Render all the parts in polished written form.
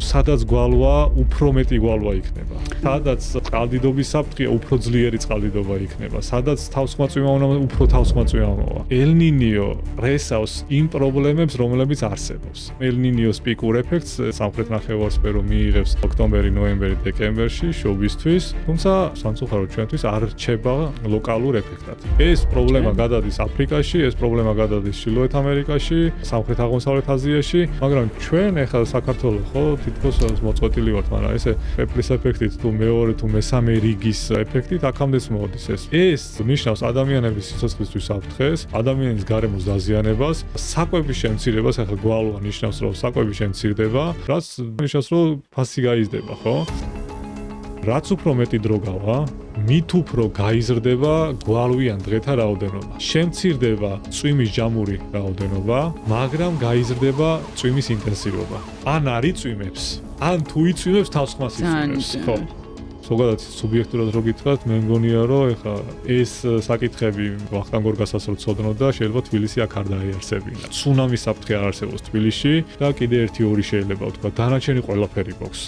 სადაც გვალვა უფრო მეტი გვალვა იქნება. სადაც წყალდიდობის საფრთხეა უფრო ძლიერი წყალდიდობა იქნება. სადაც თავსხმაწვიმა უნდა უფრო თავსხმაწვიმა მოვა. ელ-ნინიო რესავს იმ პრობლემებს, რომლებიც არსებობს. ელ-ნინიოს პიკურ ეფექტს სამხრეთ ნახევარსფერო მიიღებს ოქტომბერი, ნოემბერი, დეკემბერში შობისთვის, თუმცა სამწუხაროდ ჩვენთვის არ რჩება ლოკალურ ეფექტად. ეს პრობლემა გადადის აფრიკაში, ეს პრობლემა გადადის ჩრდილოეთ ამერიკაში, სამხრეთ-აღმოსავლეთ აზიაში, მაგრამ ჩვენ ახლა საქართველოს ხო თითქოს მოწყვეტილი ვართ, მაგრამ ესე პეპლის ეფექტით თუ მეორე თუ მესამე რიგის ეფექტით აქამდეც მოდის ეს. ეს ნიშნავს ადამიანების სიცოცხლისთვის საფრთხეს, ადამიანის გარემოს დაზიანებას, საკვების შემცირებას, ახლა გვალვა ნიშნავს რომ საკვები შემცირდება, რაც ნიშნავს რომ ფასი გაიზრდება, ხო? რაც უფრო მეტი დრო გავა, მით უფრო გაიზრდება გვალვიან დღეთა რაოდენობა. შემცირდება წვიმის ჯამური რაოდენობა, მაგრამ გაიზრდება წვიმის ინტენსივობა. ან არ იწვიმებს, ან თუ იწვიმებს თავსხმას იწვიმებს, ხო? ზოგადად სუბიექტურად რო გითხრათ, მე მგონია რომ ეხა ეს საკითხები ვახტანგ გორგასაც რო ცოდნოდა, შეიძლება თბილისი აქ არ დაიარსებინა. ცუნამის საფრთხე არ არსებობს თბილისში და კიდე 1-2 შეიძლება ვთქვა, დანარჩენი ყველაფერი გვაქვს.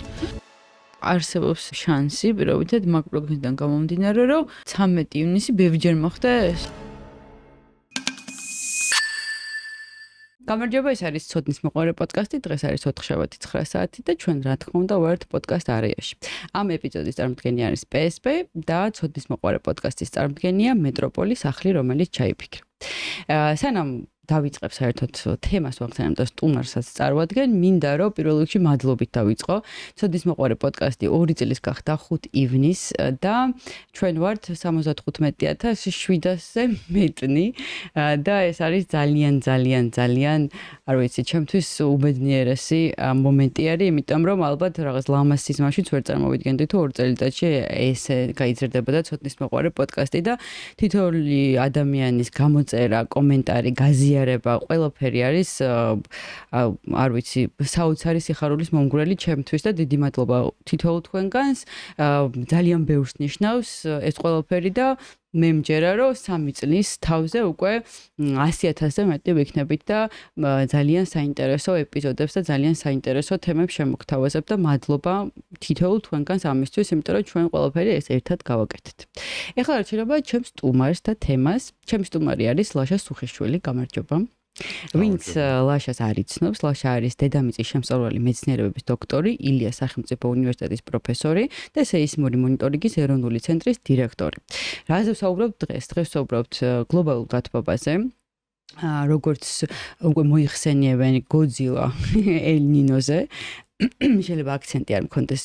არსებობს შანსი, პირობითად მაგ პროგნოზიდან გამომდინარე, რომ 13 ივნისი ბევრჯერ მოხდა ეს. გამარჯობა, ეს არის ცოდნის მოყვარე პოდკასტი, დღეს არის 4-შაბათი 9 საათი და ჩვენ რა თქმა უნდა ვართ პოდკასტ არეაში. ამ ეპიზოდის წარმომადგენელი არის PSP და ცოდნის მოყვარე პოდკასტის წარმომადგენელია მეტროპოლი სახლი, რომელიც ჩაიფიქრა. სანამ დავიწყებ საერთოდ თემას ვახსენებ და სტუმარსაც წარვადგენ, მინდა რომ პირველ რიგში მადლობით დავიწყო. ცოდნის მოყვარე პოდკასტი 2 წლის გახდა 5 ივნის და ჩვენ ვართ 75,700-ზე მეტნი და ეს არის ძალიან, არ ვიცი, ჩემთვის უბედნიერესი მომენტი არის, იმიტომ რომ ალბათ რაღაც ლამაზ სიზმაშიც ვერ წარმოვიდგენდი თუ 2 წელიწადში ესე გაიზრდებოდა ცოდნის მოყვარე პოდკასტი და თითოეული ადამიანის გამოწერა, კომენტარი, გაზიარება, ყველაფერი არის არ ვიცი, საოცარი სიხარულის მომგვრელი ჩემთვის და დიდი მადლობა თითოეულ თქვენგანს. ძალიან ბევრს ნიშნავს ეს ყველაფერი და მე მჯერა რომ 3 წლის თავზე უკვე 100,000-ზე მეტი ვიქნებით და ძალიან საინტერესო ეპიზოდებს და ძალიან საინტერესო თემებს შემოგთავაზებ და მადლობა თითოეულ თქვენგანს ამისთვის, იმიტომ რომ ჩვენ ყველაფერი ეს ერთად გავაკეთეთ. ეხლა რჩება ჩემს სტუმარს და თემას. ჩემი სტუმარი არის ლაშა სუხიშვილი, გამარჯობა. ვინც ლაშას არ იცნობს, ლაშა არის დედამიწის შემსწავლელი მეცნიერებების დოქტორი, ილიას სახელმწიფო უნივერსიტეტის პროფესორი და სეისმური მონიტორინგის ეროვნული ცენტრის დირექტორი. რაზე ვსაუბრობთ დღეს? დღეს ვსაუბრობთ გლობალურ გათბობაზე. როგორც უკვე მოიხსენიებენ გოძილა ელ-ნინოზე. შეიძლება აქცენტი არ მქონდეს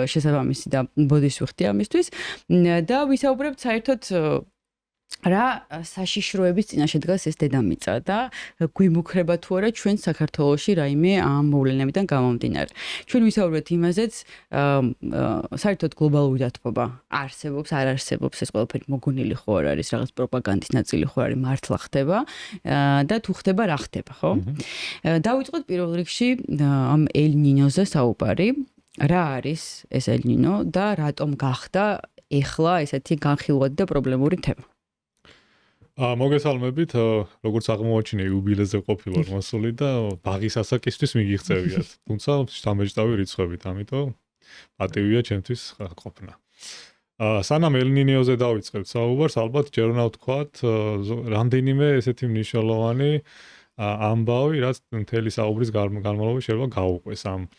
შესაბამისი და ბოდისვიხდი ამისთვის და ვისაუბრებთ საერთოდ რა საშიშროების წინაშე დგას ეს დედამიწა და გვიმუქრება თუ არა ჩვენ საქართველოში რაიმე ამ მოვლენებიდან გამომდინარე. ჩვენ ვისაუბრებთ იმაზეც, საერთოდ გლობალური დათბობა არსებობს, არ არსებობს, ეს ყველაფერი მოგონილი ხო არ არის, რაღაც პროპაგანდის ნაწილი ხო არის, მართლა ხდება და თუ ხდება, რა ხდება, ხო? დავიწყოთ პირველ რიგში ამ ელ-ნინოზე საუბარი. რა არის ეს ელ-ნინო და რატომ გახდა ეხლა ესეთი განხილვადი და პრობლემური თემა? მოგესალმებით, როგორც აღმოაჩინე იუბილეზე ყოფილვარ მოსული და ბაღის ასაკისთვის მიგიღწევიათ. თუმცა სამეჯტავი რიცხვებით, ამიტომ პატივია ჩემთვის ყოფნა. სანამ ელ-ნინიოზე დავიწყებთ საუბარს, ალბათ ჯერ უნდა ვთქვათ რამდენიმე ესეთი მნიშვნელოვანი ამბავი, რაც მთელი საუბრის განმავლობაში შეიძლება გაუყვეს ამ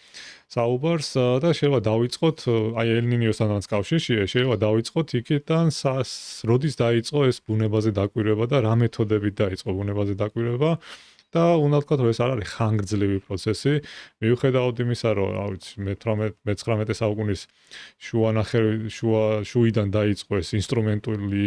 საუბარს და შეიძლება დავიწყოთ აი ელ-ნინიოსთანაც კავშირშია, შეიძლება დავიწყოთ იქიდან როდის დაიწყო ეს ბუნებაზე დაკვირვება და რა მეთოდებით დაიწყო ბუნებაზე დაკვირვება და უნდა ვთქვათ, რომ ეს არ არის ხანგრძლივი პროცესი, მიუხედავად იმისა, რომ რა ვიცი, მე-19 საუკუნის შუიდან დაიწყო ეს ინსტრუმენტული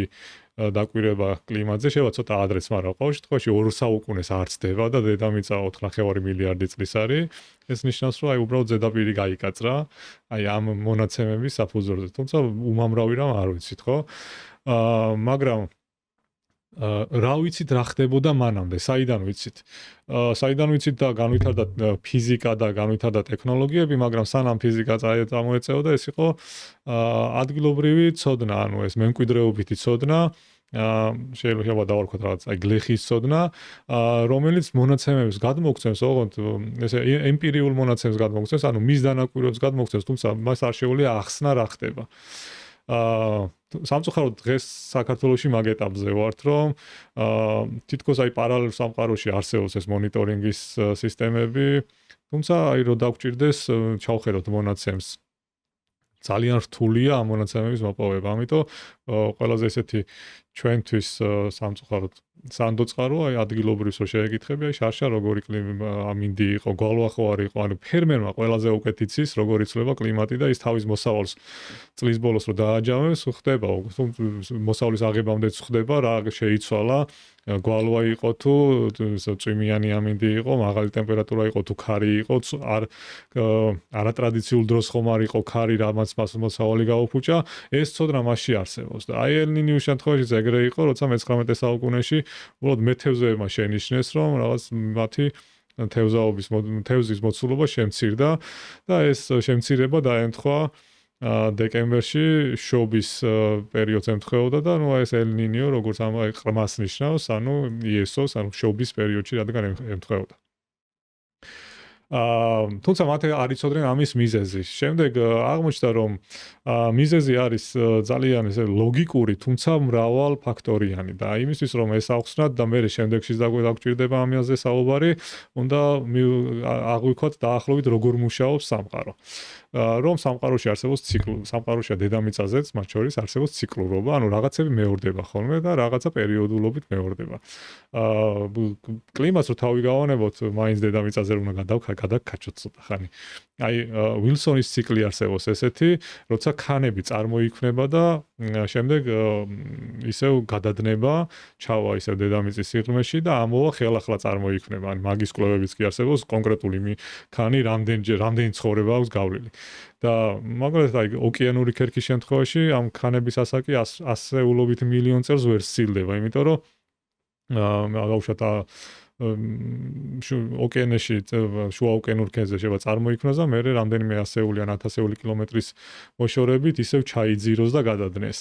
დაკვირვება კლიმატზე, შეიძლება ცოტა ადრეც, მაგრამ ყოველ შემთხვევაში 2 საუკუნეს არცდება და დედამიწა 4,5 მილიარდი წლის არის. ეს ნიშნავს, რომ აი უბრალოდ ზედაპირი გაიკაწრა, აი ამ მონაცემების საფუძველზე. თუმცა უმამრავი რამ არ ვიცით, ხო? მაგრამ რა ვიცით რა ხდებოდა მანამდე, საიდან ვიცით? საიდან ვიცით და განვითარდა ფიზიკა და განვითარდა ტექნოლოგიები, მაგრამ სანამ ფიზიკა წამოეწეოდა, ეს იყო ადგილობრივი ცოდნა, ანუ ეს მემკვიდრეობითი ცოდნა შეიძლება დავარქვათ რაღაც აი გლეხის ცოდნა, რომელიც მონაცემებს გადმოგცემს, ოღონდ ესე ემპირიულ მონაცემებს გადმოგცემს, ანუ მის დანაკვირვებს გადმოგცემს, თუმცა მას არ შეუძლია ახსნა რა ხდება. სამწუხაროდ დღეს საქართველოში მაგ ეტაპზე ვართ, რომ თითქოს აი პარალელურ სამყაროში არსებობს ეს მონიტორინგის სისტემები, თუმცა აი რო დაგვჭირდეს ჩავხედოთ მონაცემს. ძალიან რთულია ამ მონაცემების მოპოვება, ამიტომ ყველაზე ესეთი ჩვენთვის სამწუხაროდ სანდო წყარო, აი ადგილობრივს რო შეეკითხები, აი შარშა როგორი ამინდი იყო, გვალვახო არ იყო, ანუ ფერმერმა ყველაზე უკეთ იცის, როგორ იცვლება კლიმატი და ის თავის მოსავალს წლის ბოლოს რო დააჯამებს, ხდება, მოსავლის აღებამდეც ხდება, რა შეიცვალა, გვალვა იყო თუ წვიმიანი ამინდი იყო, მაღალი ტემპერატურა იყო თუ ქარი იყო, არატრადიციულ დროს ხომ არ იყო ქარი, რამაც მას მოსავალი გაუფუჭა, ეს ცოდნა მასში არსებობს და აი ელ-ნინიუს შემთხვევაშიც ეგრე იყო, როცა მე-19 საუკუნეში უბრალოდ მეთევზეებმა შენიშნეს, რომ რაღაც მათი თევზის მოცულობა შემცირდა და ეს შემცირება დაემთხვა დეკემბერში შობის პერიოდს ემთხვეოდა და ნუ ეს ელ-ნინიო როგორც ამ ყრმას ნიშნავს, ანუ იესოს, ანუ შობის პერიოდში რადგან ემთხვეოდა. თუმცა მათ არ იცოდნენ ამის მიზეზი. შემდეგ აღმოჩნდა, რომ მიზეზი არის ძალიან ესე ლოგიკური, თუმცა მრავალფაქტორიანი და იმისთვის რომ ეს ახსნათ და მე შემდეგში დაგვჭირდება ამაზე საუბარი, უნდა აღვიქვათ დაახლოებით როგორ მუშაობს სამყარო. რომ სამყაროში არსებობს ციკლური, სამყაროშია დედამიწაზეც, მათ შორის არსებობს ციკლურობა, ანუ რაღაცები მეორდება ხოლმე და რაღაცა პერიოდულობით მეორდება. კლიმატს რო თავი გავანებოთ, მაინც დედამიწაზე უნდა გადაგკაჩოთ ცოტა ხანი. აი ვილსონის ციკლი არსებობს ესეთი, როცა ქანები წარმოიქმნება და შემდეგ ისევ გადადნება, ჩავა ისევ დედამიწის სიღრმეში და ამოვა ხელახლა წარმოიქმნება. ან მაგის კვლევებიც კი არსებობს, კონკრეტული ქანი რამდენი ცხოვრება აქვს გავლილი. და მაგალითად აი ოკეანური ქერქის შემთხვევაში ამ ქანების ასაკი ასეულობით მილიონ წელს ვერ სცილდება, იმიტომ რომ აუშვათ ოკეანეში შუა ოკეანურ ქერქზე შეიძლება წარმოიქმნას და მერე რამდენიმე ასეული ან 1000 კილომეტრის მოშორებით ისევ ჩაიძიროს და გადადნეს.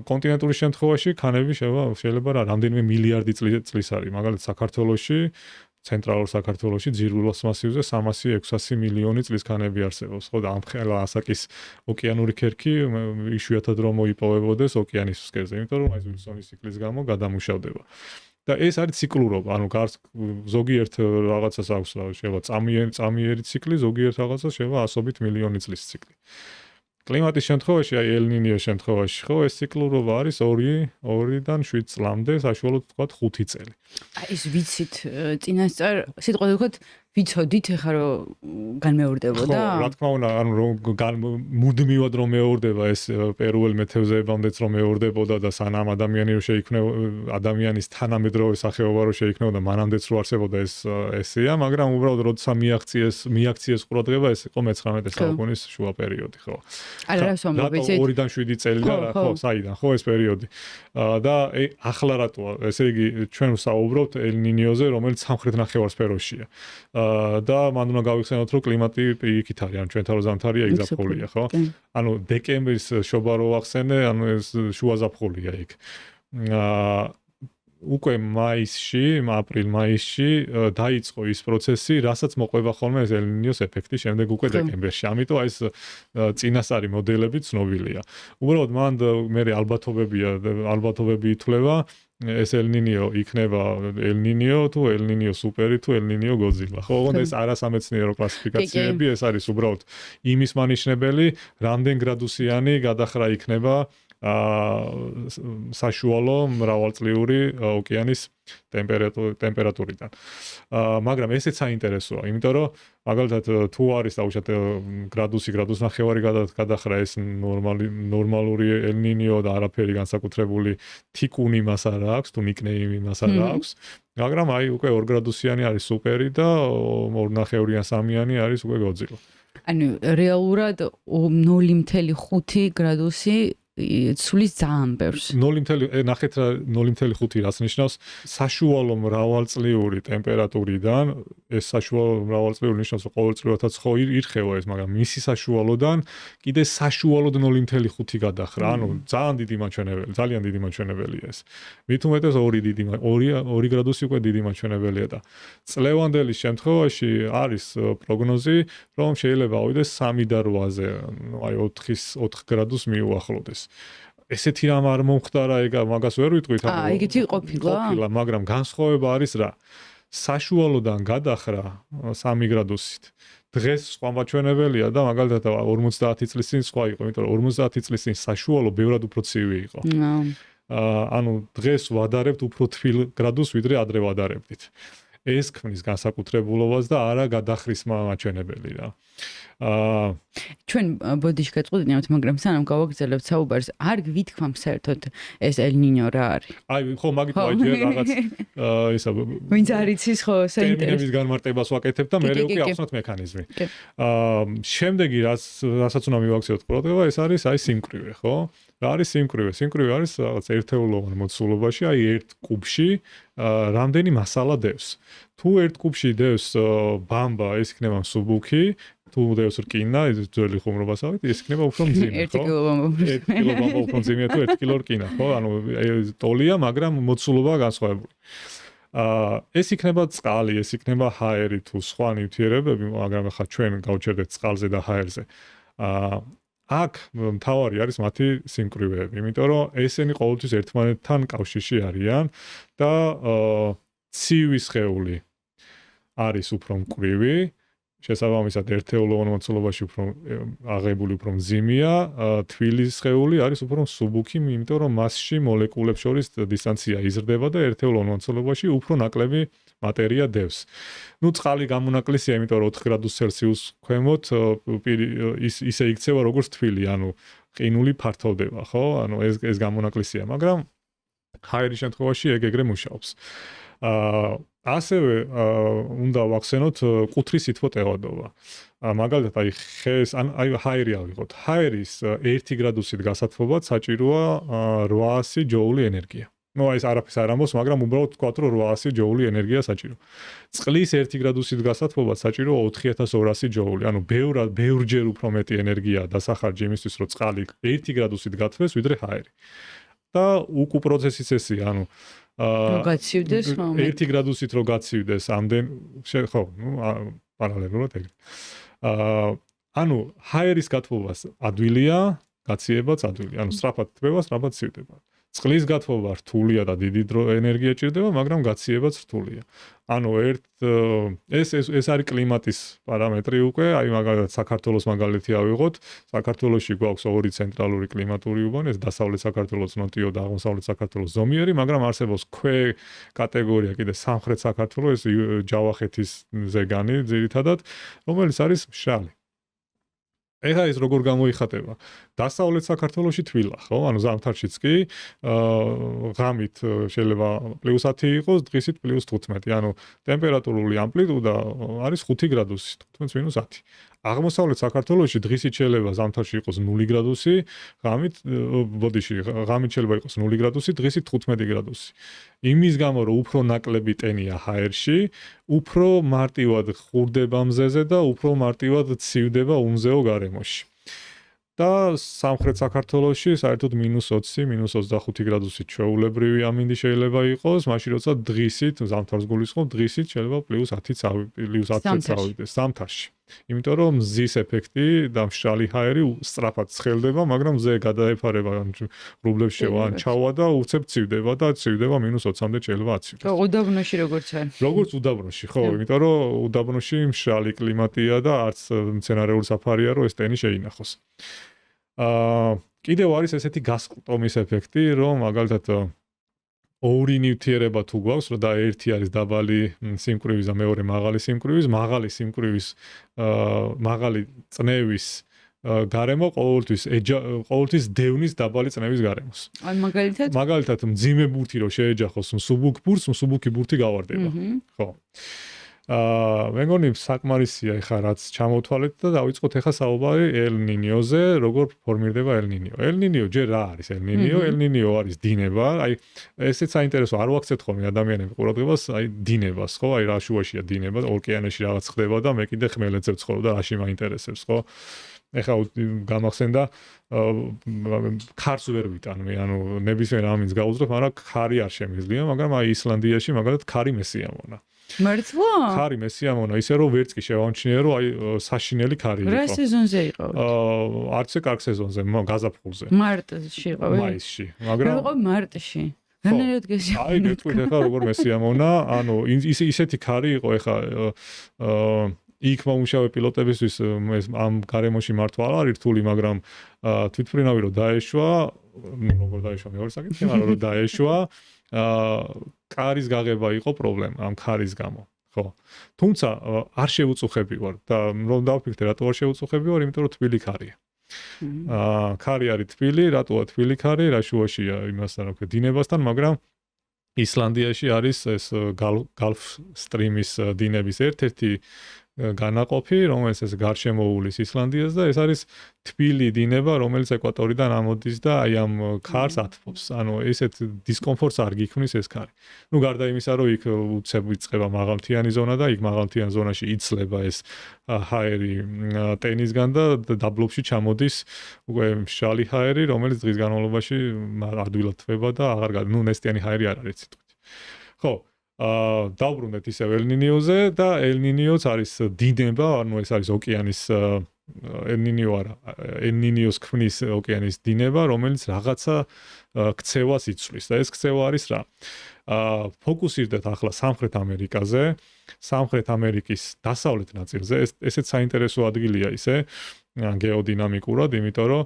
კონტინენტური შემთხვევაში ქანები შეიძლება რამდენიმე მილიარდი წლის არის, მაგალითად საქართველოში ცენტრალურ საქართველოში ძირულას მასივზე 300-600 მილიონი წლის ქანები არსებობს. ხო და ამ ხელა ასაკის ოკეანური ქერქი იშვიათად რომ მოიპოვებოდეს ოკეანის ფსკერზე, იმიტომ რომ აი ვილსონის ციკლის გამო გადამუშავდება. და ეს არის ციკლურობა, ანუ ზოგიერთ რაღაცას აქვს, შეიძლება წამიერი ციკლი, ზოგიერთ რაღაცას შეიძლება ასობით მილიონი წლის ციკლი. კლიმატის შემთხვევაში, აი ელ-ნინიოს შემთხვევაში, ხო, ეს ციკლურობა არის 2-დან 7 წლამდე, საშუალოდ ვთქვათ 5 წელი. აი ეს ვიცით წინასწარ, სიტყვაზე ვთქვათ, ვიცოდით ეხლა რომ განმეორდებოდა? ხო, რა თქმა უნდა, ანუ მუდმივად რომ მეორდება ეს პერუელ მეთევზეებამდეც რომ მეორდებოდა და სანამ ადამიანი რო შეიქმნება, ადამიანის თანამედროვე სახეობა რო შეიქმნება, მანამდეც რო არსებობდა ესეა, მაგრამ უბრალოდ როცა მიაქციეს ყურადღება, ეს იყო მე-19 საუკუნის შუა პერიოდი, ხო. არა, რა ვამბობ, ვიცით? 2-დან 7 წელი და ხო, საიდან, ხო ეს პერიოდი. და ახლა რატოა, ესე იგი ჩვენ ვსაუბრობთ ელ-ნინიოზე, რომელიც სამხრეთ ნახევარსფეროშია. და მან უნდა გავიხსენოთ, რომ კლიმატი იქით არის, ანუ ჩვენთან რო ზამთარია, იქ ზაფხულია, ხო? ანუ დეკემბრის შობა რო ახსენე, ანუ ეს შუა ზაფხულია იქ. უკვე აპრილ-მაისში დაიწყო ის პროცესი, რასაც მოყვება ხოლმე ეს ელ-ნინიოს ეფექტი შემდეგ უკვე დეკემბერში. ამიტომ ეს წინასწარი მოდელები ცნობილია. უბრალოდ მან მე ალბათობები ითვლება ეს ელ-ნინიო იქნება ელ-ნინიო თუ ელ-ნინიო სუპერი თუ ელ-ნინიო გოძილა. ხო, ოღონდ ეს არასამეცნიერო კლასიფიკაციები, ეს არის უბრალოდ იმის მანიშნებელი, რამდენ გრადუსიანი გადახრა იქნება საშუალო მრავალწლიური ოკეანის ტემპერატურიდან. მაგრამ ესეც საინტერესოა, იმიტომ რომ მაგალითად თუ არის დაუშვათ გრადუსი-ნახევარი გადახრა ეს ნორმალური ელ-ნინიო და არაფერი განსაკუთრებული თიკუნი მას არ აქვს, თუ ნიკნეიმი მას არ აქვს, მაგრამ აი უკვე 2 გრადუსიანი არის სუპერი და 2.5 ან 3-იანი არის უკვე გოძილა. ანუ რეალურად 0.5 გრადუსი ცulis ძალიან ბევრს. 0.5 ნახეთ რა 0.5 რას ნიშნავს საშუალო მრავალწლიური ტემპერატურიდან ეს საშუალო მრავალწლიური ნიშნავს რომ ყოველწლიურად ხო ირხევა ეს მაგრამ მისი საშუალოდან კიდე საშუალოდ 0.5 გადახრა ანუ ძალიან დიდი მაჩვენებელია ეს მით უმეტეს 2 გრადუსი უკვე დიდი მაჩვენებელია და წლევანდელის შემთხვევაში არის პროგნოზი რომ შეიძლება ავიდეს 3 და 8-ზე აი 4 გრადუს მიუახლოვდეს ესეთი რამ არ მომხდარა ეგ მაგას ვერ ვიტყვით ეგეთი ყოფილა მაგრამ განსხვავება არის რა საშუალოდან გადახრა 3 გრადუსით დღეს სხვა მაჩვენებელია და მაგალითად 50 წლის წინ სხვა იყო იმიტომ რომ 50 წლის წინ საშუალო ბევრად უფრო ცივი იყო ანუ დღეს ვადარებთ უფრო თბილ გრადუსს ვიდრე ადრე ვადარებდით ეს ქმნის განსაკუთრებულობას და არა გადახრის მაჩვენებელი რა ჩვენ ბოდიში გაწყობდით მაგრამ სანამ გავაგრძელებთ საუბარს არ გვითქვამ საერთოდ ეს ელ-ნინო რა არის აი ხო მაგით ვაჯერ რაღაც ისა ვინც არ იცის ხო საინტერესო განმარტებას ვაკეთებ და მე უკვე ახსნათ მექანიზმი შემდეგი რასაც უნდა მივაქციოთ პროტევა ეს არის აი სიმკვრივე ხო რა არის სიმკვრივე? სიმკვრივე არის რაღაც ერთეულოვან მოცულობაში, აი ერთ კუბში რამდენი მასალა დევს. თუ ერთ კუბში დევს ბამბა, ეს იქნება მსუბუქი, თუ დევს რკინა, ეს ძველი ხუმრობასავით, ეს იქნება უფრო მძიმე, ხო? 1 კილო ბამბა უფრო მძიმეა თუ 1 კილო რკინა, ხო? ანუ ტოლია, მაგრამ მოცულობა განსხვავებული. ეს იქნება წყალი, ეს იქნება ჰაერი თუ სხვა ნივთიერებები, მაგრამ ახლა ჩვენ გავჩერდეთ წყალზე და ჰაერზე. აქ მთავარი არის მათი სიმკვრივეები, იმიტომ რომ ესენი ყოველთვის ერთმანეთთან კავშირში არიან და ცივი სხეული არის უფრო მკვრივი, შესაბამისად ერთეულოვან მოცულობაში უფრო აღებული უფრო მძიმეა, თბილი სხეული არის უფრო მსუბუქი, იმიტომ რომ მასში მოლეკულებს შორის დისტანცია იზრდება და ერთეულოვან მოცულობაში უფრო ნაკლები მატერია დევს. ნუ წყალი გამონაკლისია, იმიტომ რომ 4 გრადუს ცელსიუს ქვემოთ ისე იქცევა როგორც თბილი, ანუ ყინული ფართოვდება, ხო? ანუ ეს გამონაკლისია, მაგრამ ჰაერის შემთხვევაში ეგრე მუშაობს. ასევე უნდა ვახსენოთ კუთრის სითბო ტევადობა. მაგალითად, აი ხეს, აი ჰაერი ავიღოთ. ჰაერის 1 გრადუსით გასათბობად საჭიროა 800 ჯოული ენერგია. ნუ ეს არაფერს არ ამბობს, მაგრამ უბრალოდ ვთქვათ, რომ 800 ჯოული ენერგია საჭირო. წყლის 1 გრადუსით გასათბობად საჭიროა 4200 ჯოული. ანუ ბევრჯერ უფრო მეტი ენერგია დასახარჯი იმისთვის, რომ წყალი 1 გრადუსით გათბეს, ვიდრე ჰაერი. და უკუ პროცესიც ესეა, ანუ გაცივდეს მომენტ 1 გრადუსით რო გაცივდეს ამდენ ხო, ნუ პარალელურად ეგრე. ანუ ჰაერის გათბობას ადვილია, გაციებაც ადვილია. ანუ სწრაფად თბება, სწრაფად ცივდება. წყლის გათბობა რთულია და დიდი ენერგია ჭირდება, მაგრამ გაციებაც რთულია. ანუ ეს არის კლიმატის პარამეტრი უკვე, აი მაგალითად საქართველოს მაგალითი ავიღოთ. საქართველოში გვაქვს 2 ცენტრალური კლიმატური უბანი, ეს დასავლეთ საქართველოს ნოტიო და აღმოსავლეთ საქართველოს ზომიერი, მაგრამ არსებობს ქვე კატეგორია კიდე სამხრეთ საქართველოს, ეს ჯავახეთის ზეგანი ძირითადად, რომელიც არის მშრალი. ეხლა ის როგორ გამოიხატება? დასავლეთ საქართველოში თბილა, ხო? ანუ ზამთარშიც კი ღამით შეიძლება +10 იყოს, დღისით +15. ანუ ტემპერატურული ამპლიტუდა არის 5 გრადუსი, 15-10. აღმოსავლეთ საქართველოში დღისით შეიძლება ზამთარში იყოს 0 გრადუსი, ღამით შეიძლება იყოს 0 გრადუსი, დღისით 15 გრადუსი. იმის გამო, რომ უფრო ნაკლები ტენია ჰაერში, უფრო მარტივად ხურდება მზეზე და უფრო მარტივად ცივდება უმზეო გარემოში. და სამხრეთ საქართველოში საერთოდ -20, -25 გრადუსით ჩვეულებრივი ამინდი შეიძლება იყოს, მაშინ როცა დღისით ზამთარს გულისხმობ, დღისით შეიძლება +10 წავიდეს ზამთარში. იმიტომ რომ მზის ეფექტი და მშრალი ჰაერი სწრაფად ცხელდება, მაგრამ მზე გადაეფარება რუბლებში ან ჩავა და უცებ ცივდება და ცივდება -20-მდე შეიძლება აცივდეს. უდაბნოში როგორც არის. როგორც უდაბნოში, ხო, იმიტომ რომ უდაბნოში მშრალი კლიმატია და არც მცენარეული საფარია, რომ ეს ტენი შეინახოს. კიდევ არის ესეთი გასტომის ეფექტი, რომ მაგალითად ორი ნივთიერება თუ გვაქვს, რომ და ერთი არის დაბალი სიმკვრივის და მეორე მაღალი სიმკვრივის, მაღალი წნევის გარემო ყოველთვის დევნის დაბალი წნევის გარემოს. ან მაგალითად მძიმე ბურთი რო შეეჯახოს მსუბუქ ბურთს, მსუბუქი ბურთი გავარდება. ხო. მე მგონი საკმარისია ეხლა რაც ჩამოვთვალეთ და დავიწყოთ ეხლა საუბარი ელ-ნინიოზე, როგორ ფორმირდება ელ-ნინიო. ელ-ნინიო ჯერ რა არის ელ-ნინიო? ელ-ნინიო არის დინება, აი ესეც საინტერესო არ ვაქცევთ ხოლმე ადამიანები ყურადღებას, აი დინებას, ხო? აი რა შუაშია დინება, ოკეანეში რაღაც ხდება და მე კიდე ხმელეთზე ვცხოვრობ და რაში მაინტერესებს, ხო? ეხლა გამახსენდა ქარს ვერ ვიტან მე, ანუ ნებისმიერ ამინს გაუძრებ, მაგრამ ქარი არ შემიძლია, მაგრამ აი ისლანდიაში მაგალითად ქარი მესიამონა. მართლა? ქარი მესიამონა, ისე რომ ვერც კი შევამჩნიე, რომ აი საშინელი ქარი იყო. რა სეზონზე იყავით? არც კარგ სეზონზე, გაზაფხულზე. მარტში იყავით? მაისში, მაგრამ რა იყო მარტში? რანაირად გესიამონა? აი გეტყვით ეხლა როგორ მესიამონა, ანუ ისეთი ქარი იყო ეხლა იქ მომუშავე პილოტებისთვის ამ გარემოში მართვა არ არის რთული, მაგრამ თვითმფრინავი რომ დაეშვა, როგორ დაეშვა მეორე საკითხი, მაგრამ რომ დაეშვა, კარის გაღება იყო პრობლემა ამ ქარის გამო, ხო. თუმცა არ შევუწუხები ვარ და რომ დავფიქრდე რატო არ შევუწუხები ვარ, იმიტომ რომ თბილი ქარია. ქარი არის თბილი, რატოა თბილი ქარი, რა შუაშია იმასთან, რა ქვია, დინებასთან, მაგრამ ისლანდიაში არის ეს გალფ სტრიმის დინების ერთ-ერთი განაყოფი, რომელიც ეს გარშემოულის ისლანდიას და ეს არის თბილი დინება, რომელიც ეკვატორიდან ამოდის და აი ამ ქარს ათბობს. ანუ ესეთ დისკომფორტს არ გიქმნის ეს ქარი. ნუ გარდა იმისა, რომ იქ უცებ იწყება მაღალმთიანი ზონა და იქ მაღალმთიან ზონაში იცლება ეს ჰაერი ტენისგან და დაბლობში ჩამოდის უკვე მშრალი ჰაერი, რომელიც დღის განმავლობაში ადვილად თბება და ნუ ნესტიანი ჰაერი არ არის სიტყვით. ხო, დავბრუნდეთ ისევ ელ-ნინიოზე და ელ-ნინიოც არის დინება, ანუ ეს არის ოკეანის ელ-ნინიო არა, ელ-ნინიოს ქმნის ოკეანის დინება, რომელიც რაღაცა ქცევას იცვლის და ეს ქცევა არის რა? ფოკუსირდეთ ახლა სამხრეთ ამერიკაზე, სამხრეთ ამერიკის დასავლეთ ნაწილზე, ესეც საინტერესო ადგილია ისე გეოდინამიკურად, იმიტომ რომ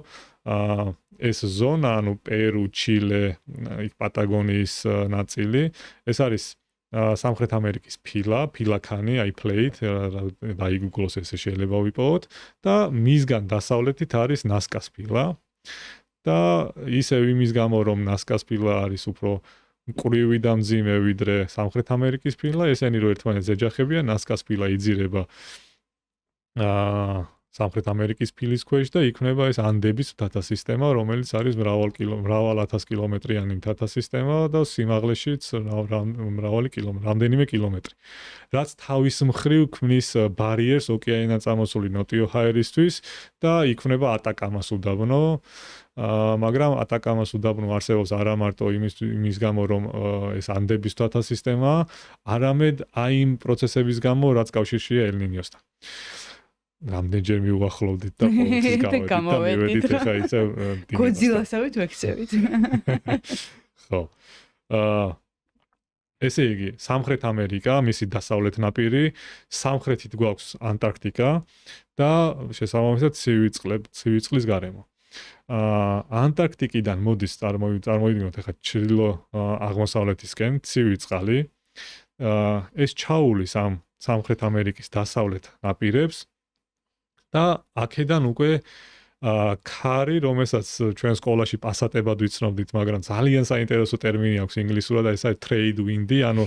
ეს ზონა, ანუ პერუ, ჩილე, იქ პატაგონიის ნაწილი, ეს არის სამხრეთ ამერიკის ფილაქანი, აი plate, დაიგუგლოს ესე შეიძლება ვიპოვოთ და მისგან დასავლეთით არის ნასკას ფილა და ისევ იმის გამო რომ ნასკას ფილა არის უფრო მკვრივი და მძიმე ვიდრე სამხრეთ ამერიკის ფილა, ესენი რო ერთმანეთს ეჯახებიან, ნასკას ფილა იძირება სამხრეთ ამერიკის ფილის ქვეშ და იქმნება ეს ანდების მთათა სისტემა, რომელიც არის მრავალ ათას კილომეტრიანი მთათა სისტემა და სიმაღლეშიც რამდენიმე კილომეტრი. რაც თავის მხრივ ქმნის ბარიერს ოკეანიდან წამოსული ნოტიო ჰაერისთვის და იქმნება ატაკამას უდაბნო. მაგრამ ატაკამას უდაბნო არსებობს არა მარტო იმის გამო, რომ ეს ანდების მთათა სისტემა, არამედ აი იმ პროცესების გამო, რაც კავშირშია ელ-ნინიოსთან. რამდენჯერ მივუახლოვდით და ყოველთვის გავედით და ხა ისე გოძილასავით ვექცევით. ხო. ესე იგი, სამხრეთ ამერიკა, მისი დასავლეთ ნაპირი, სამხრეთით გვაქვს ანტარქტიკა და შესაბამისად ცივი წყლის გარემო. ანტარქტიკიდან მოდის წარმოვიდგინოთ ახლა ჩრდილო აღმოსავლეთისკენ ცივი წყალი. ეს ჩაულის ამ სამხრეთ ამერიკის დასავლეთ ნაპირებს და აქედან უკვე ქარი, რომელსაც ჩვენ სკოლაში პასატებად ვიცნობდით, მაგრამ ძალიან საინტერესო ტერმინი აქვს ინგლისურად, ეს არის trade wind, ანუ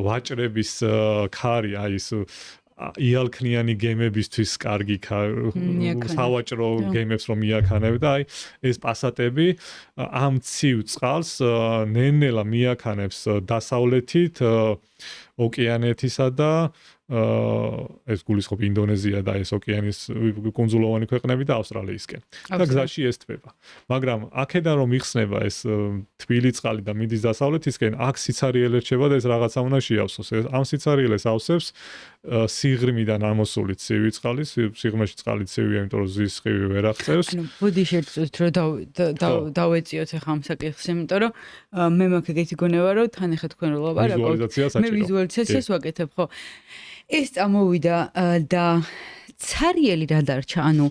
ვაჭრების ქარი, აი ეს იალქნიანი გემებისთვის კარგი სავაჭრო გემებს რომ მიაქანებ და აი ეს პასატები ამ ცივ წყალს ნენელა მიაქანებს დასავლეთით ოკეანეთისა და ეს გულისხმობ ინდონეზია და ეს ოკეანის კუნძულოვანი ქვეყნები და ავსტრალიისკენ. და გზაში ესტვება. მაგრამ აქედან რომ იხსნება ეს თბილი წყალი და მიდის დასავლეთისკენ, აქ სიცარიელე რჩება და ეს რაღაცა უნდა შეავსოს. ამ სიცარიელეს ავსებს სიღრმიდან ამოსული ცივი წყალი, სიღრმეში წყალი ცივია, იმიტომ რომ ზის სხივი ვერ აღწევს. ანუ ბუდი შეერწოთ რომ დავეციოთ ახლა ამ საკითხს, იმიტომ რომ მე მაქვს ეგეთი გონება, რომ თან ახლა თქვენ რო ლაპარაკობთ, მე ვიზუალიზაციას ვაკეთებ, ხო? ეს წამოვიდა და ცარიელი რა დარჩა, ანუ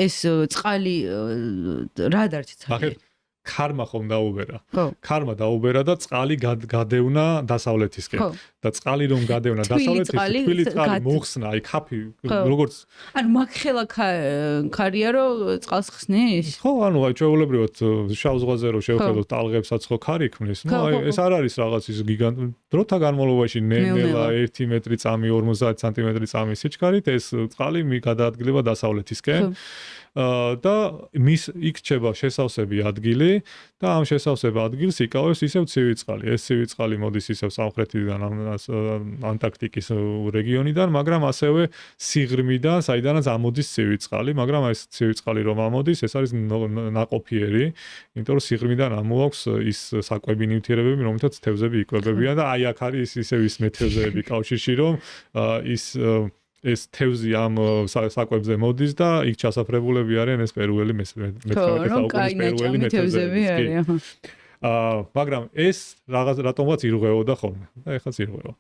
ეს წყალი რა დარჩა ცარიელი? ქარმა ხომ დაუბერა. ქარმა დაუბერა და წყალი გადევნა დასავლეთისკენ. და წყალი რომ გადევნა დასავლეთით თბილი წყალი მოხსნა აი ქაფი როგორც ანუ მაგხელა ქარია რომ წყალს ხსნის ხო ანუ აი ჩვეულებრივად შავ ზღვაზე რომ შევხედოთ ტალღებსაც ხო ქარი ქმნის ნუ აი ეს არ არის რაღაც ის დროთა განმავლობაში ნელა 1 მეტრი წამი 50 სანტიმეტრი წამი სიჩქარით ეს წყალი გადაადგილება დასავლეთისკენ და მის იქ რჩება შესავსები ადგილი და ამ შესავსებ ადგილს იკავებს ისევ ცივი წყალი. ეს ცივი წყალი მოდის ისევ სამხრეთიდან ანტარქტიკის რეგიონიდან, მაგრამ ასევე სიღრმიდან, საიდანაც ამოდის ცივი წყალი, მაგრამ ეს ცივი წყალი რომ ამოდის, ეს არის ნაყოფიერი, იმიტომ რომ სიღრმიდან ამოაქვს ის საკვები ნივთიერებები, რომელთაც თევზები იკვებებიან და აი აქ არის ისევ ის მეთევზეები კავშირში, რომ ეს თევზი ამ საკვებზე მოდის და იქ ჩასაფრებულები არიან ეს პერუელი მე-19 საუკუნის პერუელი მეთევზეები არიან. მაგრამ ეს რაღაც რატომღაც ირღვეოდა ხოლმე და ეხლაც ირღვევა.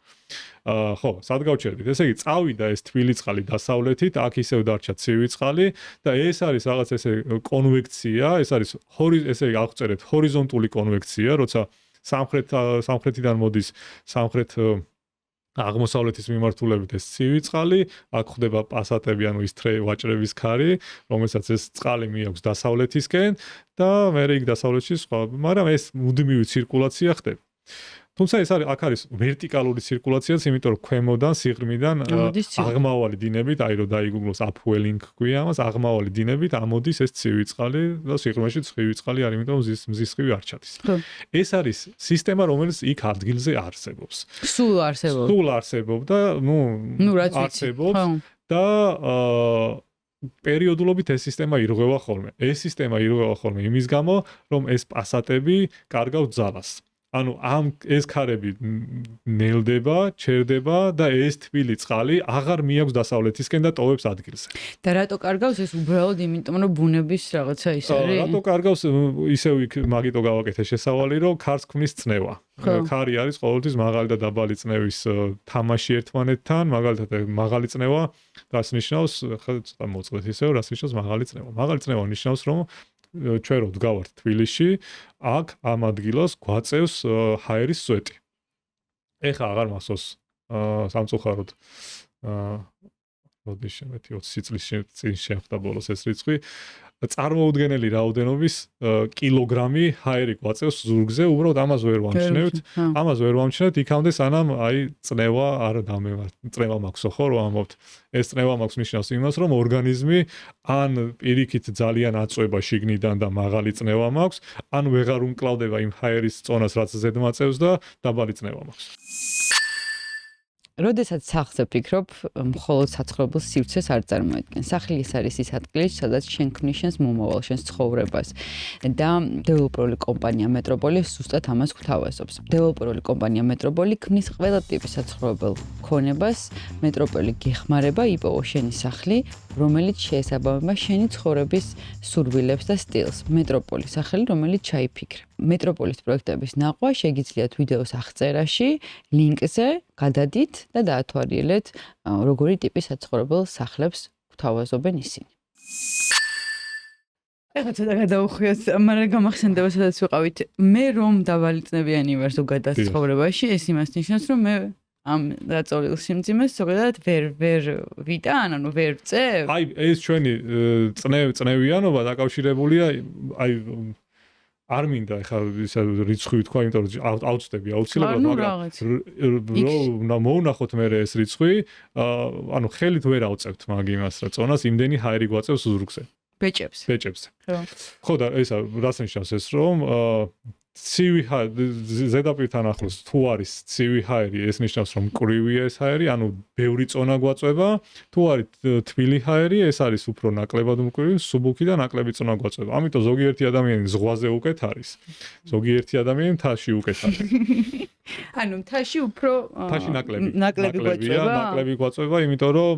ხო, სად გავჩერდით? ესე იგი, წავიდა ეს თბილი წყალი დასავლეთით, აქ ისევ დარჩა ცივი წყალი და ეს არის რაღაც ესე კონვექცია, ეს არის ესე იგი, აღწერეთ ჰორიზონტული კონვექცია, როცა სამხრეთიდან მოდის სამხრეთ აღმოსავლეთის მიმართულებით ეს ცივი წყალი, აქ ხდება პასატები, ანუ ის ვაჭრების ქარი, რომელსაც ეს წყალი მიაქვს დასავლეთისკენ და მე იქ დასავლეთში სხვა, მაგრამ ეს მუდმივი ცირკულაცია ხდება. თუმცა ეს აქ არის ვერტიკალური ცირკულაციაც, იმიტომ რომ ქვემოდან სიღრმიდან აღმავალი დინებით, აი რომ დაიგუგლოს upwelling ქვია ამას, აღმავალი დინებით ამოდის ეს ცივი წყალი და სიღრმეში ცივი წყალი არის, იმიტომ რომ მზისხივი არ ჩადის. ეს არის სისტემა, რომელიც იქ ადგილზე არსებობს. სულ არსებობდა, არსებობს და პერიოდულობით ეს სისტემა ირღვევა ხოლმე. ეს სისტემა ირღვევა ხოლმე იმის გამო, რომ ეს პასატები კარგავთ ძალას. ანუ ეს ქარები ნელდება, ჩერდება და ეს თბილი წყალი აღარ მიაქვს დასავლეთისკენ და ტოვებს ადგილზე. და რატო კარგავს ეს უბრალოდ იმიტომ რომ ბუნების რაღაცა ის არის? რატო კარგავს ისევ იქ მაგიტო გავაკეთე შესავალი რომ ქარს ქმნის წნევა. ქარი არის ყოველთვის მაღალი და დაბალი წნევის თამაში ერთმანეთთან, მაგალითად მაღალი წნევა რას ნიშნავს? ხა ცოტა მოწყვეთ ისევ, რას ნიშნავს მაღალი წნევა? მაღალი წნევა ნიშნავს რომ ჩვენ რო ვდგავართ თბილისში, აქ ამ ადგილას გვაწევს ჰაერის სვეტი. ეხა აღარ მახსოვს სამწუხაროდ მოდი შემეთი 20 წლის წინ შეხვდა ბოლოს ეს რიცხვი. წარმოუდგენელი რაოდენობის კილოგრამი ჰაერი გვაწევს ზურგზე, უბრალოდ ამას ვერ ვამჩნევთ, იქამდე სანამ აი წნევა არ დამევა. წნევა მაქვსო ხო რომ ამბობთ. ეს წნევა მაქვს ნიშნავს იმას, რომ ორგანიზმი ან პირიქით ძალიან აწვება შიგნიდან და მაღალი წნევა მაქვს, ან ვეღარ უმკლავდება იმ ჰაერის წონას, რაც ზედმაწევს და დაბალი წნევა მაქვს. როდესაც სახლზე ფიქრობ, მხოლოდ საცხოვრებელ სივრცეს არ წარმოედგენ. სახლი ეს არის ის ადგილი, სადაც შენ ქმნის შენს მომავალ, შენს ცხოვრებას. და დეველოპერული კომპანია მეტროპოლი ზუსტად ამას გვთავაზობს. დეველოპერული კომპანია მეტროპოლი ქმნის ყველა ტიპის საცხოვრებელ ქონებას. მეტროპოლი გეხმარება იპოვო შენი სახლი, რომელიც შეესაბამება შენი ცხოვრების სურვილებს და სტილს. მეტროპოლი სახელი, რომელიც ჩაიფიქრე. მეტროპოლის პროექტების ნახვა შეგიძლიათ ვიდეოს აღწერაში, ლინკზე გადადით და დაათვალიერეთ, როგორი ტიპის საცხოვრებელ სახლებს გვთავაზობენ ისინი. ეხლა ცოტა გადავუხვიოთ, მაგრამ გამახსენდება, სადაც ვიყავით. მე რომ დავალიწნებიანი ვარ ზოგადად ცხოვრებაში, ეს იმას ნიშნავს, რომ მე ამ დაწოლილ სიმძიმეს ზოგადად ვერ ვიტან, ანუ ვერ ვწევ. აი, ეს ჩვენი წნევიანობა დაკავშირებულია, აი არ მინდა ეხლა ისა რიცხვი თქვა, იმიტომ რომ ავწდები აუცილებლად, მაგრამ რომ მოუნახოთ მე ეს რიცხვი, ანუ ხელით ვერ ავწევთ მაგ იმას, რა წონას იმდენი ჰაერი გვაწევს ზურგზე. ბეჭებს. ხო და ესა რას ნიშნავს ეს, რომ ცივი ზედაპირთან ახლოს თუ არის ცივი ჰაერი, ეს ნიშნავს რომ მკვრივია ეს ჰაერი, ანუ ბევრი წონა გვაწვება, თუ არის თბილი ჰაერი, ეს არის უფრო ნაკლებად მკვრივი, სუბუქი და ნაკლები წონა გვაწვება. ამიტომ ზოგიერთი ადამიანი ზღვაზე უკეთ არის, ზოგიერთი ადამიანი მთაში უკეთ არის. ანუ მთაში უფრო ნაკლები გვაწვება, იმიტომ რომ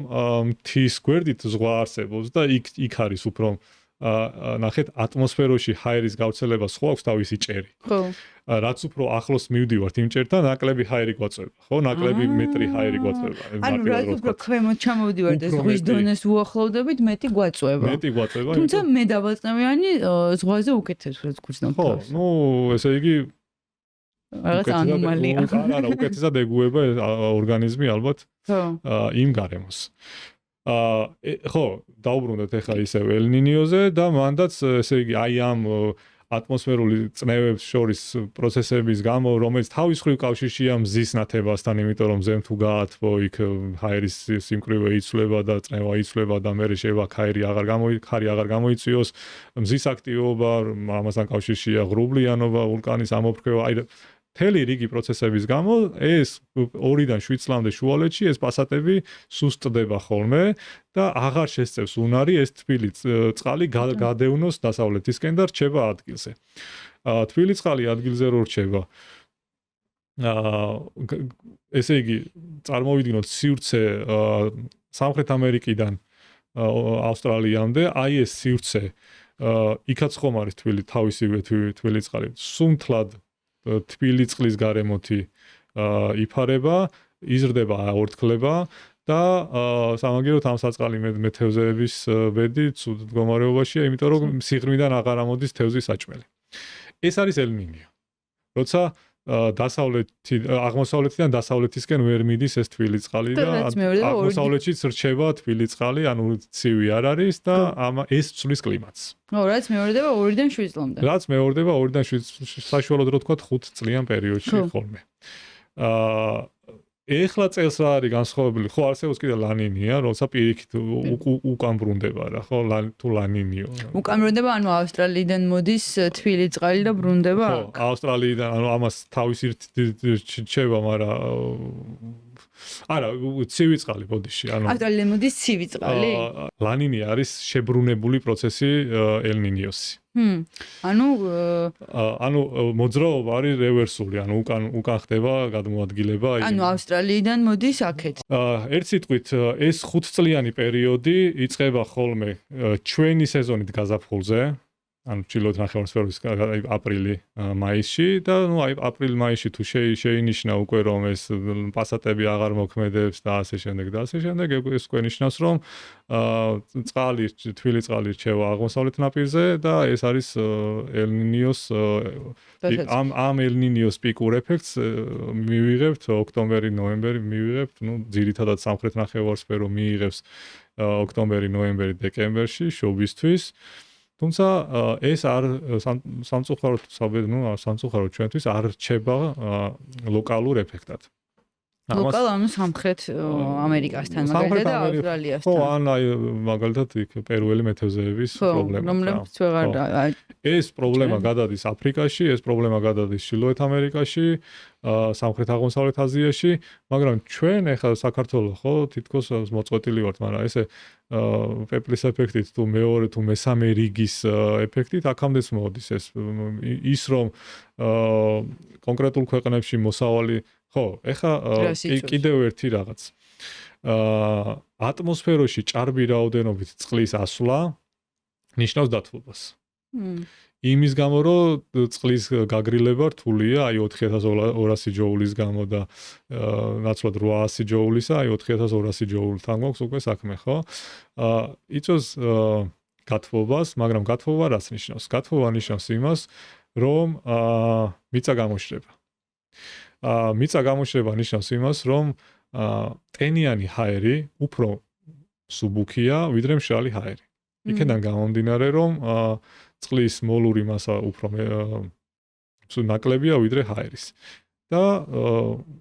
მთის გვერდით ზღვა არსებობს და იქ არის უფრო ნახეთ ატმოსფეროში ჰაერის გავრცელება სხვა აქვს თავისი ჭერი. ხო. რაც უფრო ახლოს მივდივართ იმ ჭერთან, ნაკლები ჰაერი გვაწვება. ხო, ნაკლები მეტრი ჰაერი გვაწვება. ანუ რაც უფრო ქვემოთ ჩამოვდივართ და ზღვის დონეს უახლოვდებით, მეტი გვაწვება. თუმცა მე დავაწნევიანი ზღვაზე უკეთეს რაც გვცნობ. ხო, ნუ ესე იგი რაღაც ანომალია. არა, უკეთესად ეგუება ორგანიზმი ალბათ ხო. იმ გარემოს. ხო, დაუბრუნდეთ ახლა ისევ ელ-ნინიოზე და მანდაც ესე იგი აი ამ ატმოსფერული წნევებს შორის პროცესების გამო, რომელიც თავის მხრივ კავშირშია მზის ნათებასთან, იმიტომ რომ ზემ თუ გაათბო, იქ ჰაერის სიმკვრივე იცვლება და წნევა იცვლება და მერე შეიძლება ხარი აღარ გამოიწვიოს, მზის აქტივობა, ამასთან კავშირშია ღრუბლიანობა, ვულკანის ამოფრქვევა, აი მთელი რიგი პროცესების გამო ეს 2-დან 7 წლამდე შუალედში ეს პასატები სუსტდება ხოლმე და აღარ შესწევს უნარი ეს თბილი წყალი გადევნოს დასავლეთისკენ და რჩება ადგილზე. თბილი წყალი ადგილზე რო რჩება, ესე იგი წარმოვიდგინოთ სივრცე სამხრეთ ამერიკიდან ავსტრალიამდე, აი ეს სივრცე იქაც ხომ არის თბილი თავისივე თბილი წყალი. სუნთლად თბილი წყლის გარემოთი იფარება, იზრდება, აორთქლება და სამაგიეროდ ამ საწყალი მეთევზეების ბედი ცუდ მდგომარეობაშია, იმიტომ რომ სიღრმიდან აღარ ამოდის თევზის საჭმელი. ეს არის ელ-ნინიო. როცა აღმოსავლეთიდან დასავლეთისკენ ვერ მიდის ეს თბილი წყალი და აღმოსავლეთშიც რჩება თბილი წყალი, ანუ ცივი არ არის და ეს ცვლის კლიმატს. ხო, რაც მეორდება 2-დან 7 წლამდე. რაც მეორდება 2-დან 7 საშუალოდ რო თქვა 5 წლიან პერიოდში ხოლმე. ეხლა წელს რა არის განსხვავებული? ხო, არსებობს კიდე ლანინია, როცა პირიქით უკან ბრუნდება რა, ხო, თუ ლანინიო. უკან ბრუნდება, ანუ ავსტრალიიდან მოდის თბილი წყალი და ბრუნდება? ხო, ავსტრალიიდან, ანუ ამას თავისი რჩება, მაგრამ არა, ცივი წყალი ბოდიში, ანუ ავსტრალიიდან მოდის ცივი წყალი? ლანინი არის შებრუნებული პროცესი ელ-ნინიოსი. ანუ მოძრაობა არის რევერსული, ანუ უკან ხდება გადმოადგილება. ანუ ავსტრალიიდან მოდის აქეთ. ერთ სიტყვით, ეს 5 წლიანი პერიოდი იწყება ხოლმე ჩვენი სეზონით გაზაფხულზე, ანუ ჩრდილოეთ ნახევარსფეროს აპრილი, მაისში და ნუ აი აპრილ-მაისში თუ შეინიშნა უკვე რომ ეს პასატები აღარ მოქმედებს და ასე შემდეგ და ასე შემდეგ, ეს უკვე ნიშნავს რომ თბილი წყალი რჩება აღმოსავლეთ ნაპირზე და ეს არის ელ-ნინიოს ამ ელ-ნინიოს პიკურ ეფექტს მივიღებთ ოქტომბერი, ნოემბერი მივიღებთ, ნუ ძირითადად სამხრეთ ნახევარსფერო მიიღებს ოქტომბერი, ნოემბერი, დეკემბერში შობისთვის. თუმცა ეს არ სამწუხაროდ ჩვენთვის არ რჩება ლოკალურ ეფექტად. ლოკალ ანუ სამხრეთ ამერიკასთან მაგალითად და ავსტრალიასთან. ხო, აი მაგალითად იქ პერუელი მეთევზეების პრობლემა. რომლებიც ვეღარ ეს პრობლემა გადადის აფრიკაში, ეს პრობლემა გადადის ჩრდილოეთ ამერიკაში, სამხრეთ აღმოსავლეთ აზიაში, მაგრამ ჩვენ ახლა საქართველოს ხო თითქოს მოწყვეტილი ვართ, მაგრამ ესე პეპლის ეფექტით თუ მეორე თუ მესამე რიგის ეფექტით აქამდეც მოდის ეს ის რომ კონკრეტულ ქვეყნებში მოსავალი ხო, ეხა კიდევ ერთი რაღაც. ატმოსფეროში ჭარბი რაოდენობით წყლის ასვლა ნიშნავს დათბობას. იმის გამო, რომ წყლის გაგრილება რთულია, აი 4200 ჯოულის გამო და ნაცვლად 800 ჯოულისა, აი 4200 ჯოულთან გვაქვს უკვე საქმე, ხო? იწვევს გათბობას, მაგრამ გათბობა რას ნიშნავს? გათბობა ნიშნავს იმას, რომ მიწა გამოშრება. მიწა გამოშრება ნიშნავს იმას, რომ ტენიანი ჰაერი უფრო სუბუქია, ვიდრე მშრალი ჰაერი. იქედან გამომდინარე, რომ წყლის მოლური მასა უფრო ნაკლებია ვიდრე ჰაერის. და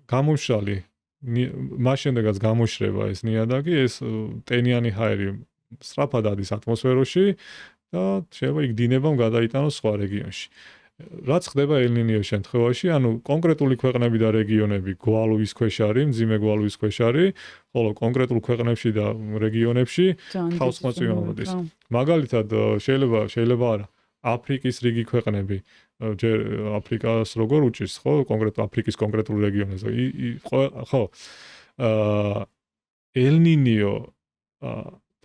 გამომშრალი მას შემდეგაც გამოშრება ეს ნიადაგი, ეს ტენიანი ჰაერი სწრაფად ადის ატმოსფეროში და შეიძლება იქ დინებამ გადაიტანოს სხვა რეგიონში. რაც ხდება ელ-ნინიოს შემთხვევაში, ანუ კონკრეტული ქვეყნები და რეგიონები გვალვის ქვეშ არის, მძიმე გვალვის ქვეშ არის, ხოლო კონკრეტულ ქვეყნებში და რეგიონებში თავსხმაწვი მოდის. მაგალითად, შეიძლება არა, აფრიკის რიგი ქვეყნები, ჯერ აფრიკას როგორ უჭირს, ხო, კონკრეტულ აფრიკის კონკრეტულ რეგიონებზე. ხო, ელ-ნინიო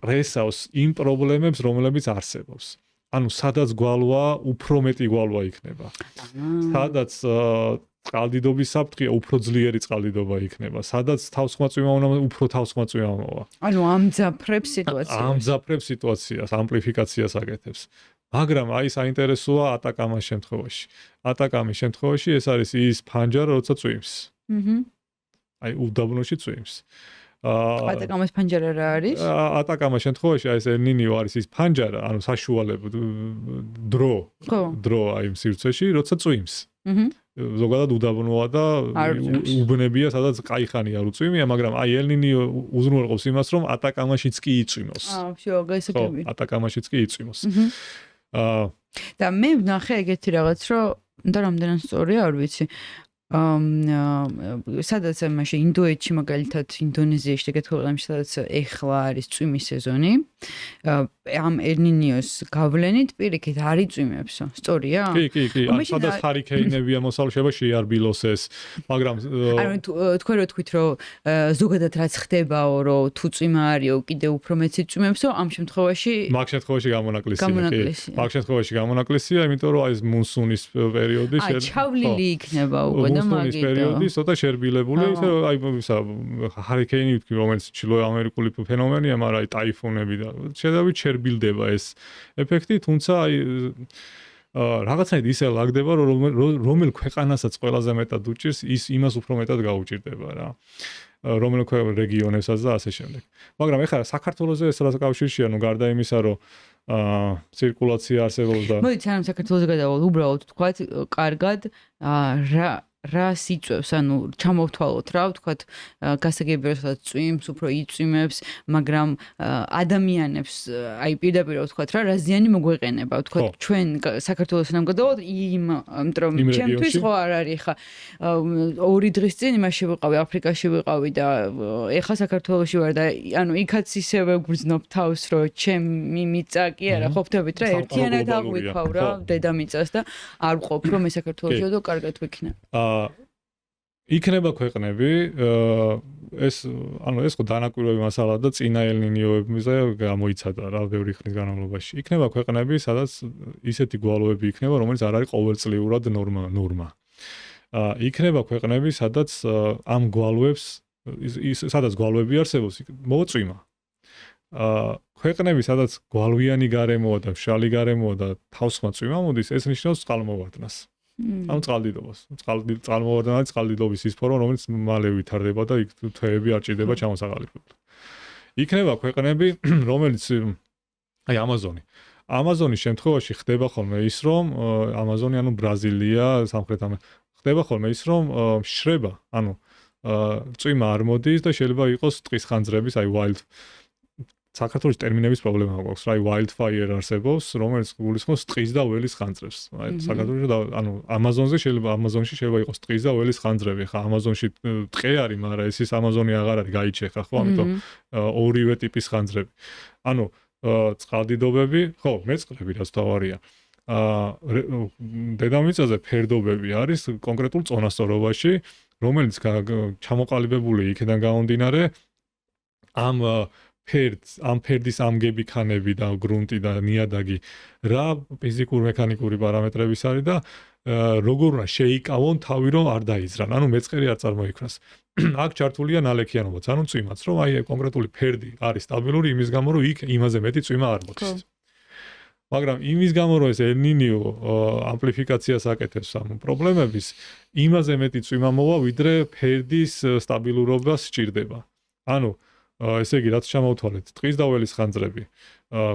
პრესავს იმ პრობლემებს, რომლებიც არსებობს. ანუ სადაც გვალვა, უფრო მეტი გვალვა იქნება. სადაც წყალდიდობის საფრთხეა, უფრო ძლიერი წყალდიდობა იქნება. სადაც თავსხმაწვიმა უნდა უფრო თავსხმაწვიმა მოვა. ანუ ამძაფრებს სიტუაციას. ამძაფრებს სიტუაციას, ამპლიფიკაციას აკეთებს. მაგრამ აი საინტერესოა ატაკამის შემთხვევაში. ატაკამის შემთხვევაში ეს არის ის ფანჯარა, როცა წვიმს. აი უდაბნოში წვიმს. ატაკამის ფანჯარა რა არის? ატაკამის შემთხვევაში აი ეს ელნინიო არის ის ფანჯარა, ანუ საშუალება დრო აი იმ სივრცეში, როცა წვიმს. ზოგადად უდაბნოა და უბნებია, სადაც კაიხანი არ უწვიმია, მაგრამ აი ელნინიო უზრუნველყოფს იმას, რომ ატაკამაშიც კი იწვიმოს. გასაგები. ატაკამაშიც კი იწვიმოს. და მე ვნახე ეგეთი რაღაც, რომ და რამდენად სწორია, არ ვიცი. სადაც მაშინ ინდოეთში მაგალითად ინდონეზიაში და ქვეყნებში სადაც ეხლა არის წვიმის სეზონი ამ ელნინიოს გავლენით პირიქით არ იწვიმებსო სწორია? კი, სადაც ჰარიკეინებია მოსალშება შეარბილოს ეს, მაგრამ ანუ თქვენ რო თქვით რომ ზოგადად რაც ხდებაო რომ თუ წვიმა არისო კიდე უფრო მეც იწვიმებსო ამ შემთხვევაში მაგ შემთხვევაში გამონაკლისია, გამონაკლისია, იმიტომ რომ აი ეს მუნსუნის პერიოდი ჩავლილი იქნება უკვე და მუნსუნის პერიოდი ცოტა შერბილებული, ისე აი ჰარიკეინი ვთქვი, რომელიც ჩრდილოამერიკული ფენომენია, მაგრამ აი ტაიფუნები და შედავით შერბილდება ეს ეფექტი, თუმცა აი რაღაცნაირად ისე ლაგდება, რომელ ქვეყანასაც ყველაზე მეტად უჭირს, ის იმას უფრო მეტად გაუჭირდება რა. რომელ რეგიონებსაც და ასე შემდეგ. მაგრამ ეხლა საქართველოზე ეს რა კავშირშია, ნუ გარდა იმისა, რომ ცირკულაცია არსებობს და მოდით სანამ საქართველოზე გადავალ, უბრალოდ თქვათ კარგად რა სიწვევს, ანუ ჩამოვთვალოთ რა, ვთქვათ, გასაგებია, რომ წვიმს, უფრო იწვიმებს, მაგრამ ადამიანებს, აი პირდაპირ ვთქვათ რა, რა ზიანი მოგვეყენება, ვთქვათ, ჩვენ საქართველოსთან გადავალთ, იმიტომ რომ ჩემთვის ხო არ არის ხა 2 დღის წინ იმაში ვიყავი, აფრიკაში ვიყავი და ეხლა საქართველოში ვარ და ანუ იქაც ისევე გრძნობ თავს, რომ ჩემი მიწა კი არა, ხო ვთქვით რა, ერთიანად აღვიქავ რა, დედამიწას და არ ვყოფ, რომ მე საქართველოში და კარგად ვიქნა. იქნება ქვეყნები, ეს ხო დანაკვირვები მასალა და წინა ელნინიოებზე გამოიცადა რა ბევრი ხნის განმავლობაში. იქნება ქვეყნები, სადაც ისეთი გვალვები იქნება, რომელიც არ არის ყოველწლიურად ნორმა. იქნება ქვეყნები, სადაც ამ გვალვებს, სადაც გვალვები არსებობს, მოწვიმა. ქვეყნები, სადაც გვალვიანი გარემოა და მშრალი გარემოა და თავსხმა წვიმა მოდის, ეს ნიშნავს წყალმოვარდნას. ანუ წყალდიდობას. წყალმოვარდნა არის წყალდიდობის ის ფორმა, რომელიც მალე ვითარდება და იქ თვეები არ ჭირდება ჩამოსაყალიბებლად. იქნება ქვეყნები, რომელიც აი ამაზონი. ამაზონის შემთხვევაში ხდება ხოლმე ის, რომ ამაზონი, ანუ ბრაზილია, სამხრეთ ამერიკა, ხდება ხოლმე ის, რომ შრება, ანუ წვიმა არ მოდის და შეიძლება იყოს ტყის ხანძრების, აი wild საქართველოს ტერმინების პრობლემა გვაქვს, რა, wildfire არსებობს, რომელიც გულისხმობს ტყის და ველის ხანძრებს. აი საქართველოში და ანუ ამაზონში შეიძლება იყოს ტყის და ველის ხანძრები, ხა ამაზონში ტყე არის, მაგრამ ეს ამაზონი აღარ არის გაიჩეხა, ხო, ამიტომ ორივე ტიპის ხანძრები. ანუ წყალდიდობები, ხო, მეწყრები რაც თავარია. დედამიწაზე ფერდობები არის კონკრეტულ წონასწორობაში, რომელიც ჩამოყალიბებული იქიდან გამომდინარე ამ ფერდის ამგები ქანები და გრუნტი და ნიადაგი რა ფიზიკურ-მექანიკური პარამეტრების არის და როგორ უნდა შეიკავონ თავი რომ არ დაიზრან, ანუ მეწყერი არ წარმოიქმნას. აქ ჩართულია ნალექიანობაც, ანუ წვიმაც, რომ აი კონკრეტული ფერდი არის სტაბილური იმის გამო, რომ იქ იმაზე მეტი წვიმა არ მოდის. მაგრამ იმის გამო, რომ ეს ელნინიო ამპლიფიკაციას აკეთებს ამ პრობლემების, იმაზე მეტი წვიმა მოვა, ვიდრე ფერდის სტაბილურობას სჭირდება. ანუ ესე იგი, რაც ჩამოვთვალეთ, ტყის და ველის ხანძრები,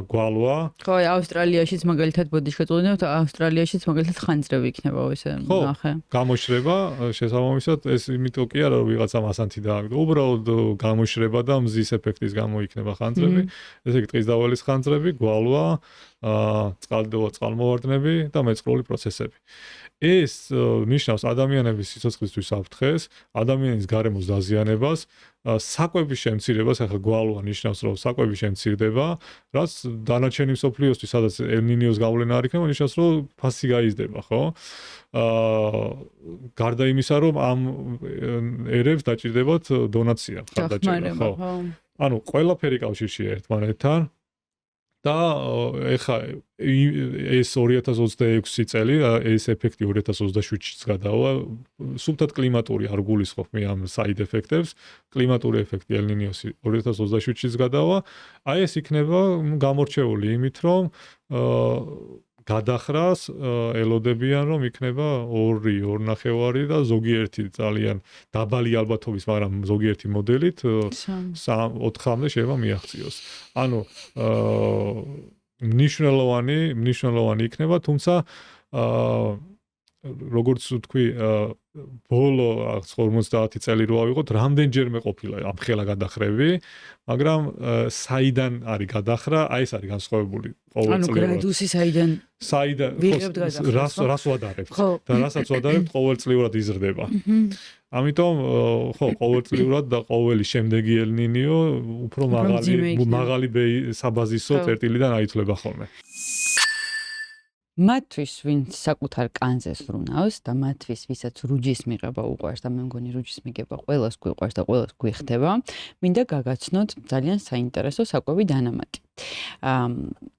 გვალვა. ხო, ავსტრალიაშიც მაგალითად ბოდიშკაწვდით, ავსტრალიაშიც მაგალითად ხანძრები იქნება ესე ნახე. გამოშრება, შესაბამისად, ეს იმიტომ კი არა, რომ ვიღაცა მასანთი დააგდო, უბრალოდ გამოშრება და მზის ეფექტის გამო იქნება ხანძრები. ესე იგი, ტყის და ველის ხანძრები, გვალვა, წყალდიდობა, წყალმოვარდნები და მეწყრული პროცესები. ეს ნიშნავს ადამიანების სიცოცხლისთვის საფრთხეს, ადამიანის გარემოს დაზიანებას, საკვების შემცირებას, ახლა გვალვა ნიშნავს, რომ საკვები შემცირდება, რაც დანარჩენი მსოფლიოსთვის, სადაც ელნინიოს გავლენა არ იქნება, ნიშნავს, რომ ფასი გაიზრდება, ხო? გარდა იმისა, რომ ამ ერებს დაჭირდებათ დონაცია, ხარდაჭერა, ხო? ანუ ყველაფერი კავშირშია ერთმანეთთან. და ეხა ეს 2026 წელი, ეს ეფექტი 2027-ში გადავა, სუფთად კლიმატური არ გულისხმობ მე ამ საიდ ეფექტებს, კლიმატური ეფექტი ელნინიოსი 2027-ში გადავა, აი ეს იქნება გამორჩეული იმით, რომ გადახრას ელოდებიან რომ იქნება 2.5 და ზოგიერთი ძალიან დაბალი ალბათობის, მაგრამ ზოგიერთი მოდელით 4-მდე შეიძლება მიაღწიოს. ანუ მნიშვნელოვანი იქნება, თუმცა როგორც ვთქვი, ბოლო 50 წელი რო ავიღოთ, რამდენჯერმე ყოფილა ამ ხელა გადახრები, მაგრამ საიდან არის გადახრა, აი ეს არის განსხვავებული ყოველწლიურად. ანუ გრადუსი საიდან რას ვადარებთ და რასაც ვადარებთ, ყოველწლიურად იზრდება. ამიტომ ხო, ყოველწლიურად და ყოველი შემდეგი ელნინიო უფრო მაღალი საბაზისო წერტილიდან აითვლება ხოლმე. მათთვის, ვინც საკუთარ კანზე ზრუნავს და მათთვის, ვისაც რუჯის მიღება უყვარს და მე მგონი რუჯის მიღება ყველას გვიყვარს და ყველას გვიხდება, მინდა გაგაცნოთ ძალიან საინტერესო საკვები დანამატი.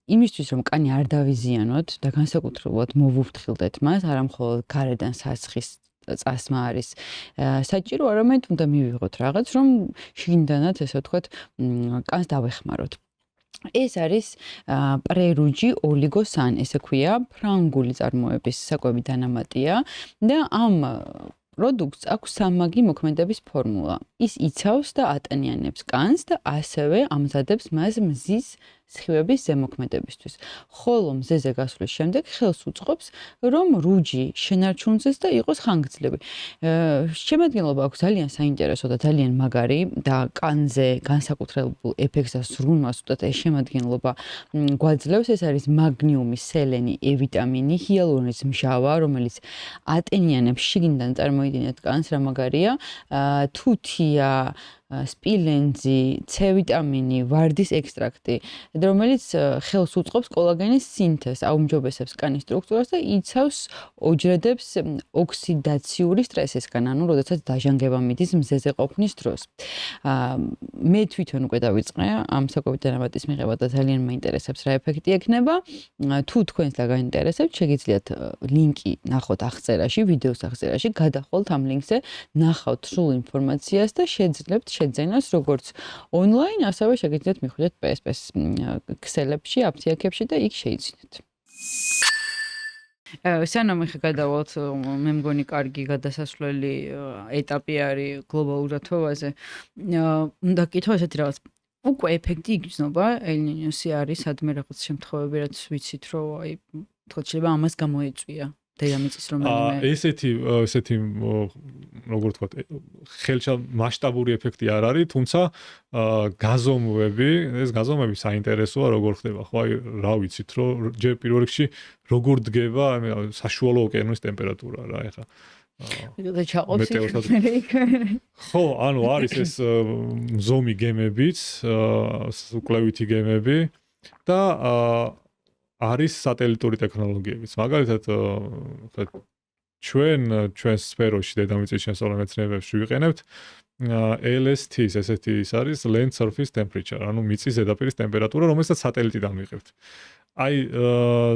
იმისთვის რომ კანი არ დავიზიანოთ და განსაკუთრებულად მოვუფრთხილდეთ მას, არა მხოლოდ გარედან სასხის წასმა არის საჭირო, არამედ უნდა მივიღოთ რაღაც, რომ შიგნიდანაც ესე ვთქვათ, კანს დავეხმაროთ. ეს არის პრერუჯი ოლიგოსან, ესე ქვია, ფრანგული წარმოების საკვები დანამატია და ამ პროდუქტს აქვს სამმაგი მოქმედების ფორმულა. ის იცავს და ატანიანებს კანს და ასევე ამზადებს მას მზის სხივების ზემოქმედებისთვის. ხოლო მზეზე გასვლის შემდეგ ხელს უწყობს, რომ რუჯი შენარჩუნდეს და იყოს ხანგრძლივი. შემადგენლობა აქვს ძალიან საინტერესო და ძალიან მაგარი და კანზე განსაკუთრებულ ეფექტს და სრუნვას უდათ ეს შემადგენლობა გვაძლევს. ეს არის მაგნიუმი, სელენი, E ვიტამინი, ჰიალურონის მჟავა, რომელიც ატენიანებს შიგნიდან წარმოიდგინეთ კანს, რა მაგარია, თუთია, სპილენძი, C ვიტამინი, ვარდის ექსტრაქტი, რომელიც ხელს უწყობს კოლაგენის სინთეზს, აუმჯობესებს კანის სტრუქტურას და იცავს ოჯრედებს ოქსიდაციური სტრესისგან, ანუ როდესაც დაჟანგება მიდის მზეზე ყოფნის დროს. მე თვითონ უკვე დავიწყე ამ საკვები დანამატის მიღება და ძალიან მაინტერესებს რა ეფექტი ექნება. თუ თქვენს და გაინტერესებთ, შეგიძლიათ ლინკი ნახოთ აღწერაში, ვიდეოს აღწერაში, გადახვალთ ამ ლინკზე, ნახავთ სრულ ინფორმაციას და შეძლებთ შეძენას როგორც ონლაინ, ასევე შეგიძლიათ მიხვიდეთ PSP-ს ქსელებში, აფთიაქებში და იქ შეიძინეთ. სანამ ხე გადავალთ, მე მგონი კარგი გადასასვლელი ეტაპი არის გლობალურ თვაზე. უნდა გკითხო ესეთი რაღაც. უკვე ეფექტი იგრძნობა, ელ-ნინიოსი არის სადმე რაღაც შემთხვევები, რაც ვიცით, რომ აი თქო შეიძლება ამას გამოეწვია. დედამიწის რომელიმე ესეთი როგორ თქვა, ხელშა მასშტაბური ეფექტი არ არის, თუმცა ეს გაზომვები საინტერესოა, როგორ ხდება. ხო, აი რა ვიცით, რომ ჯერ პირველ რიგში როგორ დგება საშუალო ოკეანის ტემპერატურა რა, ეხა და ჩაყობს ხო, ანუ არის ეს მზომი გემებიც, კვლევითი გემები და არის სატელიტური ტექნოლოგიებიც. მაგალითად, ჩვენ სფეროში დედამიწის შესწავლა მეცნიერებებში ვიყენებთ LST-ს, ესეთი ის არის land surface temperature, ანუ მიწის ზედაპირის ტემპერატურა, რომელსაც სატელიტიდან ვიღებთ. აი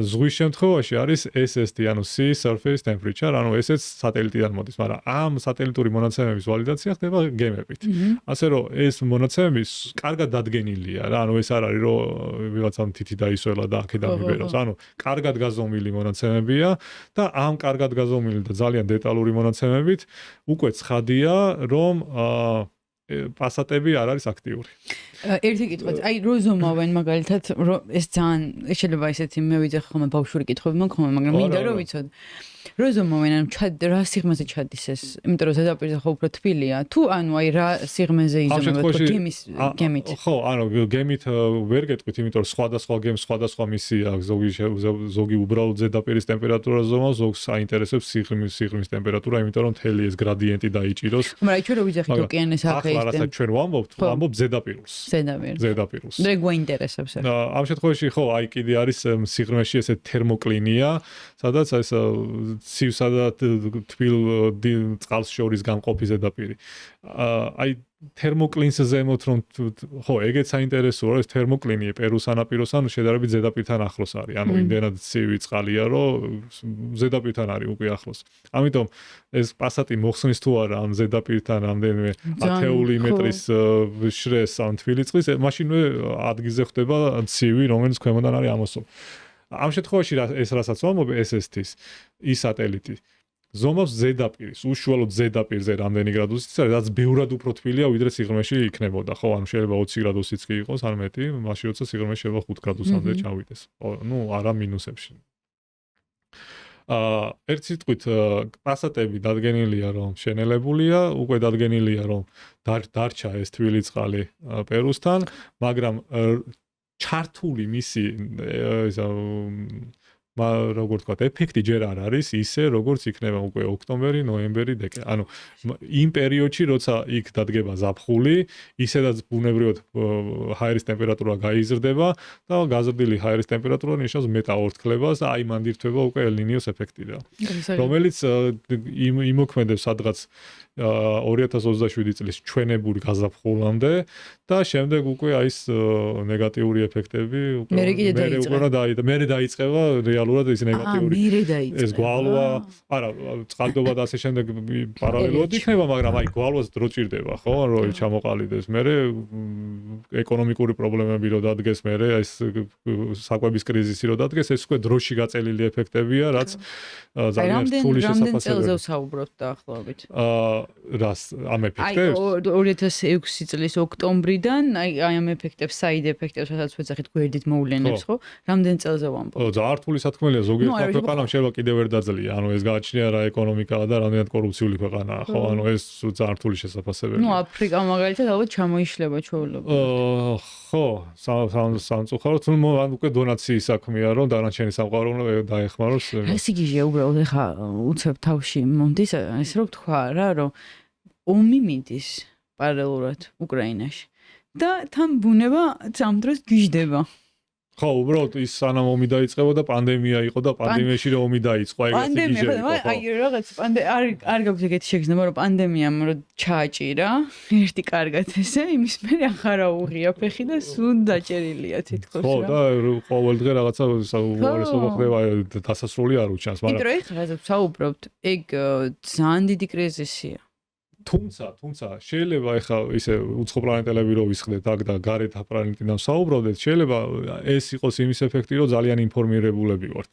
ზღვის შემთხვევაში არის SST, ანუ sea surface temperature, ანუ ესეც სატელიტიდან მოდის, მაგრამ ამ სატელიტური მონაცემების ვალიდაცია ხდება გემებით. ასე რომ ეს მონაცემები კარგად დადგენილია რა, ანუ ეს არ არის რომ ვიღაცამ თითი დაისველა და აქედან მიბერავს. ანუ კარგად გაზომილი მონაცემებია და ამ კარგად გაზომილი და ძალიან დეტალური მონაცემებით უკვე ცხადია, რომ პასატები არ არის აქტიური. ერთი კითხვაც, აი რო ზომავენ მაგალითად, ეს ძალიან შეიძლება ისეთი მე ვიძახ ხოლმე ბავშვური კითხვები მაქვს ხოლმე, მაგრამ მინდა რომ ვიცოდ. რო ზომავენ, ანუ რა სიღრმეზე ჩადის ეს? იმიტომ რომ ზედაპირზე ხო უფრო თბილია. თუ ანუ აი რა სიღრმეზე იზომება გემით? ხო, ანუ გემით ვერ გეტყვით, იმიტომ რომ სხვადასხვა გემს სხვადასხვა მისია აქვს, ზოგი უბრალოდ ზედაპირის ტემპერატურას ზომავს, ზოგს აინტერესებს სიღრმის ტემპერატურა, იმიტომ რომ მთელი ეს გრადიენტი დაიჭიროს. მაგრამ ჩვენ რო ვიძახით ოკეანეს აქ ეს ახლა ჩვენ ვამბობთ ზედაპირულს. ზედაპირულს. და გვაინტერესებს. ამ შემთხვევაში ხო, აი კიდე არის სიღრმეში ესე თერმოკლინია, სადაც ეს ცივსა და თბილ წყალს შორის გამყოფი ზედაპირი. აი თერმოკლინს ზემოთ რომ ხო, ეგეც საინტერესოა, ეს თერმოკლინი პერუს ანაპიროსთან შედარებით ზედაპირთან ახლოს არის. ანუ იმდენად ცივი წყალია, რომ ზედაპირთან არის უკვე ახლოს. ამიტომ ეს პასატი მოხსნის თუ არა ამ ზედაპირთან რამდენიმე ათეული მეტრის შრეს ან თბილი წყლის, მაშინვე ადგილზე ხდება ცივი, რომელიც ქვემოდან არის ამოსული. ამ შემთხვევაში ეს რასაც ვამბობ SST-ს ის სატელიტი ზომავს ზედაპირის, უშუალოდ ზედაპირზე რამდენი გრადუსიც არის, რაც ბევრად უფრო თბილია, ვიდრე სიღრმეში იქნებოდა, ხო? ანუ შეიძლება 20 გრადუსიც კი იყოს, ან მეტი, მაშინ როცა სიღრმეში შეიძლება 5 გრადუსამდე ჩავიდეს. ნუ არა მინუსებში. ერთ სიტყვით, პასატები დადგენილია, რომ შენელებულია, უკვე დადგენილია, რომ დარჩა ეს თბილი წყალი პერუსთან, მაგრამ ჩართული მისი როგორ თქვა, ეფექტი ჯერ არ არის ისე, როგორც იქნება უკვე ოქტომბერი, ნოემბერი, დეკემბერი. ანუ იმ პერიოდში, როცა იქ დადგება ზაფხული, ისედაც ბუნებრივად ჰაერის ტემპერატურა გაიზრდება და გაზრდილი ჰაერის ტემპერატურა ნიშნავს მეტაორთქლებას და აი მან დირთვება უკვე ელ-ნინიოს ეფექტი რა. რომელიც იმოქმედებს სადღაც 2027 წლის ჩვენებური გაზაფხულამდე და შემდეგ უკვე აი ეს ნეგატიური ეფექტები უკვე მე დაიწყება რეალურად ეს ნეგატიური ეს გვალვა არა წყალდობა და ასე შემდეგ პარალელურად იქნება მაგრამ აი გვალვას დრო ჭირდება ხო რომ ჩამოყალიბდეს მე ეკონომიკური პრობლემები რო დადგეს მე ეს საკვების კრიზისი რო დადგეს ეს უკვე დროში გაწელილი ეფექტებია რაც ძალიან რთული შესაძლებლობაა რამდენ წელზე ვსაუბრობთ დაახლოებით რას ამ ეფექტებს? აი 2006 წლის ოქტომბრიდან აი ამ ეფექტებს, საიდ ეფექტებს, რასაც ვეძახით გვერდით მოვლენებს, ხო? რამდენ წელზე ვამბობ? ძალიან რთული სათქმელია, ზოგიერთ ქვეყანამ შეიძლება კიდევ ვერ დაძლია. ანუ ეს გააჩნია რა ეკონომიკაა და რამდენად კორუფციული ქვეყანაა, ხო? ანუ ეს ძალიან რთული შესაძლებლობაა. ნუ აფრიკა მაგალითად ალბათ ჩამოიშლება ჩვეულებრივ. ხო, სამწუხაროდ, ანუ უკვე დონაციის საქმეა, რომ დანარჩენი სამყარო დაეხმაროს. ეს იგია უბრალოდ ეხა უცებ თავში მონდის, ეს რო თქვა რა, რომ ომი მიდის პარალელურად უკრაინაში და თან ბუნება ამ დროს გიждდება. ხო, უბრალოდ ის სანამ ომი დაიწყებოდა პანდემია იყო და პანდემიაში რომ ომი დაიწყო, აი ეს გიჟე იყო. აი რაღაც არ გაქვს ეგეთი შეგრძნება რომ პანდემიამ რომ ჩააჭირა ერთი კარგად ესე იმის მერე ახარა უღია ფეხი და სულ დაჭერილია თითქოს რა. ხო და ყოველდღე რაღაცა უარესობა ხდება დასასრული არ უჩანს, მაგრამ იმიტომ რომ ეხლა რაზეც ვსაუბრობთ, ეგ ძალიან დიდი კრიზისია. თუმცა შეიძლება ეხა ისე უცხო პლანეტელები რო ვისხდეთ აქ და გარეთ პლანეტიდან ვსაუბრობდეთ, შეიძლება ეს იყოს იმის ეფექტი, რომ ძალიან ინფორმირებულები ვართ.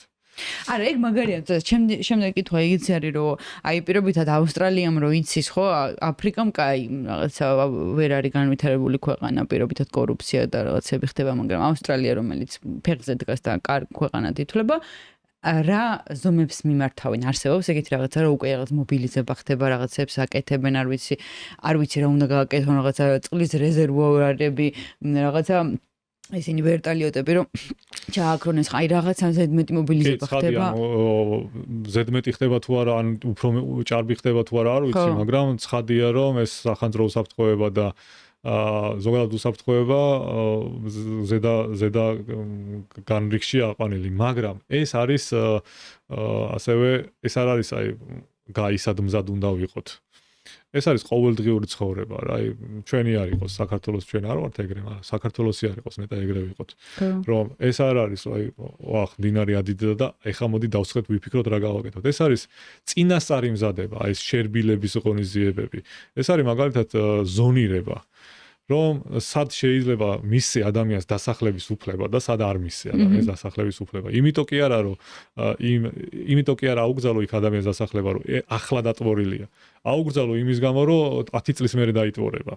არა, ეგ მაგარია. შემდეგ კითხვა იგიც არის, რომ აი პირობითად ავსტრალიამ რო იცის, ხო, აფრიკამ კაი, რაღაცა ვერ არის განვითარებული ქვეყანა, პირობითად კორუფცია და რაღაცები ხდება, მაგრამ ავსტრალია რომელიც ფეხზე დგას და კარგი ქვეყანად ითვლება, რა ზომებს მიმართავენ არსებობს ეგეთი რაღაცა რომ უკვე რაღაც მობილიზება ხდება რაღაცებს აკეთებენ არ ვიცი რა უნდა გააკეთონ რაღაცა წყლის რეზერვუარები რაღაცა ისინი ვერტალიოტები რომ ჩააქრონეს აი რაღაცა ზედმეტი მობილიზება ხდება ზედმეტი ხდება თუ არა ან უფრო ჭარბი ხდება თუ არა არ ვიცი მაგრამ ცხადია რომ ეს სახანძრო უსაფრთხოება და ზოგადად უსაფრთხოება ზედა განრიგში აყვანილი, მაგრამ ეს არის ასევე ეს არ არის აი გაისად მზად უნდა ვიყოთ. ეს არის ყოველდღიური ცხოვრება რა, აი ჩვენი არ იყოს საქართველოს ჩვენ არ ვართ ეგრე, მაგრამ საქართველოსი არ იყოს ნეტა ეგრე ვიყოთ. რომ ეს არ არის აი ვახ დინარი ადიდა და ეხა მოდი დავსხეთ ვიფიქროთ რა გავაკეთოთ. ეს არის წინასწარი მზადება, აი ეს შერბილების ღონისძიებები. ეს არის მაგალითად ზონირება. რომ სად შეიძლება მისცე ადამიანს დასახლების უფლება და სად არ მისცე ადამიანს დასახლების უფლება. იმიტომ კი არა რომ იმიტომ კი არა აუგზავნო იქ ადამიანს დასახლება რომ ახლა დატვორილია. აუგზავნო იმის გამო რომ 10 წლის მერე დაიტვორება.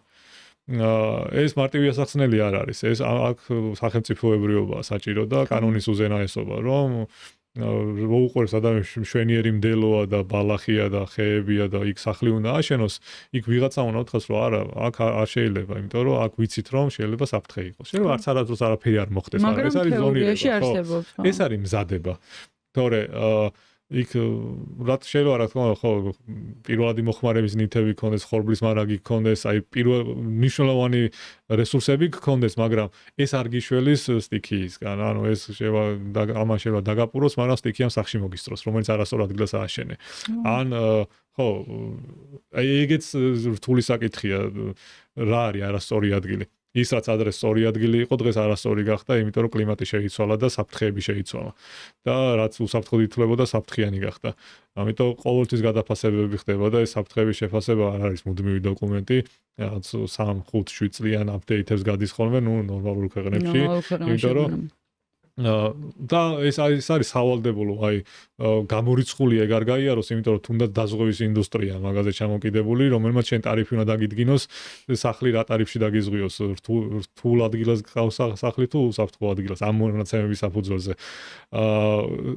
ეს მარტივი ასახსნელი არ არის. ეს აქ სახელმწიფოებრიობაა საჭირო და კანონის უზენაესობა რომ მოუყურებს ადამიანს მშვენიერი მდელოა და ბალახია და ხეებია და იქ სახლი უნდა აშენოს, იქ ვიღაცა უნდა უთხრას რომ არა, აქ არ შეიძლება, იმიტომ რომ აქ ვიცით რომ შეიძლება საფრთხე იყოს. შეიძლება არც არასდროს არაფერი არ მოხდეს, მაგრამ ეს არის ზონირება. ეს არის მზადება. თორე იქ რაც შეიძლება რა თქმა უნდა ხო პირველადი მოხმარების ნივთები გქონდეს, ხორბლის მარაგი გქონდეს, აი მნიშვნელოვანი რესურსები გქონდეს, მაგრამ ეს არ გიშველის სტიქიისგან. ანუ ეს შეიძლება ამან შეიძლება დაგაპუროს, მაგრამ სტიქი ამ სახში მოგისწროს, რომელიც არასწორ ადგილას ააშენე. ან ხო აი ეგეც რთული საკითხია რა არის არასწორი ადგილი. ის რაც ადრე სწორი ადგილი იყო, დღეს არასწორი გახდა, იმიტომ რომ კლიმატი შეიცვალა და საფრთხეები შეიცვალა. და რაც უსაფრთხოდ ითვლებოდა, საფრთხიანი გახდა. ამიტომ ყოველთვის გადაფასებები ხდება და ეს საფრთხეების შეფასება არ არის მუდმივი დოკუმენტი, რაღაც 3-5-7 წლიან აპდეიტებს გადის ხოლმე, ნუ ნორმალურ ქვეყნებში. იმიტომ რომ და ეს არის სავალდებულო, აი გამორიცხული ეგ არ გაიაროს, იმიტომ რომ თუნდაც დაზღვევის ინდუსტრია მაგაზე ჩამოკიდებული, რომელმაც შენ ტარიფი უნდა დაგიდგინოს, სახლი რა ტარიფში დაგიზღვიოს, რთულ ადგილას გყავს სახლი თუ უსაფრთხო ადგილას ამ მონაცემების საფუძველზე.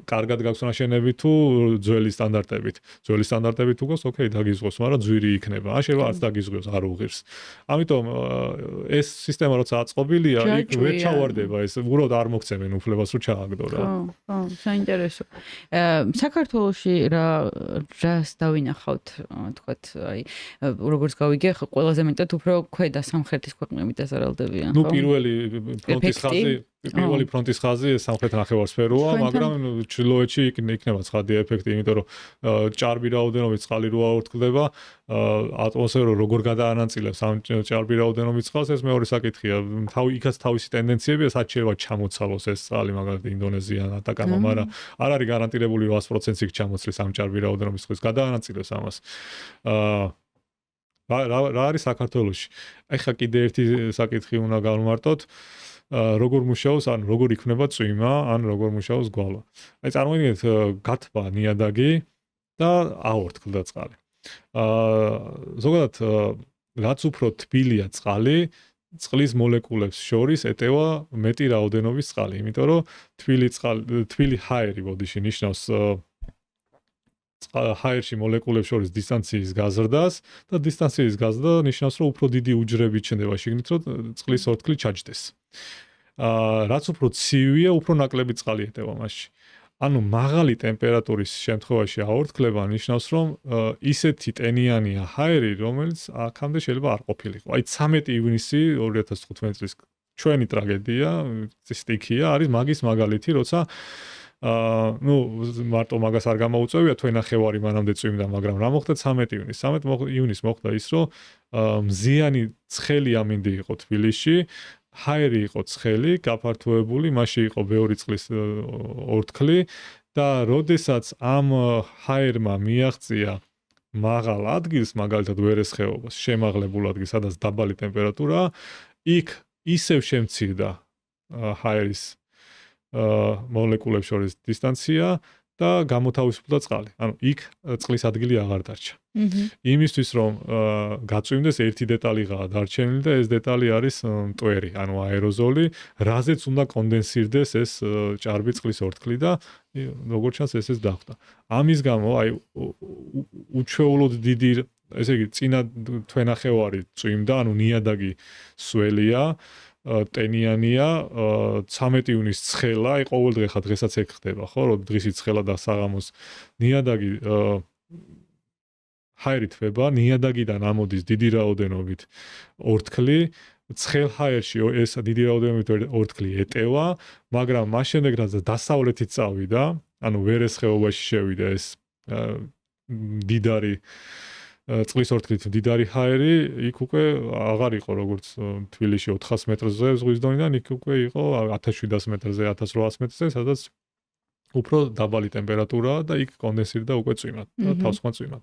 კარგად გაქვს ნაშენები თუ ძველი სტანდარტებით. ძველი სტანდარტებით თუ გქოს, ოკეი, დაგიზღვოს, მაგრამ ძვირი იქნება. ან შეიძლება არც დაგიზღვიოს, არ უღირს. ამიტომ ეს სისტემა როცა აწყობილია, იქ ვერ ჩავარდება ეს, უბრალოდ არ მოგცემენ უფლებას რომ ჩააგდო რა. ხო, საინტერესო. საქართველოში რას დავინახავთ, თქვათ, აი, როგორც გავიგე, ყველაზე მეტად უფრო ქვედა სამხრეთის ქვეყნები დასარალდებიან, ხო? ნუ პირველი ფრონტის ხაზი სამხრეთ ნახევარსფეროა, მაგრამ ჩრდილოეთში იქნება ცხადი ეფექტი, იმიტომ რომ ჭარბი რაოდენობით წყალი რო აორთქლდება, ატმოსფერო როგორ გადაანაწილებს ამ ჭარბი რაოდენობით წყალს, ეს მეორე საკითხია. იქაც თავისი ტენდენციებია, საჭიროა ჩამოცალოს ეს წყალი, მაგალითად ინდონეზია, ატაკამა, მაგრამ არ არის გარანტირებული 100%-ით ჩამოცლის ამ ჭარბი რაოდენობის წყლის გადაანაწილებს ამას. რა არის საქართველოში? ეხლა კიდე ერთი საკითხი უნდა გავმარტოთ. როგორ მუშაობს, ან როგორ იქნება წვიმა, ან როგორ მუშაობს გვალვა. აი წარმოიდგინეთ, გათბა ნიადაგი და აორთქლდა წყალი. ზოგადად რაც უფრო თბილია წყალი, წყლის მოლეკულებს შორის ეტევა მეტი რაოდენობის წყალი, იმიტომ რომ თბილი ჰაერი ბოდიში ნიშნავს ჰაერში მოლეკულებს შორის დისტანციის გაზრდას და დისტანციის გაზრდა ნიშნავს, რომ უფრო დიდი უჯრები ჩნდება შიგნით, რომ წყლის ორთქლი ჩაჯდეს. რაც უფრო ცივია, უფრო ნაკლები წყალი ეტევა მასში. ანუ მაღალი ტემპერატურის შემთხვევაში აორთქლება ნიშნავს, რომ ისეთი ტენიანია ჰაერი, რომელიც აქამდე შეიძლება არ ყოფილიყო. აი 13 ივნისი 2015 წლის ჩვენი ტრაგედია, სტიქია, არის მაგის მაგალითი, როცა ნუ მარტო მაგას არ გამოუწევია თვენახევარი მანამდე წვიმდა, მაგრამ რა მოხდა 13 ივნისს? 13 ივნისს მოხდა ის, რომ მზიანი ცხელი ამინდი იყო თბილისში, ჰაერი იყო ცხელი, გაფართოებული, მასში იყო ბევრი წყლის ორთქლი და როდესაც ამ ჰაერმა მიაღწია მაღალ ადგილს, მაგალითად ვერეს ხეობას, შემაღლებულ ადგილს, სადაც დაბალი ტემპერატურაა, იქ ისევ შემცირდა ჰაერის მოლეკულებს შორის დისტანცია და გამოთავისუფლდა წყალი. ანუ იქ წყლის ადგილი აღარ დარჩა. იმისთვის რომ გაწვიმდეს ერთი დეტალიღაა დარჩენილი და ეს დეტალი არის მტვერი, ანუ აეროზოლი, რაზეც უნდა კონდენსირდეს ეს ჭარბი წყლის ორთქლი და როგორც ჩანს ესეც დახვდა. ამის გამო აი უჩვეულოდ დიდი, ესე იგი წინა თვენახევარი წვიმდა, ანუ ნიადაგი სველია, ტენიანია, 13 ივნისს ცხელა, აი ყოველდღე ხა დღესაც ეგ ხდება, ხო, რომ დღისით ცხელა და საღამოს ნიადაგი ჰაერი თბება, ნიადაგიდან ამოდის დიდი რაოდენობით ორთქლი, ცხელ ჰაერში ეს დიდი რაოდენობით ორთქლი ეტევა, მაგრამ მას შემდეგ რაც დასავლეთით წავიდა, ანუ ვერეს ხეობაში შევიდა ეს დიდარი წყლის ორთქლით დიდარი ჰაერი, იქ უკვე აღარ იყო როგორც თბილისში 400 მეტრზე ზღვის დონიდან, იქ უკვე იყო 1700 მეტრზე, 1800 მეტრზე, სადაც უფრო დაბალი ტემპერატურაა და იქ კონდენსირდა უკვე წვიმად, თავსხმა წვიმად.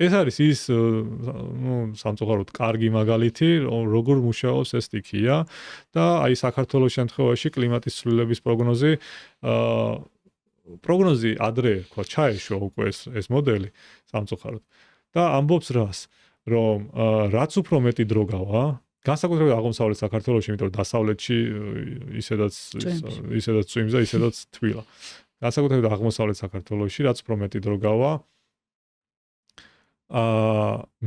ეს არის ის, ნუ სამწუხაროდ კარგი მაგალითი, როგორ მუშაობს ეს სტიქია და აი საქართველოს შემთხვევაში კლიმატის ცვლილების პროგნოზი ადრე თქვა ჩაეშვა უკვე ეს მოდელი სამწუხაროდ. და ამბობს რას, რომ რაც უფრო მეტი დრო გავა, განსაკუთრებით აღმოსავლეთ საქართველოში, იმიტომ რომ დასავლეთში ისედაც წვიმს და ისედაც თბილა. განსაკუთრებით აღმოსავლეთ საქართველოში, რაც უფრო მეტი დრო გავა,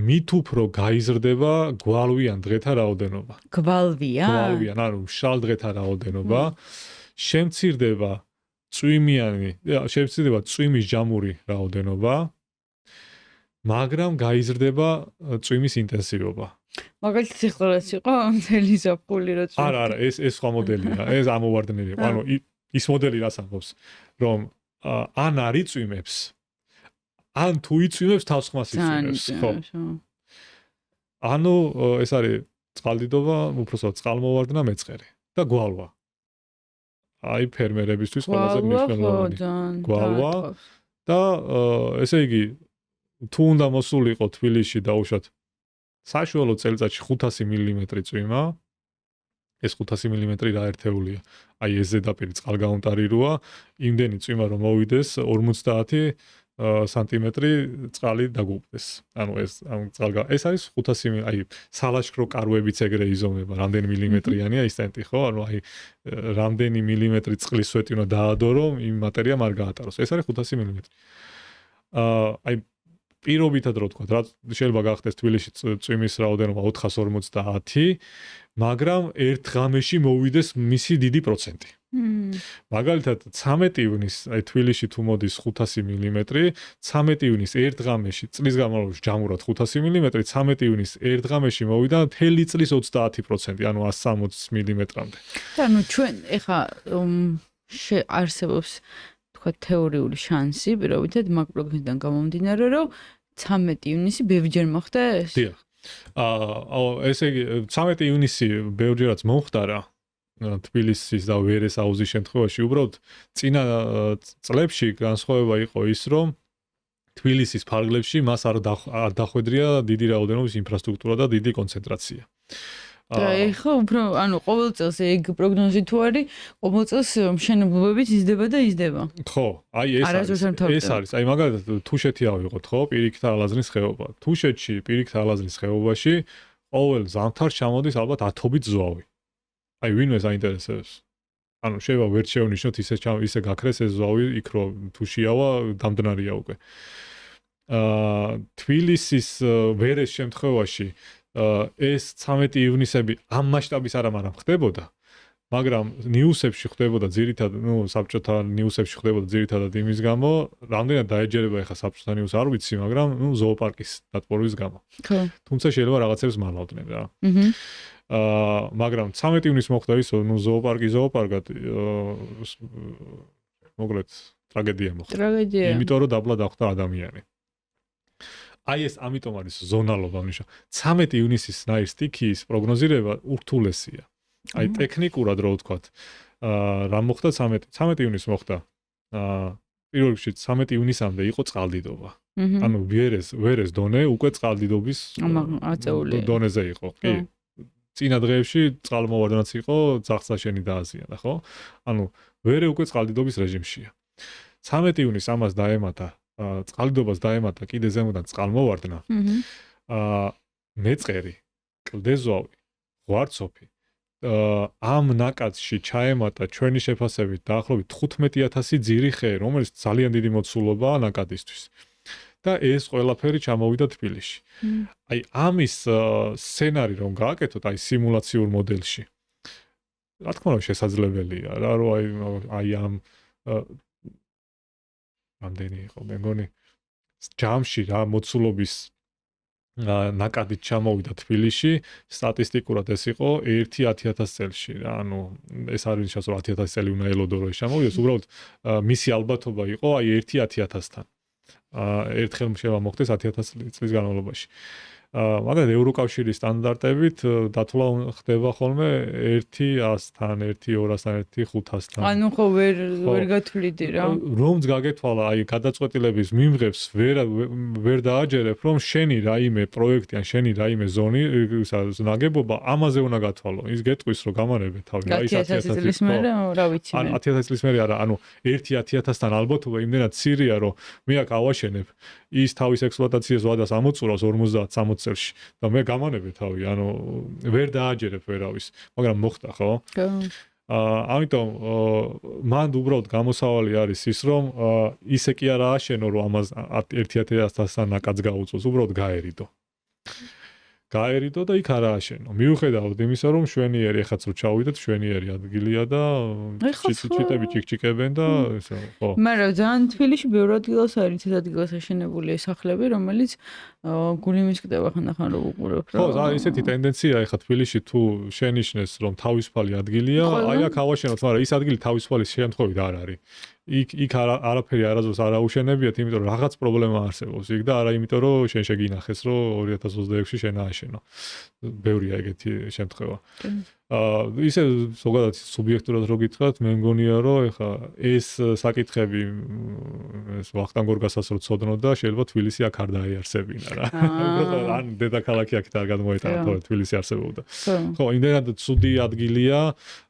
მით უფრო გაიზრდება გვალვიან დღეთა რაოდენობა. გვალვიან, ანუ მშრალ დღეთა რაოდენობა, შემცირდება წვიმის ჯამური რაოდენობა, მაგრამ გაიზრდება წვიმის ინტენსივობა. მაგალითად სიხლოვეს იყო მთელი ზაფხული რო წვიმდა. არა, ეს სხვა მოდელია, ეს ამოვარდნელი იყო. ანუ ის მოდელი რას ამბობს, რომ ან არ იწვიმებს, ან თუ იწვიმებს თავსხმას იწვიმებს, ხო? ანუ ეს არის წყალდიდობა, უпроსტად წყალმოვარდნა მეწყერი და გვალვა. აი ფერმერებისთვის ყველაზე მნიშვნელოვანი გვალვა და ესე იგი თუ უნდა მოსულიყო თბილისში დაუშვათ საშუალო წელიწადში 500 მილიმეტრი წვიმა, ეს 500 მმ რა ერთეულია. აი ეს ზედაპირი წყალგაუნტარი როა, იმდენი წვიმა რომ მოვიდეს 50 სანტიმეტრი წყალი დაგუპდეს. ანუ ეს ეს არის 500 აი სალაშქრო კარვებიც ეგრე იზომება, რამდენი მილიმეტრიანია ის ცენტი, ხო? ანუ აი რამდენი მილიმეტრი წყლის სვეტი უნდა დაადო, რომ იმ მატერიამ არ გაატაროს. ეს არის 500 მმ. აი პირობითად რო თქვა, რა შეიძლება გახდეს თბილისში წვიმის რაოდენობა 450, მაგრამ ერთ ღამეში მოვიდეს მისი დიდი პროცენტი. მაგალითად 13 ივნის აი თბილისში თუ მოდის 500 მმ, 13 ივნის ერთ ღამეში წლის განმავლობაში ჯამურად 500 მმ, 13 ივნის ერთ ღამეში მოვიდა მთელი წლის 30%, ანუ 160 მმ-მდე. ანუ ჩვენ ეხა არსებობს თქვა თეორიული შანსი, პირობითად მაგ პროგნოზიდან გამომდინარე, რომ 13 ივნისი ბევრჯერ მოხდა ეს? დიახ. ესე იგი 13 ივნისი ბევრჯერაც მომხდარა თბილისის და ვერეს აუზის შემთხვევაში, უბრალოდ წინა წლებში განსხვავება იყო ის, რომ თბილისის ფარგლებში მას არ დახვედრია დიდი რაოდენობის ინფრასტრუქტურა და დიდი კონცენტრაცია. და ეხა უფრო ანუ ყოველ წელს ეგ პროგნოზი თუ არის, ყოველ წელს მშენებლობებით იზრდება და იზრდება. ხო, აი ეს არის. აი მაგალითად თუშეთი ავიღოთ, ხო, პირიქითა ალაზნის ხეობა. თუშეთში პირიქითა ალაზნის ხეობაში ყოველ ზამთარს ჩამოდის ალბათ 10-ობით ზვავი. აი ვინმე საინტერესებს. ანუ შეიძლება ვერ შევნიშნოთ ისე გაქრეს ეს ზვავი იქ რომ თუშიავა დამდნარია უკვე. თბილისის ვერეს შემთხვევაში ეს 13 ივნისები ამ მასშტაბის არ ხდებოდა, მაგრამ ნიუსებში ხდებოდა ძირითადად, საბჭოთა ნიუსებში ხდებოდა ძირითადად იმის გამო, რამდენად დაეჯერება ეხა საბჭოთა ნიუსს არ ვიცი, მაგრამ ზოოპარკის დატბორვის გამო. ხო. თუმცა შეიძლება რაღაცებს მალავდნენ რა. მაგრამ 13 ივნისს მოხდა ის, ზოოპარკად მოკლედ ტრაგედია მოხდა. ტრაგედია. იმიტომ რომ დაბლა დახვდა ადამიანი. აი ეს ამიტომ არის ზონალობა ნიშნა. 13 ივნისის ნაირ სტიქიის პროგნოზირება ურთულესია. აი ტექნიკურად რო ვთქვათ, რა მოხდა 13 ივნისს მოხდა. პირველ რიგში 13 ივნისამდე იყო წყალდიდობა. ანუ ვერეს დონე უკვე წყალდიდობის დონეზე იყო, კი. წინა დღეებში წყალმოვარდნაც იყო, ძაღლსაშენი დააზიანა, ხო? ანუ ვერე უკვე წყალდიდობის რეჟიმშია. 13 ივნისს ამას დაემატა წყალდიდობას დაემატა კიდე ზემოდან წყალმოვარდნა. მეწყერი, კლდეზვავი, ღვარცოფი ამ ნაკადში ჩაემატა ჩვენი შეფასებით დაახლოებით 15000 ძირი ხე, რომელიც ძალიან დიდი მოცულობაა ნაკადისთვის. და ეს ყველაფერი ჩამოვიდა თბილისში. აი ამის სცენარი რომ გააკეთოთ აი სიმულაციურ მოდელში. რა თქმა უნდა შესაძლებელია რა, რომ აი ამ რამდენი იყო მე მგონი ჯამში რა მოცულობის ნაკადით ჩამოვიდა თბილისში, სტატისტიკურად ეს იყო 1-10000 წელში რა, ანუ ეს არის ნიშნავს რომ 10000 წელი უნდა ელოდო რომ ეს ჩამოვიდეს, უბრალოდ მისი ალბათობა იყო აი 1-10000-თან. ერთხელ შეიძლება მოხდეს 10000 წლის განმავლობაში. მაგრამ ევროკავშირის სტანდარტებით დათვლა ხდება ხოლმე 1-100-თან, 1-200-თან, 1-500-თან. ანუ ხო ვერ გათვლიდი რა. რომც გაგეთვალა, აი გადაწყვეტილების მიმღებს ვერ დააჯერებ, რომ შენი რაიმე პროექტი ან შენი რაიმე ზონი, ნაგებობა ამაზე უნდა გათვალო. ის გეტყვის რომ გამარებე თავი, აი 10000 წლის მერე რა ვიცი მე. 10000 წლის მერე არა, ანუ 1-10000-თან ალბათობა იმდენად ცირია, რომ მე აქ ავაშენებ ის თავის ექსპლუატაციას ვადას ამოწურავს 50-60 წელში და მე გამანებე თავი, ანუ ვერ დააჯერებ ვერავის, მაგრამ მოხდა, ხო? ხო. ამიტომ მან უბრალოდ გამოსავალი არის ის, რომ ისე კი არ ააშენო, რომ ამას 1-10000-თან ნაკადს გაუწოს, უბრალოდ გაერიდო. გაერიდო და იქ არ ააშენო. მიუხედავად იმისა, რომ შვენიერი ეხაც რო ჩავიდეთ, შვენიერი ადგილია და ჩიტები ჩიკჩიკებენ და ესე, ხო. მაგრამ ძალიან თბილისში ბევრ ადგილას არის ეს ადგილას აშენებული სახლები, რომელიც გულიმის ხდება ხანდახან რო უყურებ რა. ხო, ისეთი ტენდენცია ეხა თბილისში თუ შენიშნეს, რომ თავისუფალი ადგილია, აი აქ ავაშენოთ, მაგრამ ის ადგილი თავისუფალი შემთხვევით არ არის. იქ არაფერი არასდროს არ აუშენებიათ, იმიტომ რომ რაღაც პრობლემა არსებობს იქ და არა იმიტომ რომ შენ შეგინახეს რომ 2026-ში შენ ააშენო. ბევრია ეგეთი შემთხვევა. ისე ზოგადად სუბიექტურად რო გითხრათ, მე მგონია რომ ეხა ეს საკითხები ეს ვახტანგ გორგასაც რო ცოდნოდა, შეიძლება თბილისი აქ არ დაიარსებინა რა. უბრალოდ ან დედაქალაქი აქ არ გადმოეტანა, თორე თბილისი არსებობდა. ხო, იმდენად ცუდი ადგილია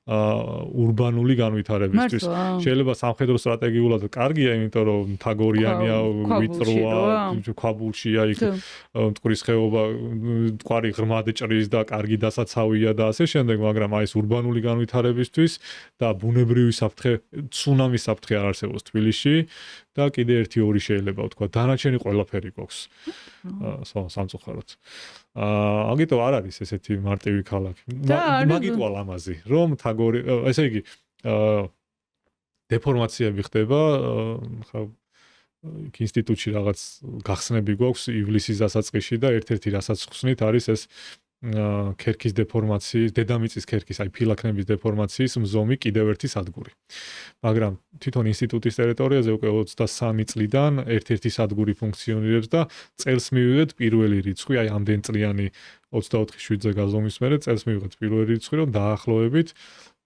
урბანული განვითარებისთვის. შეიძლება სამხედრო სტრატეგიულად კარგია, იმიტომ რომ თაგორიანია, ვიწროა, ქვაბულშია, იქ მტკვრის ხეობა, მტკვარი ღრმად ჭრის და კარგი დასაცავია და ასე შემდეგ, მაგრამ აი ეს урბანული განვითარებისთვის და ბუნებრივი საფრთხე, ცუნამის საფრთხე არ არსებობს თბილისში და კიდე 1-2 შეიძლება ვთქვა, დანარჩენი ყველაფერი გვაქვს. სამწუხაროდ. აგიტო არ არის ესეთი მარტივი ქალაქი. მაგიტოა ლამაზი, რომ თაგორი, ესე იგი, დეფორმაციები ხდება, ხა ინსტიტუტში რაღაც გახსნები გვაქვს ივლისის დასაწყისში და ერთ-ერთი რასაც ხსნით არის ეს ქერქის დეფორმაციის, დედამიწის ქერქის, აი ფილაქნების დეფორმაციის მზომი კიდევ ერთი სადგური. მაგრამ თვითონ ინსტიტუტის ტერიტორიაზე უკვე 23 წლიდან ერთ-ერთი სადგური ფუნქციონირებს და წელს მივიღეთ პირველი რიცხვი, აი ამდენ წლიანი 24/7-ზე გაზომვის მერე წელს მივიღეთ პირველი რიცხვი, რომ დაახლოებით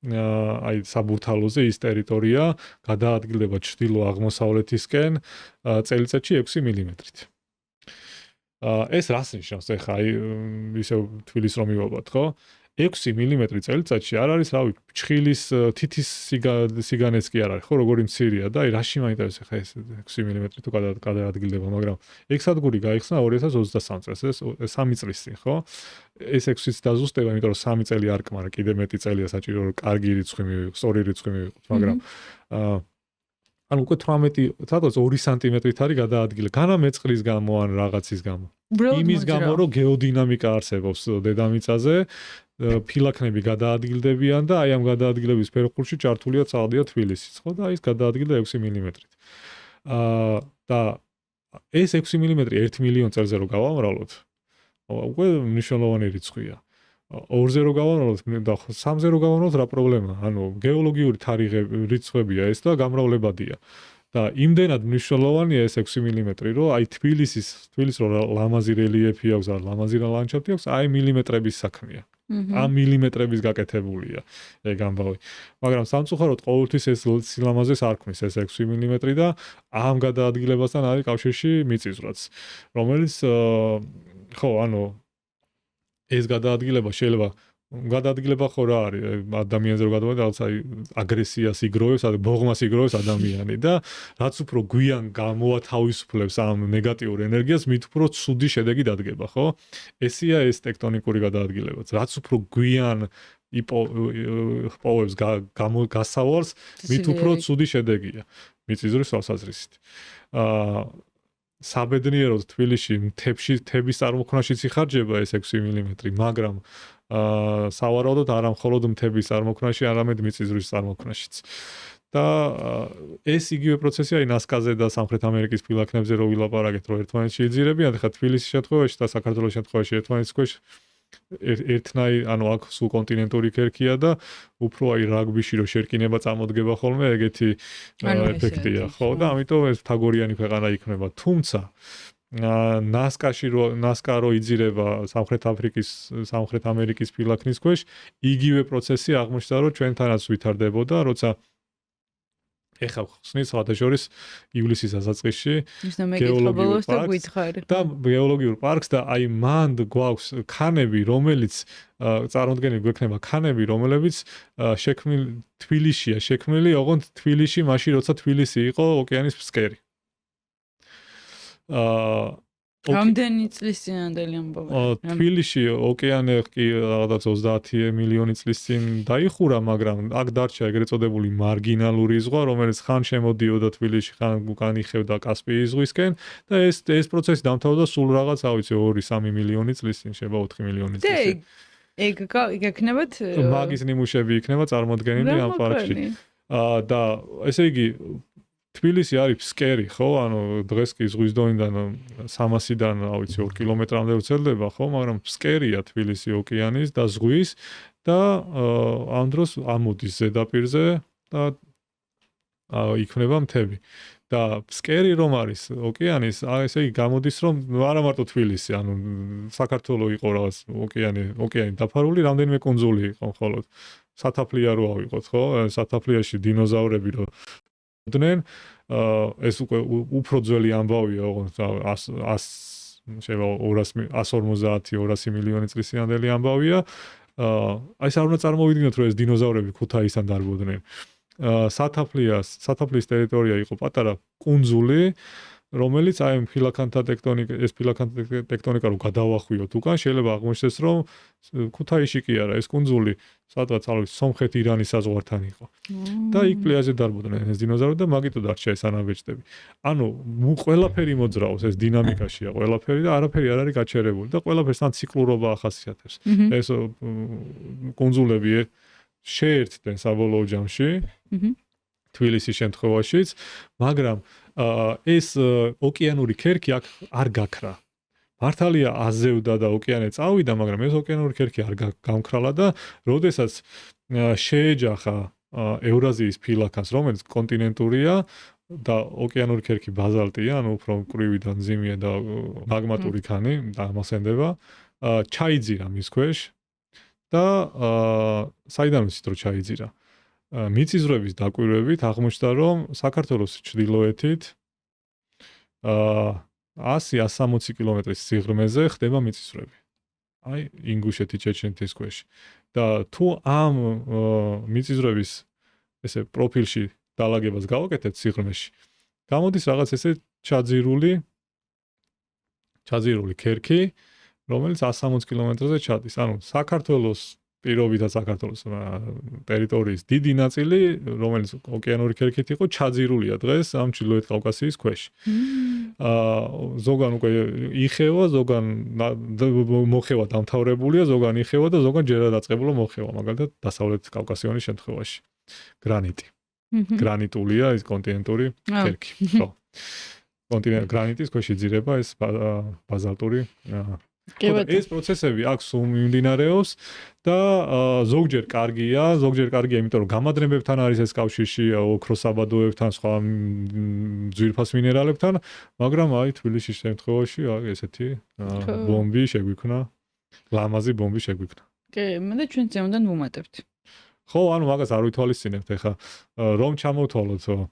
აი საბურთალოზე ის ტერიტორია გადაადგილდება ჩრდილო-აღმოსავლეთისკენ წელიწადში 6 მმ-ით. ეს რას ნიშნავს ახლა აი ისე თბილისს რომ მივაბად ხო 6 მმ წელიწადში არ არის რავი ჩხილის თითის სიგანეც კი არ არის ხო როგორი მცირეა და აი რაში მაინტერესებს ახლა ეს 6 მმ თუ გადაადგილდება მაგრამ ეგ სადგური გაიხსნა 2023 წელს ეს 3 წლის წინ ხო ეს 6-იც დაზუსტება იმიტომ რომ 3 წელი არ კმარა კიდე მეტი წელია საჭირო რომ კარგი რიცხვი მივიღოს სწორი რიცხვი მივიღოს მაგრამ ანუ უკვე 18 სადაც 2 სანტიმეტრით არის გადაადგილება. განა მეწყრის გამო ან რაღაცის გამო. იმის გამო რომ გეოდინამიკა არსებობს დედამიწაზე, ფილაქნები გადაადგილდებიან და აი ამ გადაადგილების ფერხულში ჩართულია წავდია თბილისიც, ხო და ის გადაადგილდა 6 მმ-ით. და ეს 6 მმ 1 მილიონ წელზე რო გავამრავლოთ, უკვე მნიშვნელოვანი რიცხვია. 2-ზე რო გავამრავლოთ და 3-ზე რო გავამრავლოთ რა პრობლემაა? ანუ გეოლოგიური თარიღები რიცხვებია ეს და გამრავლებადია. და იმდენად მნიშვნელოვანია ეს 6 მმ, რომ აი თბილისის რო ლამაზი რელიეფი აქვს, ან ლამაზი ლანდშაფტი აქვს, აი მილიმეტრების საქმეა. ამ მილიმეტრების გაკეთებულია ეგ ამბავი. მაგრამ სამწუხაროდ ყოველთვის ეს სილამაზეს არ ქმნის ეს 6 მმ და ამ გადაადგილებასთან არის კავშირში მიწისძვრაც, რომელიც ხო, ანუ ეს გადაადგილება შეიძლება გადაადგილება ხო რა არის ადამიანზე რო გადავიდა რაღაც აი აგრესიას იგროვებს, ბოღმას იგროვებს ადამიანი და რაც უფრო გვიან გამოათავისუფლებს ამ ნეგატიურ ენერგიას, მით უფრო ცუდი შედეგი დადგება, ხო? ესეა ეს ტექტონიკური გადაადგილებაც. რაც უფრო გვიან იპოვებს გასავალს, მით უფრო ცუდი შედეგია. მიწისძვრის თვალსაზრისით. საბედნიეროდ თბილისში მთების წარმოქმნაშიც იხარჯება ეს 6 მმ, მაგრამ სავარაუდოდ არა მხოლოდ მთების წარმოქმნაში, არამედ მიწისძვრის წარმოქმნაშიც. და ეს იგივე პროცესი აი ნასკაზე და სამხრეთ ამერიკის ფილაქნებზე რო ვილაპარაკეთ, რომ ერთმანეთს შეიძირებიან, ხა თბილისის შემთხვევაში და საქართველოს შემთხვევაში ერთმანეთის ქვეშ ერთნაირი, ანუ აქ სულ კონტინენტური ქერქია და უფრო აი რაგბიში რო შერკინება წამოდგება ხოლმე, ეგეთი ეფექტია, ხო? და ამიტომ ეს თაგორიანი ქვეყანა იქნება. თუმცა ნასკა რო იძირება სამხრეთ ამერიკის ფილაქნის ქვეშ, იგივე პროცესი აღმოჩნდა, რომ ჩვენთანაც ვითარდებოდა, როცა ეხლა ხსნის სხვადასხვა ივლისის დასაწყისში გეოლოგიურ პარკს და აი მანდ გვაქვს ქანები, რომელიც წარმოდგენილი გვექნება ქანები, რომლებიც თბილისშია შექმნილი, ოღონდ თბილისში მაშინ როცა თბილისი იყო ოკეანის ფსკერი. რამდენი წლის წინანდელი ამბავი? თბილისში ოკეანე კი რაღაც 30 მილიონი წლის წინ დაიხურა, მაგრამ აქ დარჩა ეგრეთ წოდებული მარგინალური ზღვა, რომელიც ხან შემოდიოდა თბილისში, ხან უკან იხევდა კასპიის ზღვისკენ და ეს პროცესი დამთავრდა სულ რაღაც, ავიცი 2-3 მილიონი წლის წინ, შეიძლება 4 მილიონი წლის წინ. ეგ იქნებათ მაგის ნიმუშები იქნება წარმოდგენილი ამ პარკში. და ესე იგი თბილისი არის ფსკერი, ხო? ანუ დღეს კი ზღვის დონიდან 300-დან, ავიცი 2 კილომეტრამდე ვრცელდება, ხო? მაგრამ ფსკერია თბილისი ოკეანის და ზღვის და ამ დროს ამოდის ზედაპირზე და იქმნება მთები. და ფსკერი რომ არის ოკეანის, ესე იგი გამოდის რომ არა მარტო თბილისი, ანუ საქართველოს იყო რაღაც ოკეანი დაფარული, რამდენიმე კუნძული იყო მხოლოდ. სათაფლია რო ავიღოთ, ხო? სათაფლიაში დინოზავრები რო დნენ, ეს უკვე უფრო ძველი ამბავია, ოღონდ 150-200 მილიონი წლის წინანდელი ამბავია. აი არ უნდა წარმოვიდგინოთ, რომ ეს დინოზავრები ქუთაისთან დარბოდნენ. სათაფლიის ტერიტორია იყო პატარა კუნძული, რომელიც აი ფილაქანთა ტექტონიკა რო გადავახვიოთ უკან, შეიძლება აღმოჩნდეს, რომ ქუთაისში კი არა, ეს კუნძული სადღაც სომხეთ ირანის საზღვართან იყო. და იქ პლაჟზე დარბოდნენ ეს დინოზავრები და მაგიტო დარჩა ეს ანაბეჭდები. ანუ ყველაფერი მოძრაობს, ეს დინამიკაშია ყველაფერი და არაფერი არ არის გაჩერებული და ყველაფერს თან ციკლურობა ახასიათებს. ეს კუნძულები შეერთდნენ საბოლოო ჯამში, თბილისის შემთხვევაშიც, მაგრამ ეს ოკეანური ქერქი აქ არ გაქრა. მართალია აზევდა და ოკეანე წავიდა, მაგრამ ეს ოკეანური ქერქი არ გამქრალა და როდესაც შეეჯახა ევრაზიის ფილაქანს, რომელიც კონტინენტურია და ოკეანური ქერქი ბაზალტია, ანუ უფრო მკვრივი და მძიმეა და მაგმატური ქანი დამასენდება, ჩაიძირა მის ქვეშ და საიდან ვიცით რომ ჩაიძირა? მიწისძვრების დაკვირვებით აღმოჩნდა, რომ საქართველოს ჩრდილოეთით 100-160 კილომეტრის სიღრმეზე ხდება მიწისძვრები. აი, ინგუშეთი, ჩეჩნეთის ქვეშ. და თუ ამ მიწისძვრების ესე პროფილში დალაგებას გავაკეთებთ სიღრმეში, გამოდის რაღაც ესე ჩაძირული ქერქი, რომელიც 160 კილომეტრზე ჩადის. ანუ საქართველოს პირობითად საქართველოს ტერიტორიის დიდი ნაწილი, რომელიც ოკეანური ქერქით იყო, ჩაძირულია დღეს ამ ჩრდილოეთ კავკასიის ქვეშ. ზოგან უკვე იხევა, ზოგან მოხევა დამთავრებულია, ზოგან იხევა და ზოგან ჯერა დაწყებულა მოხევა, მაგალითად დასავლეთ კავკასიონის შემთხვევაში. გრანიტულია ეს კონტინენტური ქერქი. ხო. გრანიტის ქვეშ იძირება ეს ბაზალტური ეს პროცესები აქ მიმდინარეობს და ზოგჯერ კარგია, იმიტომ რომ გამადნებებთან არის ეს კავშირში, ოქროს საბადოებთან, სხვა ძვირფას მინერალებთან, მაგრამ აი თბილისის შემთხვევაში ესეთი ბომბი შეგვიქმნა, ლამაზი ბომბი შეგვიქმნა. კი, მე ჩვენ ზემოდან ვუმატებთ. ხო, ანუ მაგას არ ვითვალისწინებთ, ეხლა რომ ჩამოვთვალოთ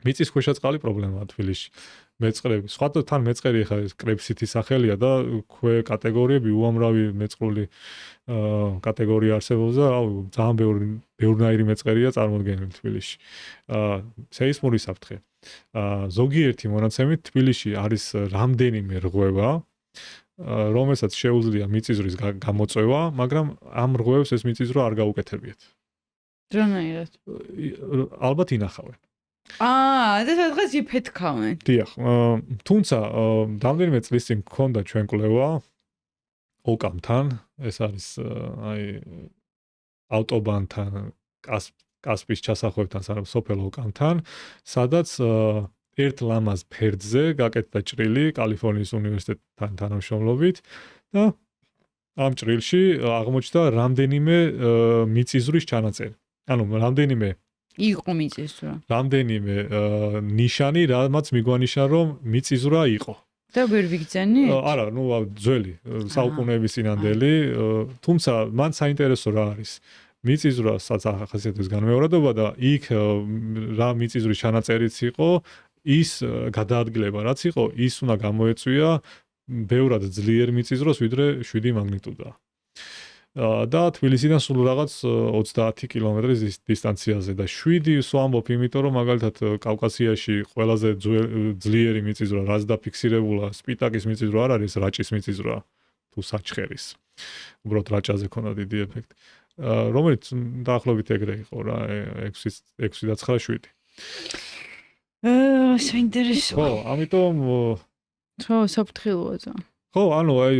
მიწისქვეშა წყალი პრობლემაა თბილისში. მეწყრები, სხვათან მეწყერი ხა ეს კრეფსითი სახელია და ქვე კატეგორიები უამრავი მეწყრული კატეგორია არსებობს და რავი, ძალიან ბევრნაირი მეწყერია წარმოდგენილი თბილისში. სეისმური საფრთხე. ზოგიერთი მონაცემით თბილისში არის რამდენიმე რღვევა, რომელსაც შეუძლია მიწისძვრის გამოწვევა, მაგრამ ამ რღვევებს ეს მიწისძვრა არ გაუკეთებიათ. დრონაირად. ალბათ ინახავენ. და სადღაც იფეთქავენ. დიახ, თუმცა რამდენიმე წლის წინ გქონდა ჩვენ კვლევა ოკამთან, ეს არის აი ავტობანთან, კასპის ჩასახვევთან, სანამ სოფელ ოკამთან, სადაც ერთ ლამაზ ფერდზე გაკეთდა ჭრილი კალიფორნიის უნივერსიტეტთან თანამშრომლობით და ამ ჭრილში აღმოჩნდა რამდენიმე მიწისძვრის ჩანაწერი. ანუ რამდენიმე იყო მიწისძვრა. რამდენიმე ნიშანი, რამაც მიგვანიშნა, რომ მიწისძვრა იყო. და ვერ ვიგრძენი? არა, ძველი, საუკუნეების წინანდელი, თუმცა მან საინტერესო რა არის. მიწისძვრასაც ახასიათებს განმეორებობა და იქ რა მიწისძვრის ჩანაწერიც იყო, ის გადაადგილება რაც იყო, ის უნდა გამოეწვია ბევრად ძლიერ მიწისძვრას, ვიდრე 7 მაგნიტუდა. და თბილისიდან სულ რაღაც 30 კილომეტრის დისტანციაზე და 7 ვამბობ, იმიტომ რომ მაგალითად კავკასიაში ყველაზე ძლიერი მიწისძვრა რაც დაფიქსირებულა, სპიტაკის მიწისძვრა არ არის, რაჭის მიწისძვრა თუ საჩხერის. უბრალოდ რაჭაზე ქონდა დიდი ეფექტი. რომელიც დაახლოებით ეგრე იყო რა, 6-9-7. საინტერესოა. ხო, ამიტომ ხო, საფრთხილოა ძალიან. ხო, ანუ აი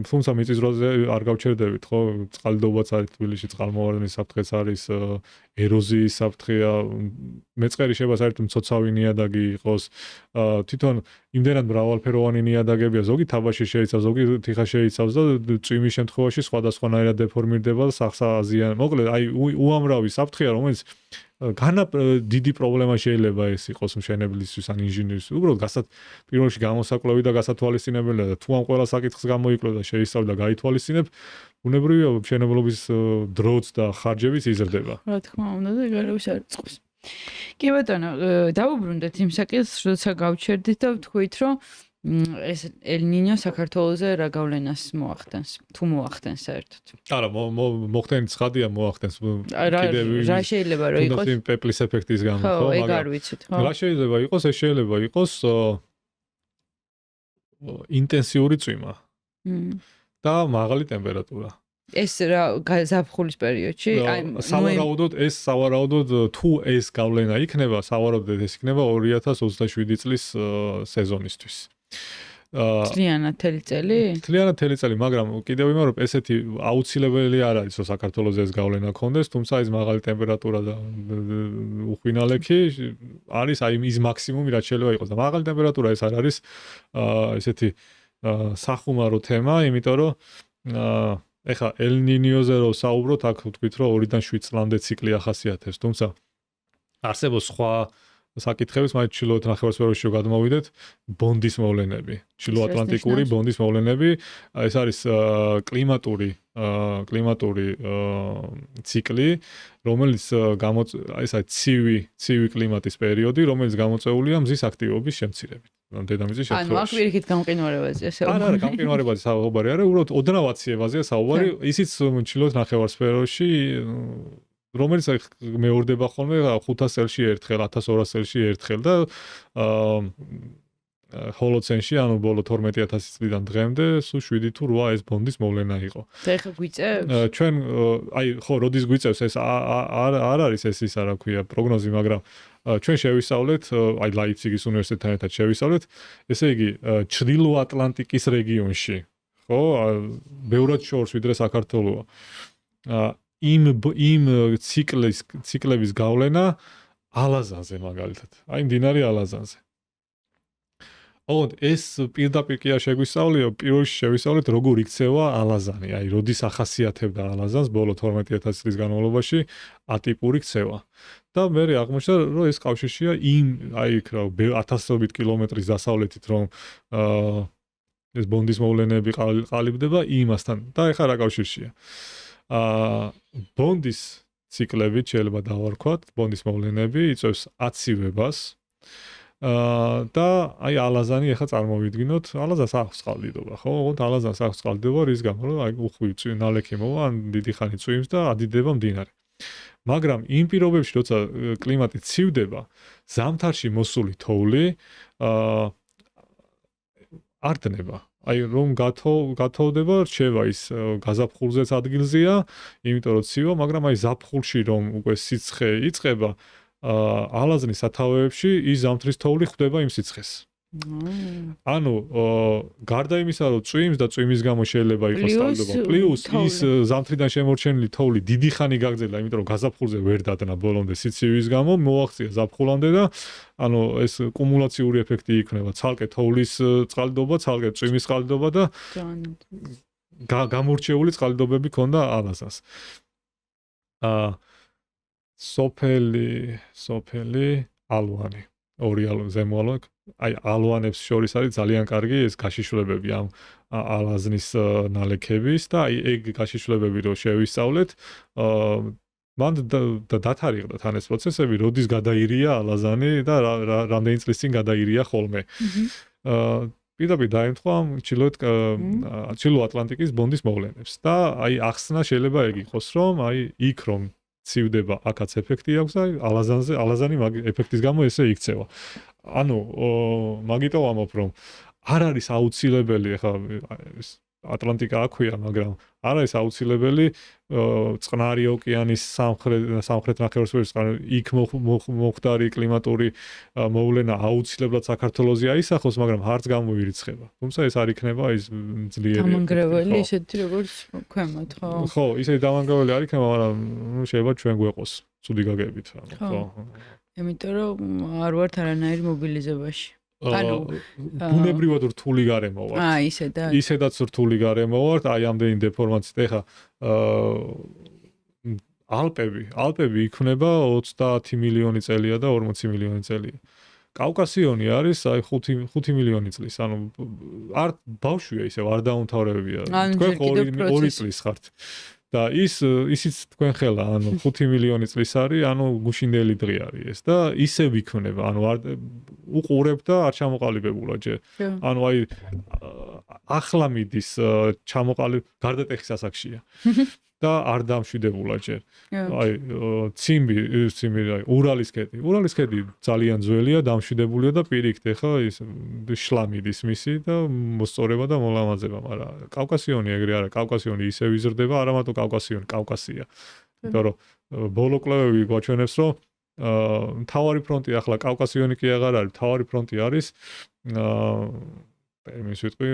თუმცა მიწისძვრაზე არ გავჩერდებით, ხო, წყალდიდობაც არის თბილისში, წყალმოვარდნის საფრთხეც არის, ეროზიის საფრთხეა, მეწყერი შეიძლება საერთოდ მცოცავი ნიადაგი იყოს, თვითონ იმდენად მრავალფეროვანი ნიადაგებია, ზოგი თაბაში შეიცავს, ზოგი თიხა შეიცავს და წვიმის შემთხვევაში სხვადასხვანაირად დეფორმირდება და სახსა აზიანებს. მოკლედ, აი უამრავი საფრთხეა, რომელიც განა დიდი პრობლემა შეიძლება ეს იყოს მშენებლისთვის ან ინჟინერისთვის. უბრალოდ პირველ რიგში გამოსაკვლევი და გასათვალისწინებელია და თუ ამ ყველა საკითხს გამოიკლო და შეისწავლე და გაითვალისწინებ, ბუნებრივია მშენებლობის დროც და ხარჯებიც იზრდება. რა თქმა უნდა და გარევს არ წყობს. კი ბატონო, დავუბრუნდეთ იმ საკითხს, როცა გავჩერდით და ვთქვით, რომ ეს ელ-ნინიო საქართველოზე რა გავლენას მოახდენს, თუ მოახდენს საერთოდ. არა, მოხდენით ცხადია მოახდენს. რა შეიძლება რომ იყოს? თუნდაც იმ პეპლის ეფექტის გამო, ხო? ხო, ეგ არ ვიცით, ხო? რა შეიძლება იყოს? ეს შეიძლება იყოს ინტენსიური წვიმა და მაღალი ტემპერატურა. ეს რა ზაფხულის პერიოდში? სავარაუდოდ თუ ეს გავლენა იქნება, სავარაუდოდ ეს იქნება 2027 წლის სეზონისთვის. თლიანად თელი წელი? თლიანად თელი წელი, მაგრამ კიდევ ვიმეორებ, ესეთი აუცილებელი არ არის, რომ საქართველოს ეს გავლენა ქონდეს, თუმცა ეს მაღალი ტემპერატურა და უხვინალექი არის აი ის მაქსიმუმი, რაც შეიძლება იყოს და მაღალი ტემპერატურა ეს არ არის ესეთი სახუმარო თემა, იმიტომ რომ ეხა ელ-ნინიოზე რო საუბრობთ, აქ ვთქვით, რომ 2-დან 7 წლამდე ციკლი ახასიათებს, თუმცა არსებობს სხვა საკითხებიც, მათ ჩრდილოეთ ნახევარსფეროში გადმოვიდეთ, ბონდის მოვლენები, ჩრდილოატლანტიკური ბონდის მოვლენები, ეს არის კლიმატური ციკლი, რომელიც ეს არის ცივი კლიმატის პერიოდი, რომელიც გამოწვეულია მზის აქტივობის შემცირებით. დედამიწის შეფრთხილებით. ანუ აქ ვირიქით გამყინვარებაზე საუბარი. არა, გამყინვარებაზე საუბარი არა, უბრალოდ ოდნავაციებაზეა საუბარი, ისიც ჩრდილოეთ ნახევარსფეროში რომელიც მეორდება ხოლმე 500 წელში ერთხელ, 1200 წელში ერთხელ და ჰოლოცენში, ანუ ბოლო 12000 წლიდან დღემდე, სულ 7 თუ 8 ეს ბონდის მოვლენა იყო. და ეხლა გვიწევს? ჩვენ ხო, როდის გვიწევს ეს არ არის ეს ის რა ქვია პროგნოზი, მაგრამ ჩვენ შევისწავლეთ, აი ლაიფციგის უნივერსიტეტთან ერთად შევისწავლეთ, ესე იგი, ჩრდილო ატლანტიკის რეგიონში, ხო, ბევრად შორს ვიდრე საქართველოა. იმ ციკლების გავლენა ალაზანზე მაგალითად. აი მდინარე ალაზანზე. ეს პირდაპირ კი არ შეგვისწავლიო, პირველში შევისწავლეთ როგორ იქცევა ალაზანი, აი როდის ახასიათებდა ალაზანს ბოლო 12000 წლის განმავლობაში ატიპური ქცევა. და მე აღმოჩნდა, რომ ეს კავშირშია აი იქ რა 1000-ობით კილომეტრის დასავლეთით რომ ეს ბონდის მოვლენები ყალიბდება იმასთან და ეხლა რა კავშირშია. ბონდის ციკლებით შეიძლება დავარქვათ, ბონდის მოვლენები იწვევს აცივებას და აი ალაზანი ეხლა წარმოვიდგინოთ, ალაზანს აქვს წყალდიდობა, ხო? ოღონდ ალაზანს აქვს წყალდიდობა, რის გამო, რომ აი უხვი ნალექი მოვა, ან დიდი ხანი წვიმს და ადიდება მდინარე. მაგრამ იმ პირობებში, როცა კლიმატი ცივდება, ზამთარში მოსული თოვლი არ დნება. აი რომ გათოვდება, რჩება ის გაზაფხულზეც ადგილზეა, იმიტომ რომ ცივა, მაგრამ აი ზაფხულში რომ უკვე სიცხე იწყება, ალაზნის სათავეებში ის ზამთრის თოვლი ხვდება იმ სიცხეს. ანუ გარდა იმისა, რომ წვიმს და წვიმის გამო შეიძლება იყოს წყალდიდობა, პლუს ის ზამთრიდან შემორჩენილი თოვლი დიდი ხანი გაგრძელდა, იმიტომ რომ გაზაფხულზე ვერ დადნა ბოლომდე სიცივის გამო, მოაღწია ზაფხულამდე და ანუ ეს კუმულაციური ეფექტი იქნება, ცალკე თოვლის წყალდიდობა, ცალკე წვიმის წყალდიდობა და გამორჩეული წყალდიდობები ქონდა ალაზანს. სოფელი ალვანი, ორი ზემოალვანი, აი ალვანებს შორის არის ძალიან კარგი ეს გაშიშვლებები ამ ალაზნის ნალექების და აი ეგ გაშიშვლებები რო შევისწავლეთ, მან დათარიღდა თან ეს პროცესები, როდის გადაირია ალაზანი და რამდენი წლის წინ გადაირია ხოლმე. პირდაპირ დაემთხვა ჩრდილო ატლანტიკის ბონდის მოვლენებს და აი ახსნა შეიძლება ეგ იყოს, რომ აი იქ რომ ცივდება, აქაც ეფექტი აქვს და ალაზანი ეფექტის გამო ესე იქცევა. ანუ მაგიტო ვამბობ, რომ არ არის აუცილებელი, ეხლა ატლანტიკა აქვეა, მაგრამ არ არის აუცილებელი წყნარი ოკეანის სამხრეთ ნახევარსფეროს იქ მოხდარი კლიმატური მოვლენა აუცილებლად საქართველოზე აისახოს, მაგრამ არც გამოირიცხება. თუმცა ეს არ იქნება ის ძლიერი დამანგრეველი, ისეთი როგორც ქვემოთ, ხო? ხო, ისეთი დამანგრეველი არ იქნება, მაგრამ შეიძლება ჩვენ გვეყოს ცუდი გაგებით, ხო? იმიტომ რომ არ ვართ არანაირ მობილიზებაში. ანუ ბუნებრივად რთული გარემო ვართ. ისედაც რთული გარემო ვართ, აი ამდენი დეფორმაციით. ეხა ალპები იქმნება 30 მილიონი წელია და 40 მილიონი წელია. კავკასიონი არის აი 5 მილიონი წლის. ანუ არ ბავშვია ისევ არ დაუმთავრებია. თქვენ 2 წლის ხართ. და ისიც თქვენ ხელა, ანუ 5 მილიონი წლის არის, ანუ გუშინდელი დღე არის ეს და ისევ იქმნება. ანუ არ უყურებ და არ ჩამოყალიბებულა ჯერ. ანუ აი ახლა მიდის გარდატეხის ასაკშია. და არ დამშვიდებულა ჯერ. აი ციმბი აი ურალის ქედი ძალიან ძველია, დამშვიდებულია და პირიქით ახლა ის შლამიდის მისი და მოსწორება და მოლამაზება, მაგრამ კავკასიონი ეგრე არა, კავკასიონი ისევ იზრდება, არა მარტო კავკასიონი, კავკასია. იმიტომ რომ ბოლო კვლევები გვაჩვენებს, რომ მთავარი ფრონტი ახლა კავკასიონი კი აღარ არის, მთავარი ფრონტი არის ტერმინს ვიტყვი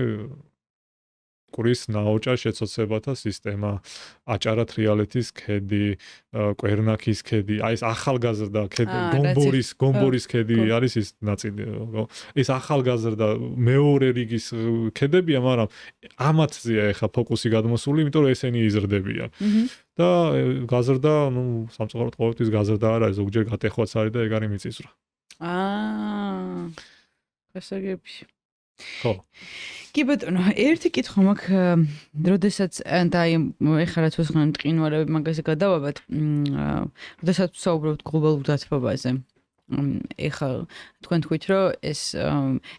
კურის ნაოჭა შეცოცებათა სისტემა, აჭარა თრიალეთის ქედი, კვერნაქის ქედი, აი ეს ახალგაზრდა ქედი, გომბორის ქედი არის ის ნაწილი. ეს ახალგაზრდა მეორე რიგის ქედებია, მაგრამ ამათზეა ეხა ფოკუსი გადმოსული, იმიტომ რომ ესენი იზრდებიან. და გაზრდა, სამწუხაროდ ყოველთვის გაზრდა არ არის, ზოგჯერ გატეხვაც არის და ეგ არის მიწისძვრა. გასაგები. ხო. კი ბატონო, ერთი კითხვა მაქვს, როდესაც და აი ეხლა რაც ვესხმენ მტყინვარები მაგაზე გადავაბად, როდესაც ვსაუბრობთ გლობალურ დათბობაზე. ეხლა თქვენ თქვით, რომ ეს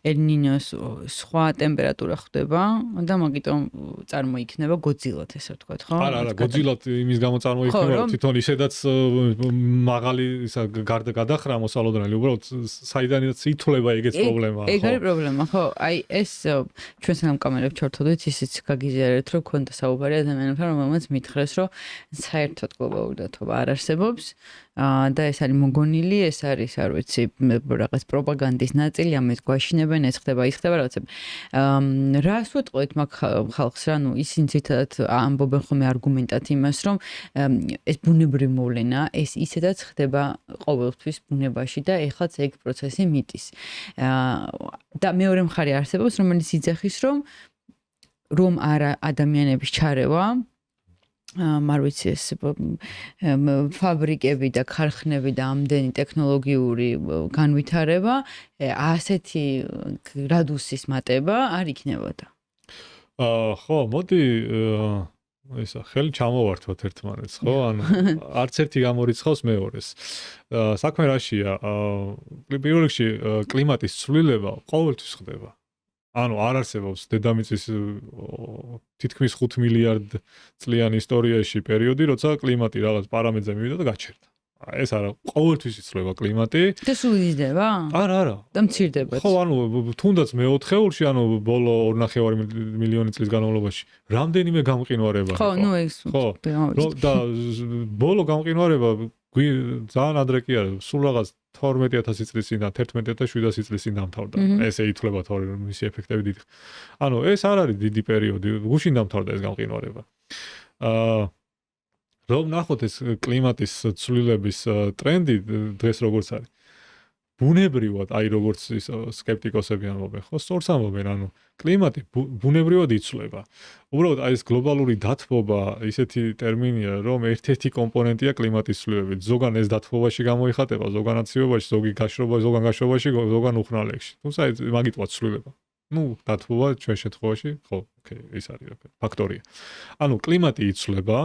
ელ-ნინოს სხვა ტემპერატურა ხდება და მაგიტომ წარმოიქმნება გოძილად, ესე ვთქვათ, ხო? არა, გოძილად იმის გამო წარმოიქმნება, რომ თვითონ ისედაც მაღალი ისა გარდა გადახრა მოსალოდნელი, უბრალოდ საიდანაც ითვლება ეგეც პრობლემაა, ხო? ეგ არის პრობლემა, ხო? აი ეს ჩვენ სამ კამერებს ჩართოდით, ისიც გაგიზიარეთ, რომ ქონდა საუბარი ადამიანებთან, რომელმაც მითხრეს, რომ საერთოდ გლობალური დათბობა არ არსებობს. და ეს არის მოგონილი, ეს არის, არ ვიცი, რაღაც პროპაგანდის ნაწილი, ამას გვაშინებენ, ეს ხდება, ის ხდება რაღაცები. რას ვეტყოდით მაგ ხალხს, რა, ნუ ისინი ცითად ამბობენ ხოლმე არგუმენტად იმას, რომ ეს ბუნებრივი მოვლენა, ეს ისედაც ხდება ყოველთვის ბუნებაში და ეხლაც ეგ პროცესი მიტის. და მეორე მხარე არსებობს, რომელიც იძახის, რომ არა ადამიანების ჩარევა არ ვიცი ეს ფაბრიკები და ქარხნები და ამდენი ტექნოლოგიური განვითარება ასეთი გრადუსის მატება არ იქნებოდა. ხო, მოდი ისა ხელი ჩამოვართვათ ერთმანეთს, ხო? ანუ არც ერთი გამორიცხავს მეორეს. საქმე რაშია? პირველ რიგში კლიმატის ცვლილება ყოველთვის ხდება. ანუ არ არსებობს დედამიწის თითქმის 5 მილიარდ წლიან ისტორიაში პერიოდი, როცა კლიმატი რაღაც პარამეტრზე მივიდა და გაჩერდა. ეს არა, ყოველთვის იცვლება კლიმატი. და სულ იზრდება? არა. და მცირდება. ხო, ანუ თუნდაც მეოთხეულში, ანუ ბოლო 2.5 მილიონი წლის განმავლობაში, რამდენიმე გამყინვარება იყო. ხო, ნუ ეს. ხო. და ბოლო გამყინვარება ძალიან ადრე კი არა, სულ რაღაც 12000 წლის წინ და 11700 წლის წინ დამთავრდა. ესე ითვლება თორე რომ მისი ეფექტები დიდი. ანუ ეს არ არის დიდი პერიოდი, გუშინ დამთავრდა ეს გამყინვარება. რომ ნახოთ ეს კლიმატის ცვლილების ტრენდი დღეს როგორც არის. ბუნებრივად, აი როგორც ის სკეპტიკოსები ამბობენ, ხო, სწორს ამბობენ, ანუ კლიმატი ბუნებრივად იცვლება. უბრალოდ აი ეს გლობალური დათბობა ისეთი ტერმინია, რომ ერთ-ერთი კომპონენტია კლიმატის ცვლილებები. ზოგან ეს დათბობაში გამოიხატება, ზოგან აციობაში, ზოგან გაშრობაში, ზოგან უხნალებში. თუმცა მაგიტყვა ცვლილება. ნუ დათბობა ჩვენ შემთხვევაში, ხო, ოკეი, ეს არის ფაქტორია. ანუ კლიმატი იცვლება,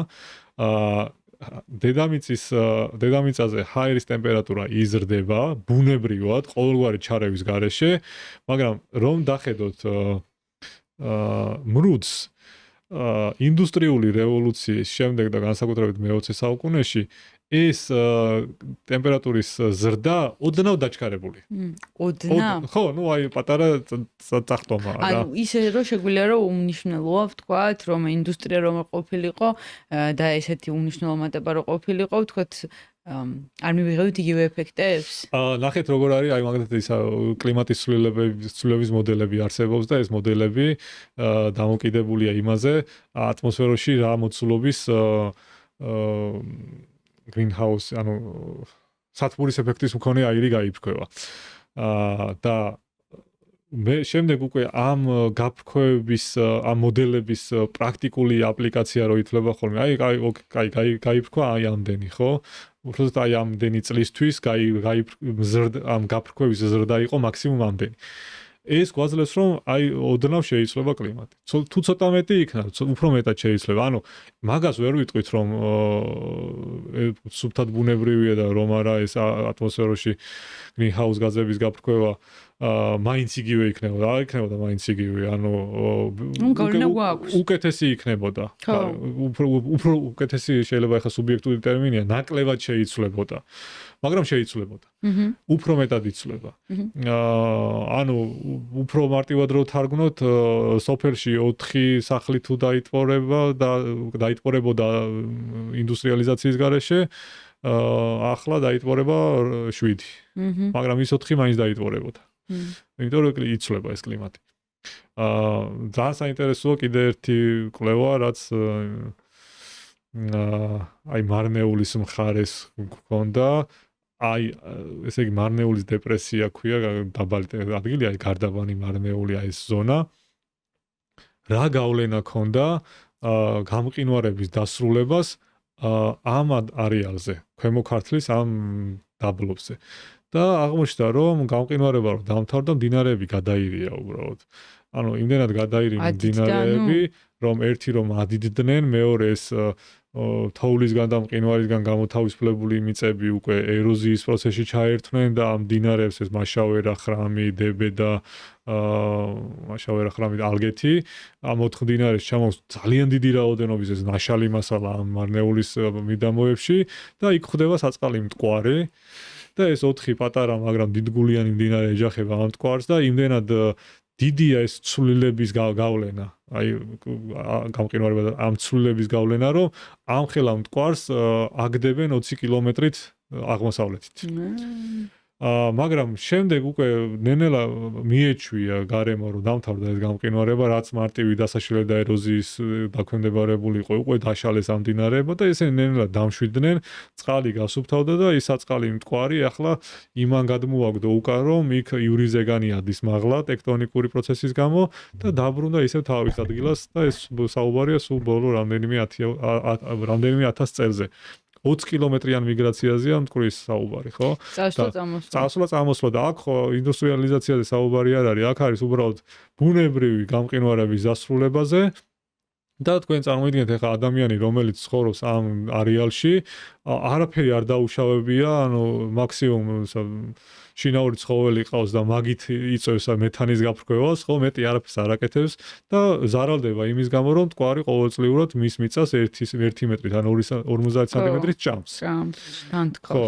დედამიწაზე ჰაერის ტემპერატურა იზრდება ბუნებრივად ყოველგვარი ჩარევის გარეშე, მაგრამ რომ დახედოთ მრუდს ინდუსტრიული რევოლუციის შემდეგ და განსაკუთრებით მე-20 საუკუნეში ეს ტემპერატურის ზრდა ოდნავ დაჩქარებული. ოდნავ? ხო, ნუ აი პატარა წახტომა რა. ანუ ისე რომ შეგვიძლია რომ უმნიშვნელოა ვთქვათ, რომ ინდუსტრია რომ ყოფილიყო და ესეთი უმნიშვნელო მატება რომ ყოფილიყო, ვთქვათ, არ მივიღებთ იგივე ეფექტებს? ნახეთ როგორ არის, აი მაგალითად ის კლიმატის ცვლილების მოდელები არსებობს და ეს მოდელები დამოკიდებულია იმაზე, ატმოსფეროში რა მოცულობის greenhouse, ანუ სათბურის ეფექტის მქონე აირი გაიფრქვევა. და მე შემდეგ უკვე ამ გაფრქვევების ამ მოდელების პრაქტიკული აპლიკაცია რო ითვლება ხოლმე. გაიფრქვა აი ამდენი, ხო? უბრალოდ აი ამდენი წლისთვის ამ გაფრქვევის ზრდა იყო მაქსიმუმ ამდენი. ეს გვაძლევს რომ აი ოდნავ შეიცვლება კლიმატი. თუ ცოტა მეტი იქნა, უფრო მეტად შეიცვლება. ანუ მაგას ვერ ვიტყვით რომ სუფთად ბუნებრივია და რომ არა ეს ატმოსფეროში greenhouse გაზების გაფრქვევა მაინც იგივე იქნებოდა, არ იქნებოდა მაინც იგივე, ანუ უკეთესი იქნებოდა. უფრო უკეთესი შეიძლება ახლა სუბიექტური ტერმინია, ნაკლებად შეიცვლებოდა. მაგრამ შეიცვლებოდა. უფრო მეტად იცვლება. ანუ უფრო მარტივად რო თარგმნოთ, სოფელში 4 სახლი თუ დაიტბორებოდა ინდუსტრიალიზაციის გარეშე, ახლა დაიტბორება 7. მაგრამ ის 4 მაინც დაიტბორებოდა. იმიტომ რომ იცვლება ეს კლიმატი. ძალიან საინტერესოა კიდე ერთი კვლევა, რაც აი მარნეულის მხარეს გქონდა. აი ესე იგი მარნეულის დეპრესია ქვია დაბალი ადგილი, აი გარდაბანი მარნეული აი ეს ზონა. რა გავლენა ქონდა გამყინვარების დასრულებას ამ არეალზე, ქვემო ქართლის ამ დაბლობზე. და აღმოჩნდა რომ გამყინვარება რომ დამთავრდა, მდინარეები გადაირია უბრალოდ. ანუ იმდენად გადაირია მდინარეები, რომ ერთი რომ ადიდნენ, მეორე ეს თოვლისგან და მყინვარისგან გამოთავისუფლებული მიწები უკვე ეროზიის პროცესში ჩაერთვნენ და ამ მდინარეებს ეს მაშავერა, ხრამი, დებედა, მაშავერა, ხრამი და ალგეთი ამ 4 მდინარეს ჩამოუს ძალიან დიდი რაოდენობის ეს ნაშალი მასალა ამ მარნეულის მიდამოებში და იქ ხდება საწყალი მტკვარი და ეს 4 პატარა, მაგრამ დიდგულიანი მდინარე ეჯახება ამ მტკვარს და იმდენად დიდია ეს ცვლილების გავლენა, აი გამყინვარება და ამ ცვლილების გავლენა, რომ ამ ხელა მტკვარს აგდებენ 20 კილომეტრით აღმოსავლეთით. მაგრამ შემდეგ უკვე ნენელა მიეჩვია გარემო რომ დამთავრდა ეს გამყინვარება, რაც მარტივი დასაშლელი და ეროზიის დაქვემდებარებული იყო, უკვე დაშალეს ამ მდინარეებმა და ესენი ნენელა დამშვიდნენ, წყალი გასუფთავდა და ის საწყალი მტკვარი ახლა იმან გადმოაგდო უკან, რომ იქ იური ზეგანი ადის მაღლა ტექტონიკური პროცესის გამო და დაბრუნდა ისევ თავის ადგილას და ეს საუბარია სულ ბოლო რამდენიმე 1000 წელზე. 20 კილომეტრიან მიგრაციაზეა მტკვრის საუბარი, ხო? წასვლა და აქ ხო ინდუსტრიალიზაციაზე საუბარი არ არის, აქ არის უბრალოდ ბუნებრივი გამყინვარების დასრულებაზე და თქვენ წარმოიდგინეთ ახლა ადამიანი რომელიც ცხოვრობს ამ არეალში, არაფერი არ დაუშავებია, ანუ მაქსიმუმ შინაური ცხოველი ყავს და მაგით იწევს მეთანის გაფრქვევას, ხო, მეტი არაფერს არ აკეთებს და ზარალდება იმის გამო, რომ მტკვარი ყოველწლიურად მის მიწას 1 მეტრით ან 50 სანტიმეტრით ჭამს. ხო.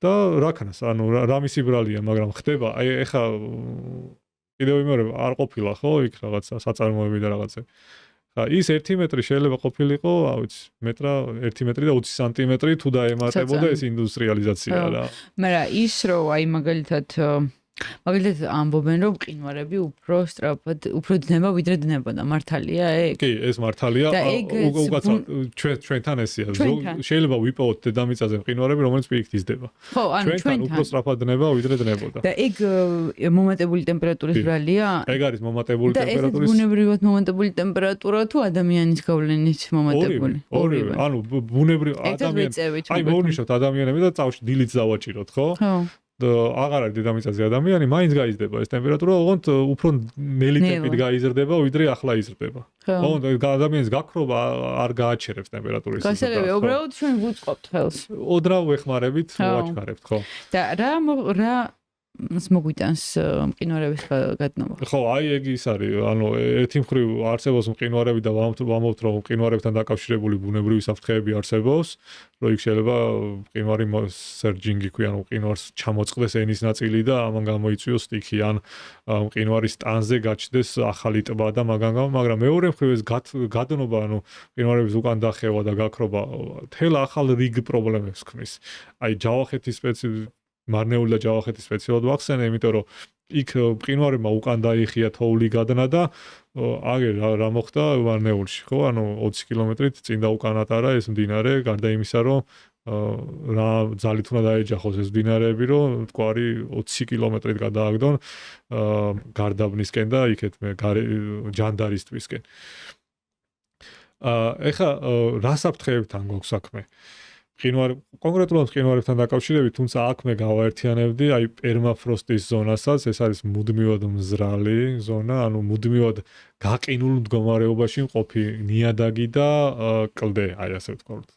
და რაკანას, ანუ რა მისი ბრალია, მაგრამ ხდება, აი ეხა კიდევ იმეორებ არ ყოფილა, ხო, იქ რაღაც საწარმოები და რაღაცები. ის 1 მეტრი შეიძლება ყოფილიყო, რა ვიცი, 1 მეტრი და 20 სანტიმეტრი თუ დაემატებოდა ეს ინდუსტრიალიზაცია რა. მაგრამ ის რომ აი მაგალითად ამბობენ რომ მყინვარები უფრო სწრაფად, უფრო დნება ვიდრე დნებოდა, მართალია ეგ? კი, ეს მართალია. უკაცრავ ჩვენთან ესეა. შეიძლება ვიპოვოთ დედამიწაზე მყინვარები, რომელიც პირიქით იზრდება. ხო, ანუ ჩვენთან უფრო სწრაფად დნება ვიდრე დნებოდა. და ეგ მომატებული ტემპერატურის ბრალია? ეგ არის მომატებული ტემპერატურის. და ეს ბუნებრივად მომატებული ტემპერატურა თუ ადამიანის გავლენით მომატებული? ორივე. ანუ ბუნებრივ ადამიანს. აი მოვნიშნოთ ადამიანები და წავში დილით დავაჭიროთ, ხო? ხო. აღარ არის დედამიწაზე ადამიანი, მაინც გაიზრდება ეს ტემპერატურა, ოღონდ უფრო ნელი ტემპით გაიზრდება, ვიდრე ახლა იზრდება. ოღონდ ადამიანის გაქრობა არ გააჩერებს ტემპერატურის ზრდას. გასაგებია, უბრალოდ ჩვენ ვუწყობთ ხელს. ოდნავ ვეხმარებით, ვაჩქარებთ, ხო. და რა მოგვიტანს მყინვარების გადნობა? ხო, აი ეგ ის არის, ანუ ერთი მხრივ არსებობს მყინვარები და ვამბობთ რომ მყინვარებთან დაკავშირებული ბუნებრივი საფრთხეები არსებობს, რომ იქ შეიძლება მყინვარი სერჯინგი ქვია, ანუ მყინვარს ჩამოწყდეს ენის ნაწილი და ამან გამოიწვიოს სტიქი, ან მყინვარის ტანზე გაჩნდეს ახალი ტბა და მაგან გამო, მაგრამ მეორე მხრივ ეს გადნობა, ანუ მყინვარების უკან დახევა და გაქრობა თელ ახალ რიგ პრობლემებს ქმნის. აი ჯავახეთის მარნეული და ჯავახეთის სპეციალურად ვახსენე, იმიტომ რომ იქ მყინვარებმა უკან დაიხია თოვლი გადნა და აგერ რა მოხდა მარნეულში, ხო? ანუ 20 კილომეტრით წინ და უკან ატარა ეს მდინარე, გარდა იმისა, რომ რა ძალით უნდა დაეჯახოს ეს მდინარეები, რომ მტკვარი 20 კილომეტრით გადააგდონ გარდაბნისკენ და იქეთ მე ჯანდარისტვისკენ. ეხლა რა საფრთხეებთან გვაქვს საქმე? კონკრეტულად მყინვარებთან დაკავშირებით, თუმცა აქ მე გავაერთიანებდი აი პერმაფროსტის ზონასაც, ეს არის მუდმივად მზრალი ზონა, ანუ მუდმივად გაყინულ მდგომარეობაში მყოფი ნიადაგი და კლდე, აი ასე ვთქვათ.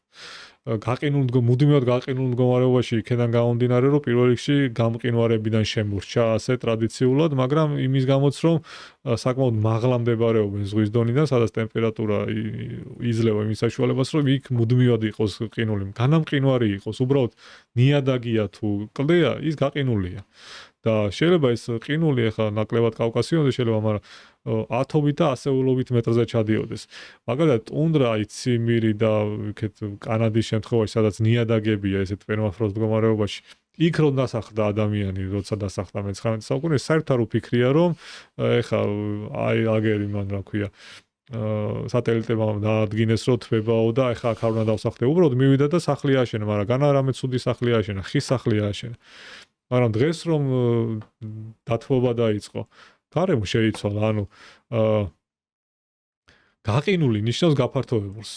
მუდმივად გაყინულ მდგომარეობაში იქიდან გამომდინარე, რომ პირველ რიგში გამყინვარებიდან შემორჩა ასე ტრადიციულად, მაგრამ იმის გამოც რომ საკმაოდ მაღლა მდებარეობენ ზღვის დონიდან, სადაც ტემპერატურა იძლევა იმის საშუალებას, რომ იქ მუდმივად იყოს ყინული. განამყინვარი იყოს, უბრალოდ ნიადაგია თუ კლდეა, ის გაყინულია. და შეიძლება ეს ყინული ახლა ნაკლებად კავკასიონზე შეიძლება, მაგრამ ათობით და ასეულობით მეტრზე ჩადიოდეს. მაგალითად, ტუნდრა, ციმირი და იქეთ კანადის შემთხვევაში, სადაც ნიადაგებია ესეთ პერმაფროსტ მდგომარეობაში, იქ რომ დასახლდა ადამიანი, როცა დასახლდა მე-19 საუკუნეში, საერთოდ არ უფიქრია, რომ ეხლა აი აგერი მან რა ქვია, სატელიტებმა დაადგინეს, რომ თვებაო და ეხლა აქ არ უნდა დავსახლდე. უბრალოდ მივიდა და სახლი ააშენა, მაგრამ განა რამე ცუდი სახლი ააშენა, ხის სახლი ააშენა. მაგრამ დღეს რომ დათბობა დაიწყო, გარემო შეიცვალა, ანუ გაყინული ნიშნავს გაფართოებულს.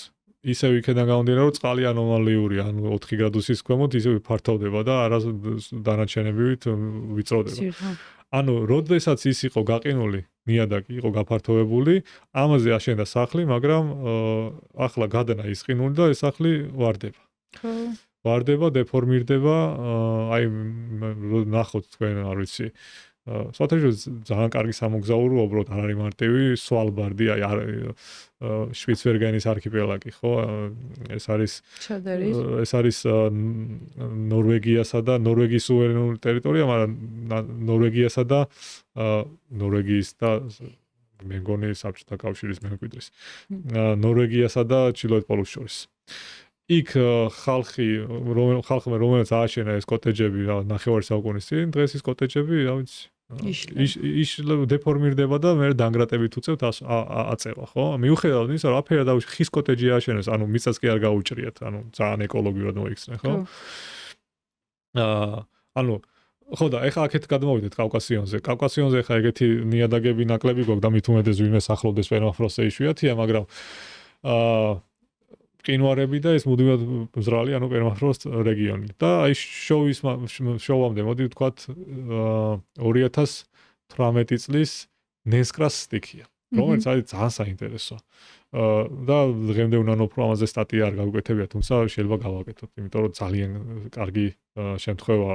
ისევ იქიდან გამომდინარე, რომ წყალი ანომალიურია, ანუ 4 გრადუსის ქვემოთ ისევ ფართოვდება და არა დანარჩენებით ვიწროვდება. ანუ როდესაც ის იყო გაყინული, ნიადაგი იყო გაფართოვებული, ამაზე აშენდა სახლი, მაგრამ ახლა გადანა ის ყინული და ეს სახლი ვარდება. ვარდება, დეფორმირდება, აი ნახოთ თქვენ, არ ვიცი. სოთეჟო ძალიან კარგი სამოგზაურო, უბრალოდ არ არის მარტივი, სვალბარდი, აი შვიცბერგენის არქიპელაგი, ხო? ეს არის ნორვეგიასა და ნორვეგიის სუვერენული ტერიტორია, მაგრამ ნორვეგიასა და ნორვეგიის და მე მგონი საბჭოთა კავშირის მემკვიდრის. ნორვეგიასა და ჩრდილოეთ პოლუს შორის. იქ ხალხმა რომელიც ააშენა ეს კოტეჯები, ნახევარი საუკუნის წინ, დღეს ის კოტეჯები, რა ვიცი, დეფორმირდება და მე დანგრატებით უწევთ აწევა, ხო? მიუხედავად იმისა, რომ აფერად დაუშვი ხის კოტეჯი ააშენეს, ანუ მიწას კი არ გაუჭრიათ, ანუ ძალიან ეკოლოგიურად მოიქცნენ, ხო? ანუ ხო და ეხლა აქეთ გადმოვიდეთ კავკასიონზე. კავკასიონზე ეხლა ეგეთი ნიადაგები ნაკლები გვაქვს და მით უმეტეს ვინმე ახლოვდეს პერმაფროსტზე იშვიათია, მაგრამ ყინვარები და ეს მუდმივად მზრალი, ანუ პერმაფროსტ რეგიონი. და აი შოვამდე მოდი ვთქვათ 2018 წლის ნესკრას სტიქია, რომელიც არის ძალიან საინტერესო. და დღემდე უნდა უფრო ამაზე სტატია არ გავუკეთებია, თუმცა შეიძლება გავაკეთოთ, იმიტომ რომ ძალიან კარგი შემთხვევა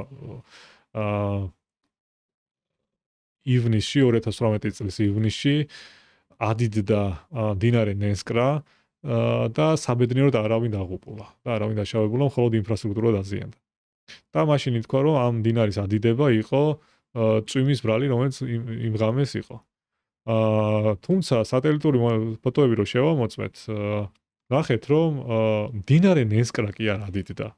ივნისში, 2018 წლის ივნისში ადიდდა მდინარე ნესკრა და საბედნიეროდ არავინ დაღუპულა და არავინ დაშავებულა, მხოლოდ ინფრასტრუქტურა დაზიანდა. და მაშინ ითქვა, რომ ამ მდინარის ადიდება იყო წვიმის ბრალი, რომელიც იმ ღამეს იყო. თუმცა სატელიტური ფოტოები რო შევამოწმეთ, ნახეთ, რომ მდინარე ნესკრა კი არ ადიდდა.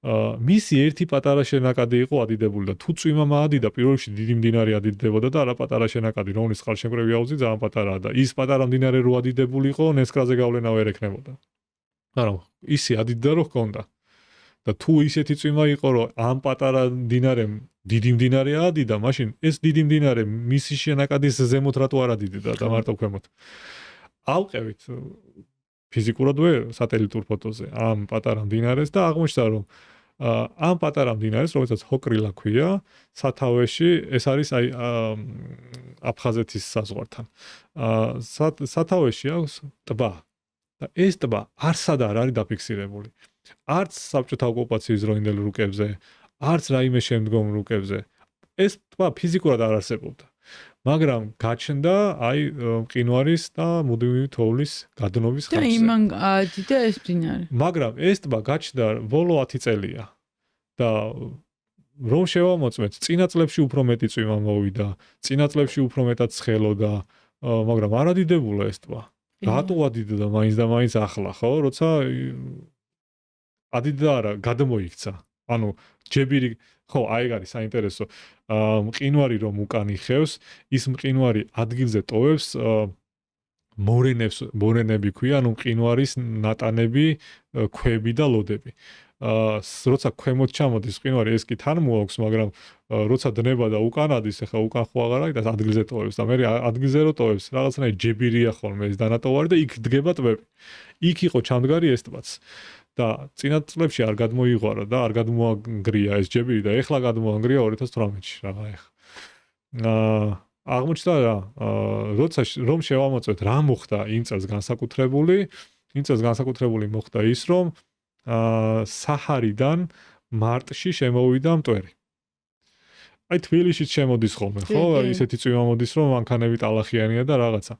მისი ერთი პატარა შენაკადი იყო ადიდებული და თუ წვიმა მაადიდა, პირველ რიგში დიდი მდინარე ადიდებოდა და არა პატარა შენაკადი, რომლის წყალშემკრევი აუზი ძალიან პატარაა და ის პატარა მდინარე რო ადიდებული იყო, ნესკრაზე გავლენა ვერ ექნებოდა. მაგრამ ისი ადიდდა რო ჰქონდა. და თუ ისეთი წვიმა იყო, რომ ამ პატარა მდინარემ დიდი მდინარე აადიდა, მაშინ ეს დიდი მდინარე მისი შენაკადის ზემოთ რატო არ ადიდდა და მარტო ქვემოთ. ავყევით ფიზიკურად ვერ სატელიტურ ფოტოზე ამ პატარა მდინარეს და აღმოჩნდა, რომ ამ პატარა მდინარეს, რომელსაც ჰოკრილა ქვია, სათავეში ეს არის აი აფხაზეთის საზღვართან. სათავეში აქვს ტბა. და ეს ტბა არცად არ არის დაფიქსირებული. არც საბჭოთა ოკუპაციის დროინდელ რუკებზე, არც რაიმე შემდგომ რუკებზე. ეს ტბა ფიზიკურად არ არსებობდა. მაგრამ გაჩნდა აი მყინვარის და მუდმივი თოვლის გადნობის ხარჯზე. და იმან ადიდა ეს მდინარე. მაგრამ ეს ტბა გაჩნდა ბოლო 10 წელია. და რომ შევამოწმეთ, წინა წლებში უფრო მეტი წვიმა მოვიდა, წინა წლებში უფრო მეტად ცხელოდა, მაგრამ არ ადიდებულა ეს ტბა. რატო ადიდდა მაინც და მაინც ახლა, ხო? როცა ადიდდა არა, გადმოიქცა. ანუ ჯებირი, ხო, აი ეგ არის საინტერესო. მყინვარი რომ უკან იხევს, ის მყინვარი ადგილზე ტოვებს მორენები ქვია, ანუ მყინვარის ნატანები, ქვები და ლოდები. როცა ქვემოთ ჩამოდის მყინვარი, ეს კი თან მოაქვს, მაგრამ როცა დნება და უკან ადის, ახლა უკან ხო აღარ არის და ადგილზე ტოვებს და მე ადგილზე რო ტოვებს, რაღაცნაირად ჯებირია ხოლმე ეს დანატოვარი და იქ დგება ტბები. იქ იყო ჩამდგარი ეს ტბაც. და წინა წლებში არ გადმოიღვარა და არ გადმოანგრია ეს ჯებირი და ეხლა გადმოანგრია 2018-ში რაღა ეხლა. აღმოჩნდა რა, როცა რომ შევამოწმეთ რა მოხდა იმ წელს განსაკუთრებული მოხდა ის, რომ საჰარიდან მარტში შემოვიდა მტვერი. აი თბილისშიც შემოდის ხოლმე, ხო? ისეთი წვიმა მოდის, რომ მანქანები ტალახიანია და რაღაცა.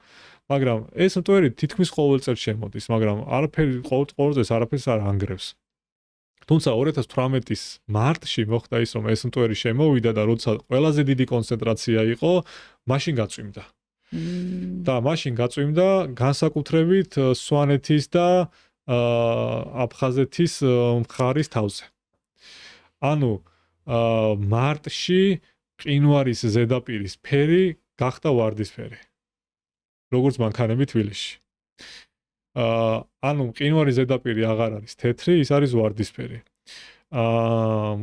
მაგრამ ეს მტვერი თითქმის ყოველ წელს შემოდის, მაგრამ არაფერი ყოველ წელს არაფერს არ ანგრევს. თუმცა 2018-ის მარტში მოხდა ის, რომ ეს მტვერი შემოვიდა და როცა ყველაზე დიდი კონცენტრაცია იყო, მაშინ გაწვიმდა. და მაშინ გაწვიმდა განსაკუთრებით სვანეთის და აფხაზეთის მხარის თავზე. ანუ მარტში მყინვარის ზედაპირის ფერი გახდა ვარდისფერი. როგორც მანქანები თბილისში. ანუ მყინვარის ზედაპირი აღარ არის თეთრი, ის არის ვარდისფერი.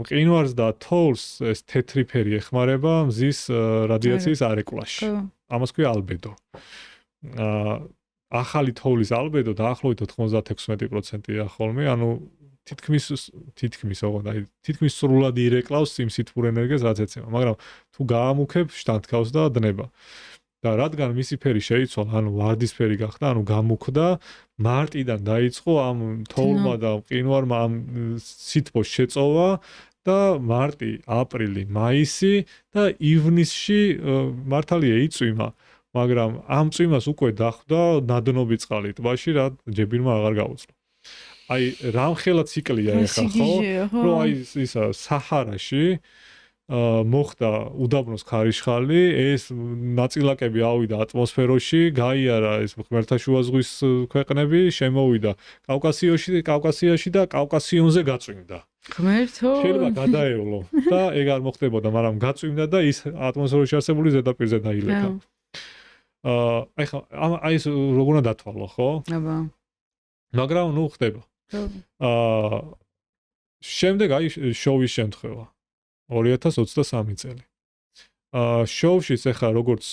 მყინვარს და თოვლს ეს თეთრი ფერი ეხმარება მზის რადიაციის არეკლაში. ამას ქვია ალბედო. ახალი თოვლის ალბედო დაახლოებით 96%-ია ხოლმე, ანუ თითქმის სრულად ირეკლავს იმ სითბურ ენერგიას, რაც ეცემა, მაგრამ თუ გაამუქებ, შთანთქავს და დნება. და რადგან მისი ფერი შეიცვალა, ანუ ვარდისფერი გახდა, ანუ გამუქდა, მარტიდან დაიწყო ამ თოვლმა და მყინვარმა ამ სითბოს შეწოვა და მარტი, აპრილი, მაისი და ივნისში მართალია იწვიმა, მაგრამ ამ წვიმას უკვე დახვდა ნადნობი წყალი ტბაში, რა ჯებირმა აღარ გაუძლო. აი რამხელა ციკლია ეხლა, ხო? რომ აი ისა საჰარაში მოხდა უდაბნოს ქარიშხალი, ეს ნაწილაკები ავიდა ატმოსფეროში, გაიარა ეს ხმელთაშუა ზღვის ქვეყნები, შემოვიდა კავკასიაში და კავკასიონზე გაწვიმდა. ღმერთო. შეიძლება გადაევლო და ეგ არ მოხდებოდა, მაგრამ გაწვიმდა და ის ატმოსფეროში არსებული ზედაპირზე დაილეკა. აი ხა აი ეს როგორ უნდა დათვალო, ხო? აბა. მაგრამ ნუ ხდება. შემდეგ აი შოუის შემთხვევა 2023 წელი. შოუშიც ახლა როგორც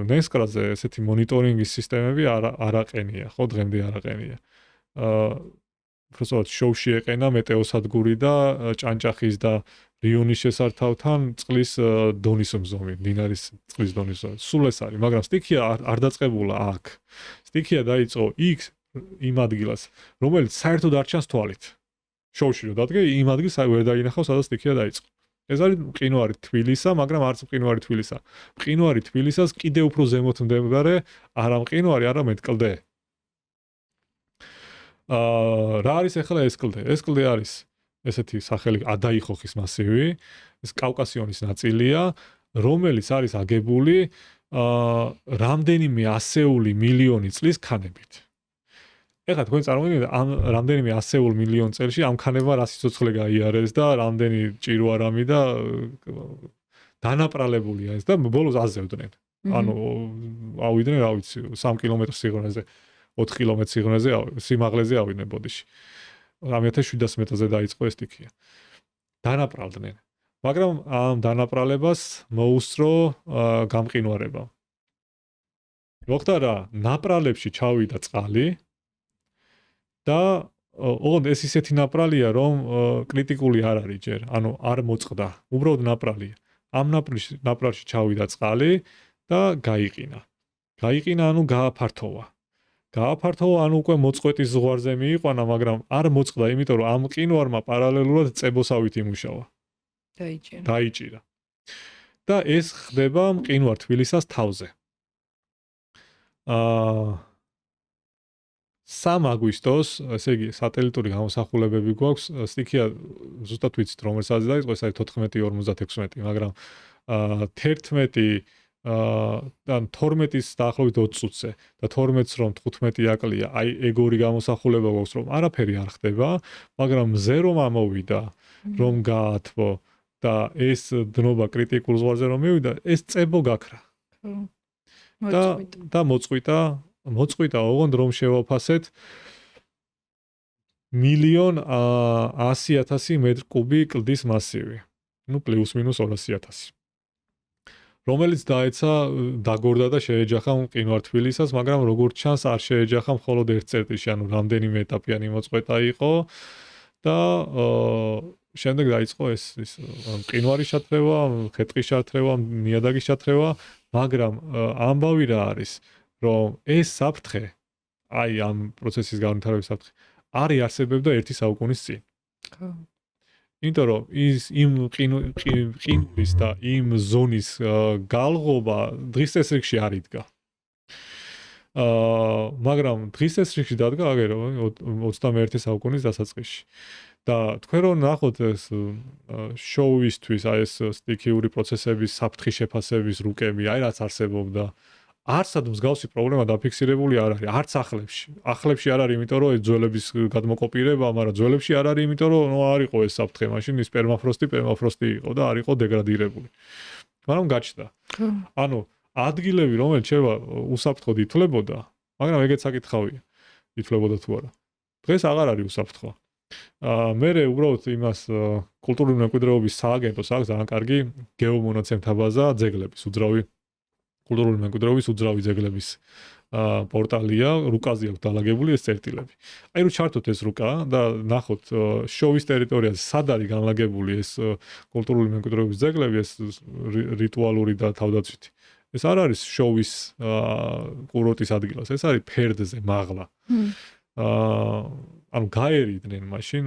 ნესკრაზე ესეთი მონიტორინგის სისტემები არაყენია, ხო, დღემდე არაყენია. უბრალოდ შოუში ეყენა მეტეოსადგური და ჭანჭახის და რიონის შესართავთან წყლის დონის მზომი, დინარის წყლის დონის მზომი. სულ ეს არის, მაგრამ სტიქია არ დაწყებულა აქ. სტიქია დაიწყო იქ იმ ადგილას, რომელიც საერთოდ არ ჩანს თვალით. შოუში რო დადგე, იმ ადგილს ვერ დაინახავს, სადაც სტიქია დაიწყო. ეს არის მყინვარი თბილისა, მაგრამ არც მყინვარი თბილისა. მყინვარი თბილისას კიდევ უფრო ზემოთ მდებარე არა მყინვარი, არამედ კლდე. რა არის ახლა ეს კლდე? ეს კლდე არის ესეთი სახელი ადაიხოხის მასივი, ეს კავკასიონის ნაწილია, რომელიც არის აგებული რამდენიმე ასეული მილიონი წლის ქანებით. ეხლა თქვენ წარმოგიდგენთ ამ რამდენიმე ასეულ მილიონ წელში ამ ქანებმა რა სიცოცხლე გაიარეს და რამდენი ჭირო არამი და დანაპრალებულია ეს და ბოლოს აზევდნენ. ანუ ავიდნენ, რა ვიცი, 3 კილომეტრის სიღრმეზე, 4 კილომეტრის სიღრმეზე, სიმაღლეზე ავიდნენ ბოდიში. 1700 მეტრზე დაიწყო ეს სტიქია. დანაპრალდნენ. მაგრამ ამ დანაპრალებას მოუსწრო გამყინვარება. მოხდა რა, ნაპრალებში ჩავიდა წყალი და ოღონდ ეს ისეთი ნაპრალია, რომ კრიტიკული არ არის ჯერ, ანუ არ მოწყდა, უბრალოდ ნაპრალია. ამ ნაპრალში ჩავიდა წყალი და გაიყინა. გაიყინა, ანუ გააფართოვა. გააფართოვა, ანუ უკვე მოწყვეტის ზღვარზე მიიყვანა, მაგრამ არ მოწყდა, იმიტომ რომ ამ მყინვარმა პარალელურად წებოსავით იმუშავა. დაიჭირა. და ეს ხდება მყინვარ თბილისას თავზე. 3 აგვისტოს, ესე იგი, სატელიტური გამოსახულებები გვაქვს. სტიქია ზუსტად ვიცით, რომ საათზე დაიწყო, ეს არის 14:56, მაგრამ 11 და 12-ის დაახლოებით 20 წუთზე და 12-ს რომ 15 აკლია, აი ეგ ორი გამოსახულება გვაქვს, რომ არაფერი არ ხდება, მაგრამ მზე რომ ამოვიდა, რომ გაათბო და ეს დნობა კრიტიკულ ზღვარზე რომ მივიდა, ეს წებო გაქრა. და მოწყვიტა, ოღონდ რომ შევაფასეთ, 1,100,000 მეტრ კუბი კლდის მასივი. პლუს მინუს 200,000. რომელიც დაეცა დაგორდა და შეეჯახა მყინვარ თბილისას, მაგრამ როგორც ჩანს არ შეეჯახა მხოლოდ ერთ წერტილში, ანუ რამდენიმე ეტაპიანი მოწყვეტა იყო და შემდეგ დაიწყო ეს მყინვარის შათრევა, ხეტყის შათრევა, ნიადაგის შათრევა, მაგრამ ამბავი რა არის, რომ ეს საფრთხე, აი ამ პროცესის განვითარების საფრთხე, არ იარსებებდა 1 საუკუნის წინ. ხო. იმიტომ რომ იმ ყინულის და იმ ზონის გალღობა დღის წესრიგში არ იდგა. მაგრამ დღის წესრიგში დადგა აგერო 21 საუკუნის დასაწყისში. და თქვენ რომ ნახოთ ეს შოუისთვის აი ეს სტიქიური პროცესების საფრთხის შეფასების რუკები, აი რაც არსებობდა, არცად მსგავსი პრობლემა დაფიქსირებული არ არის, არც ახლებში. ახლებში არ არის, იმიტომ რომ ეს ძველების გადმოკოპირება, მაგრამ ძველებში არ არის, იმიტომ რომ არ იყო ეს საფრთხე, მაშინ ის პერმაფროსტი იყო და არ იყო დეგრადირებული. მაგრამ გაჩნდა. ანუ ადგილები, რომელიც შევა უსაფრთხოდ ითვლებოდა, მაგრამ ეგეც საკითხავია. ითვლებოდა თუ არა. დღეს აღარ არის უსაფრთხო. მე უბრალოდ იმას კულტურული მემკვიდრეობის სააგენტოს აქვს ძალიან კარგი გეომონაცემთა ბაზა ძეგლების უძრავი კულტურული მემკვიდრეობის უძრავი ძეგლების პორტალია, რუკაზე აქვს დალაგებული ეს წერტილები. აი რომ ჩართოთ ეს რუკა და ნახოთ შოვის ტერიტორიაზე სად არის განლაგებული ეს კულტურული მემკვიდრეობის ძეგლები, ეს რიტუალური და თავდაცვითი. ეს არ არის შოვის კურორტის ადგილას, ეს არის ფერდზე მაღლა. ანუ გაერიდნენ მაშინ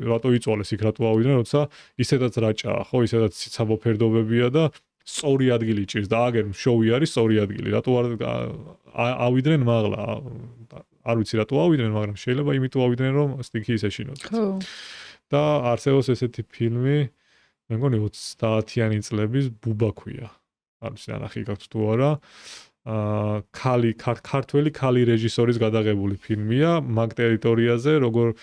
რატო იწვალეს იქ რატო ავიდნენ, როცა ისედაც რაჭაა, ხო, ისედაც ციცაბო ფერდობებია და სწორი ადგილი ჭირს და აგერ შოვი არის სწორი ადგილი. რატო ავიდნენ მაღლა? არ ვიცი რატო ავიდნენ, მაგრამ შეიძლება იმიტომ ავიდნენ, რომ სტიქი ის ეშინოდნენ. ხო. და არსებობს ესეთი ფილმი, მე მგონი 30-იანი წლების ბუბა ქვია. არ ვიცი ნახი გაქვთ თუ არა. ქართველი ქალი რეჟისორის გადაღებული ფილმია მაგ ტერიტორიაზე, როგორ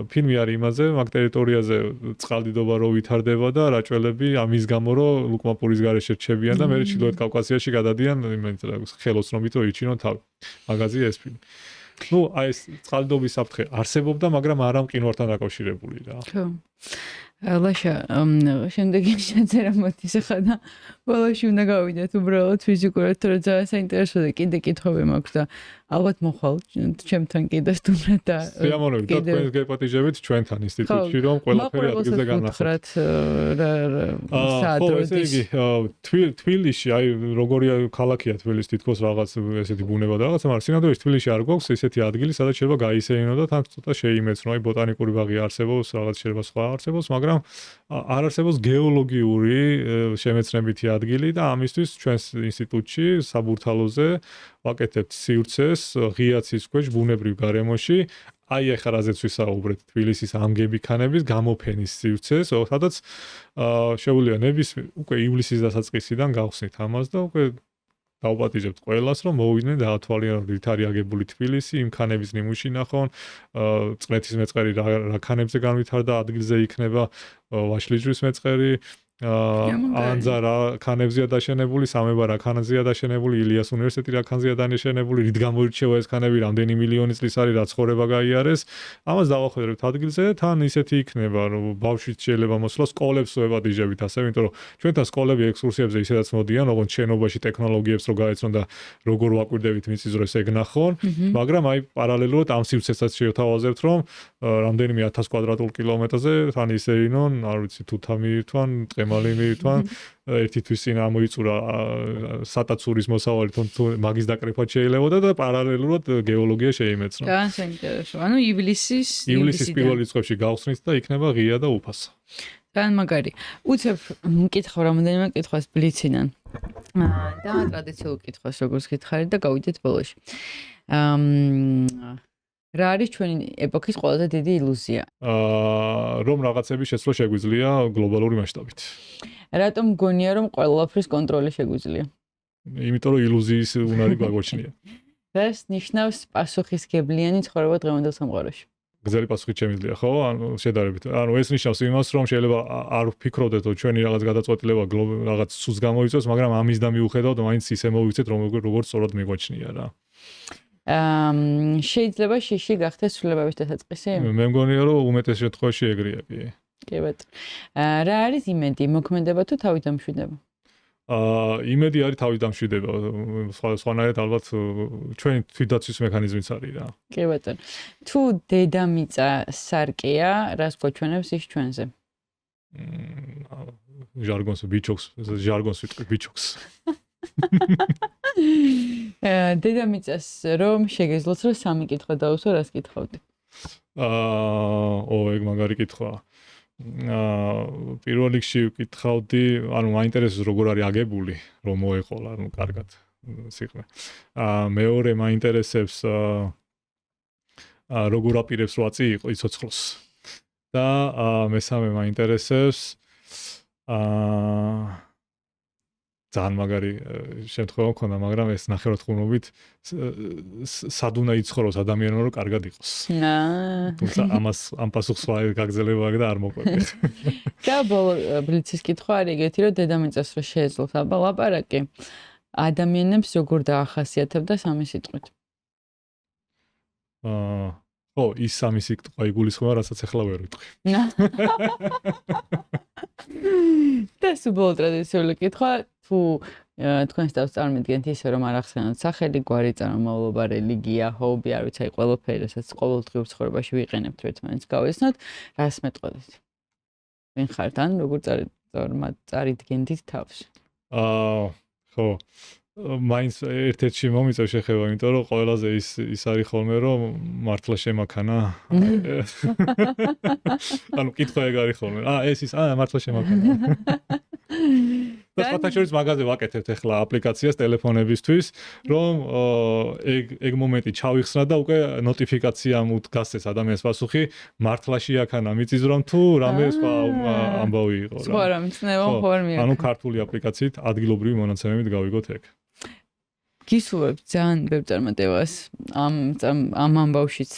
ფილმი არის იმაზე, მაგ ტერიტორიაზე წყალდიდობა რო ვითარდება და რაჭველები ამის გამო რომ ლუკმაპურის გარეშე რჩებიან და მერე ჩრდილოეთ კავკასიაში გადადიან ხელოსნობით რომ იჩინონ თავი. მაგაზია ეს ფილმი. ნუ აი ეს წყალდიდობის საფრთხე არსებობდა, მაგრამ არა მყინვართან დაკავშირებული რა. ხო. ლაშა, შემდეგი შეწერა მოდის ახლა და ბოლოში უნდა გავიდეთ უბრალოდ ფიზიკურად, თორე ძალიან საინტერესო და კიდე კითხვები მაქვს და ალბათ მოხვალ ჩემთან კიდე სტუმრად და სიამოვნებით და თქვენს გეპატიჟებით ჩვენთან ინსტიტუტში რომ ყველაფერი ადგილზე განახორციელოთ. ხო, ესე იგი, თბილისში, აი როგორია ქალაქია თბილისი თითქოს რაღაც ესეთი ბუნება და რაღაცა, მაგრამ სინამდვილეში თბილისში არ გვაქვს ესეთი ადგილი, სადაც შეიძლება გაისეინო და თან ცოტა შეიმეცნო, აი ბოტანიკური ბაღი არსებობს, რაღაც შეიძლება სხვა არსებობს, მაგრამ არ არსებობს გეოლოგიური შემეცნებითი ადგილი და ამისთვის ჩვენს ინსტიტუტში საბურთალოზე ვაკეთებთ სივრცეს ღიაცის ქვეშ ბუნებრივ გარემოში. აი ახლა რაზეც ვისაუბრეთ თბილისის ამგები ქანების გამოფენის სივრცეს, სადაც შეუძლია უკვე ივლისის დასაწყისიდან გავხსნით ამას და უკვე დავპატიჟებთ ყველას, რომ მოვიდნენ დაათვალიერონ რით არის აგებული თბილისი, იმ ქანების ნიმუში ნახონ, წყნეთის მეწყერი რა ქანებზე განვითარდა, ადგილზე იქნება ვაშლიჯვრის მეწყერი, ანძა რა ქანებზეა დაშენებული, სამება რა ქანზეა დაშენებული, ილიას უნივერსიტეტი რა ქანზეა დაშენებული, რით გამოირჩევა ეს ქანები, რამდენი მილიონი წლის არის, რა ცხოვრება გაიარეს. ამას დავახვედრებთ ადგილზე, თან ისეთი იქნება, რომ ბავშვიც შეიძლება მოსვლა, სკოლებს ვეპატიჟებით ასევე, იმიტომ რომ ჩვენთან სკოლები ექსკურსიებზე ისედაც მოდიან, ოღონდ შენობაში ტექნოლოგიებს რო გაეცნონ და როგორ ვაკვირდებით მიწის დროს ეგ ნახონ, მაგრამ აი პარალელურად ამ სივრცესაც შევთავაზებთ, რომ რამდენიმე 1000 კვადრატულ კილომეტრზე თან ისეინონ, არ ვიცი თუ თამირთვან მალიმირთან ერთი თვის წინ ამოიწურა სატაცურის მოსავალი თუ მაგის დაკრიფად შეიძლებოდა და პარალელურად გეოლოგია შეიმეცნო. ძალიან საინტერესო. ანუ ივლისის პირველ რიცხვებში გავხსნით და იქნება ღია და უფასო. ძალიან მაგარი. უცებ მკითხავ რამოდენიმე კითხვას ბლიციდან. და ტრადიციულ კითხვას როგორც გითხარით და გავიდეთ ბოლოში. რა არის ჩვენი ეპოქის ყველაზე დიდი ილუზია? რომ რაღაცები შეცვლა შეგვიძლია გლობალური მასშტაბით. რატომ გონია რომ ყველაფრის კონტროლი შეგვიძლია? იმიტომ რომ ილუზიის უნარი გაგვაჩნია. რას ნიშნავს პასუხისგებლიანი ცხოვრება დღევანდელ სამყაროში? გზელი პასუხი შემიძლია, ხო? ანუ შედარებით. ანუ ეს ნიშნავს იმას, რომ შეიძლება არ ვფიქრობდეთ, რომ ჩვენი რაღაც გადაწყვეტილება რაღაც სულს გამოიწვევს, მაგრამ ამის და მიუხედავად მაინც ისე მოვიქცეთ, რომ როგორც სწორად მიგვაჩნია რა. შეიძლება შიში გახდეს ცვლილებების დასაწყისი? მე მგონია რომ უმეტეს შემთხვევაში ეგრეა კი. კი ბატონო. რა არის იმედი, მოქმედება თუ თავით დამშვიდება? იმედი არის თავით დამშვიდება, სხვანაირად ალბათ ჩვენი თვითდაცვის მექანიზმიც არის რა. კი ბატონო. თუ დედამიწა სარკეა, რას გვაჩვენებს ის ჩვენზე? ჟარგონს ვიტყვი ბიჩოქს. დედამიწას რომ შეგეძლოთ რომ სამი კითხვა დავუსვა, რას კითხავდი? ეგ მაგარი კითხვაა. პირველ რიგში ვკითხავდი, ანუ მაინტერესებს როგორ არის აგებული, რომ მოეყოლა, კარგად სიყრმე. მეორე მაინტერესებს როგორ აპირებს რომ იცოცხლოს. და მესამე მაინტერესებს ძალიან მაგარი შემთხვევა მქონდა, მაგრამ ეს ნახევართხოვნობით სად უნდა იცხოვროს ადამიანმა რომ კარგად იყოს. თუმცა ამ პასუხს გაგზელება და არ მოყვები. და ბოლო ბლიცის კითხვა არის ეგეთი, რომ დედამიწას რო შეეძლოთ ლაპარაკი, ადამიანებს როგორ დაახასიათებდა სამი სიტყვით? ხო, ის სამი სიტყვა იგულისხმება, რასაც ახლა ვერ ვიტყვი. და სულ ტრადიციული კითხვა, თუ თქვენს თავს წარმოვიდგენთ ისე, რომ არ ახსენოთ სახელი, გვარი, წარმომავლობა, რელიგია, ჰობი, არ ვიცი, ყველაფერი, რასაც ყოველდღიურ ცხოვრებაში ვიყენებთ ერთმანეთს გავესნოთ, რას მეტყოდით? ვინ ხართ ან როგორ წარიდგენდით თავს? ხო, მაინც ერთ-ერთში მომიწევ შეხება, იმიტომ რომ ყველაზე ის არის ხოლმე რომ მართლა შემაქანა. ანუ კითხვა ეგ არის ხოლმე. მართლა შემაქანა. და სხვათა შორის მაგაზე ვაკეთებთ ახლა აპლიკაციას ტელეფონებისთვის, რომ ეგ მომენტი ჩავიხსნა და უკვე ნოტიფიკაცია გასცეს ადამიანს პასუხი, მართლა შეაქანა მიწის რომ თუ რამე სხვა ამბავი იყო რა. სხვა რამე ცნება ფორმია. ანუ ქართული აპლიკაციით ადგილობრივი მონაცემებით გავიგოთ ეგ. გისურვებ ძალიან ბევრ წარმატებას ამ ამბავშიც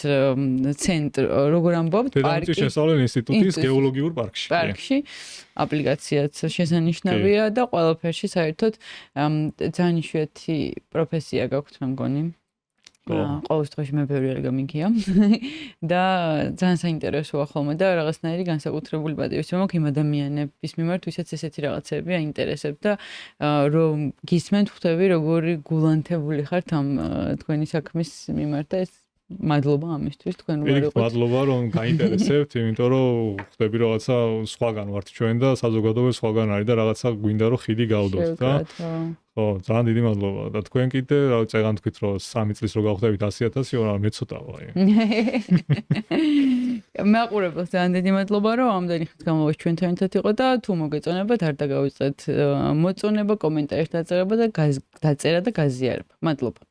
როგორ ამბობთ დედამიწის შესწავლელი ინსტიტუტის გეოლოგიურ პარკში. პარკში აპლიკაციაც შესანიშნავია და ყველაფერში საერთოდ ძალიან იშვიათი პროფესია გაქვთ მე მგონი. ყოველ შემთხვევაში მე ბევრი არ გამიგია და ძალიან საინტერესოა ხოლმე და რაღაცნაირი განსაკუთრებული პატივისცემა მაქვს იმ ადამიანების მიმართ, ვისაც ესეთი რაღაცები აინტერესებთ და რომ გისმენთ, ხვდები როგორი გულანთებული ხართ ამ თქვენი საქმის მიმართ და ეს მადლობა ამისთვის თქვენ რომ არიყოთ. მადლობა რომ გაინტერესებთ, იმიტომ რომ ხვდები რაღაცა სხვაგან ვართ ჩვენ და საზოგადოება სხვაგან არის და რაღაცა გვინდა რომ ხიდი გავდოთ და ხო, ძალიან დიდი მადლობა და თქვენ კიდე რა წეგან თქვით რომ 3 წლის რო გავხდებით 100,000, რა მე ცოტაა. მაყურებელს ძალიან დიდი მადლობა რომ ამდენი ხნის განმავლობაში ჩვენთან ერთად იყო და თუ მოგეწონებათ არ დაგავიწყეთ მოწონება, კომენტარებში დაწერება და გაზიარება. მადლობა.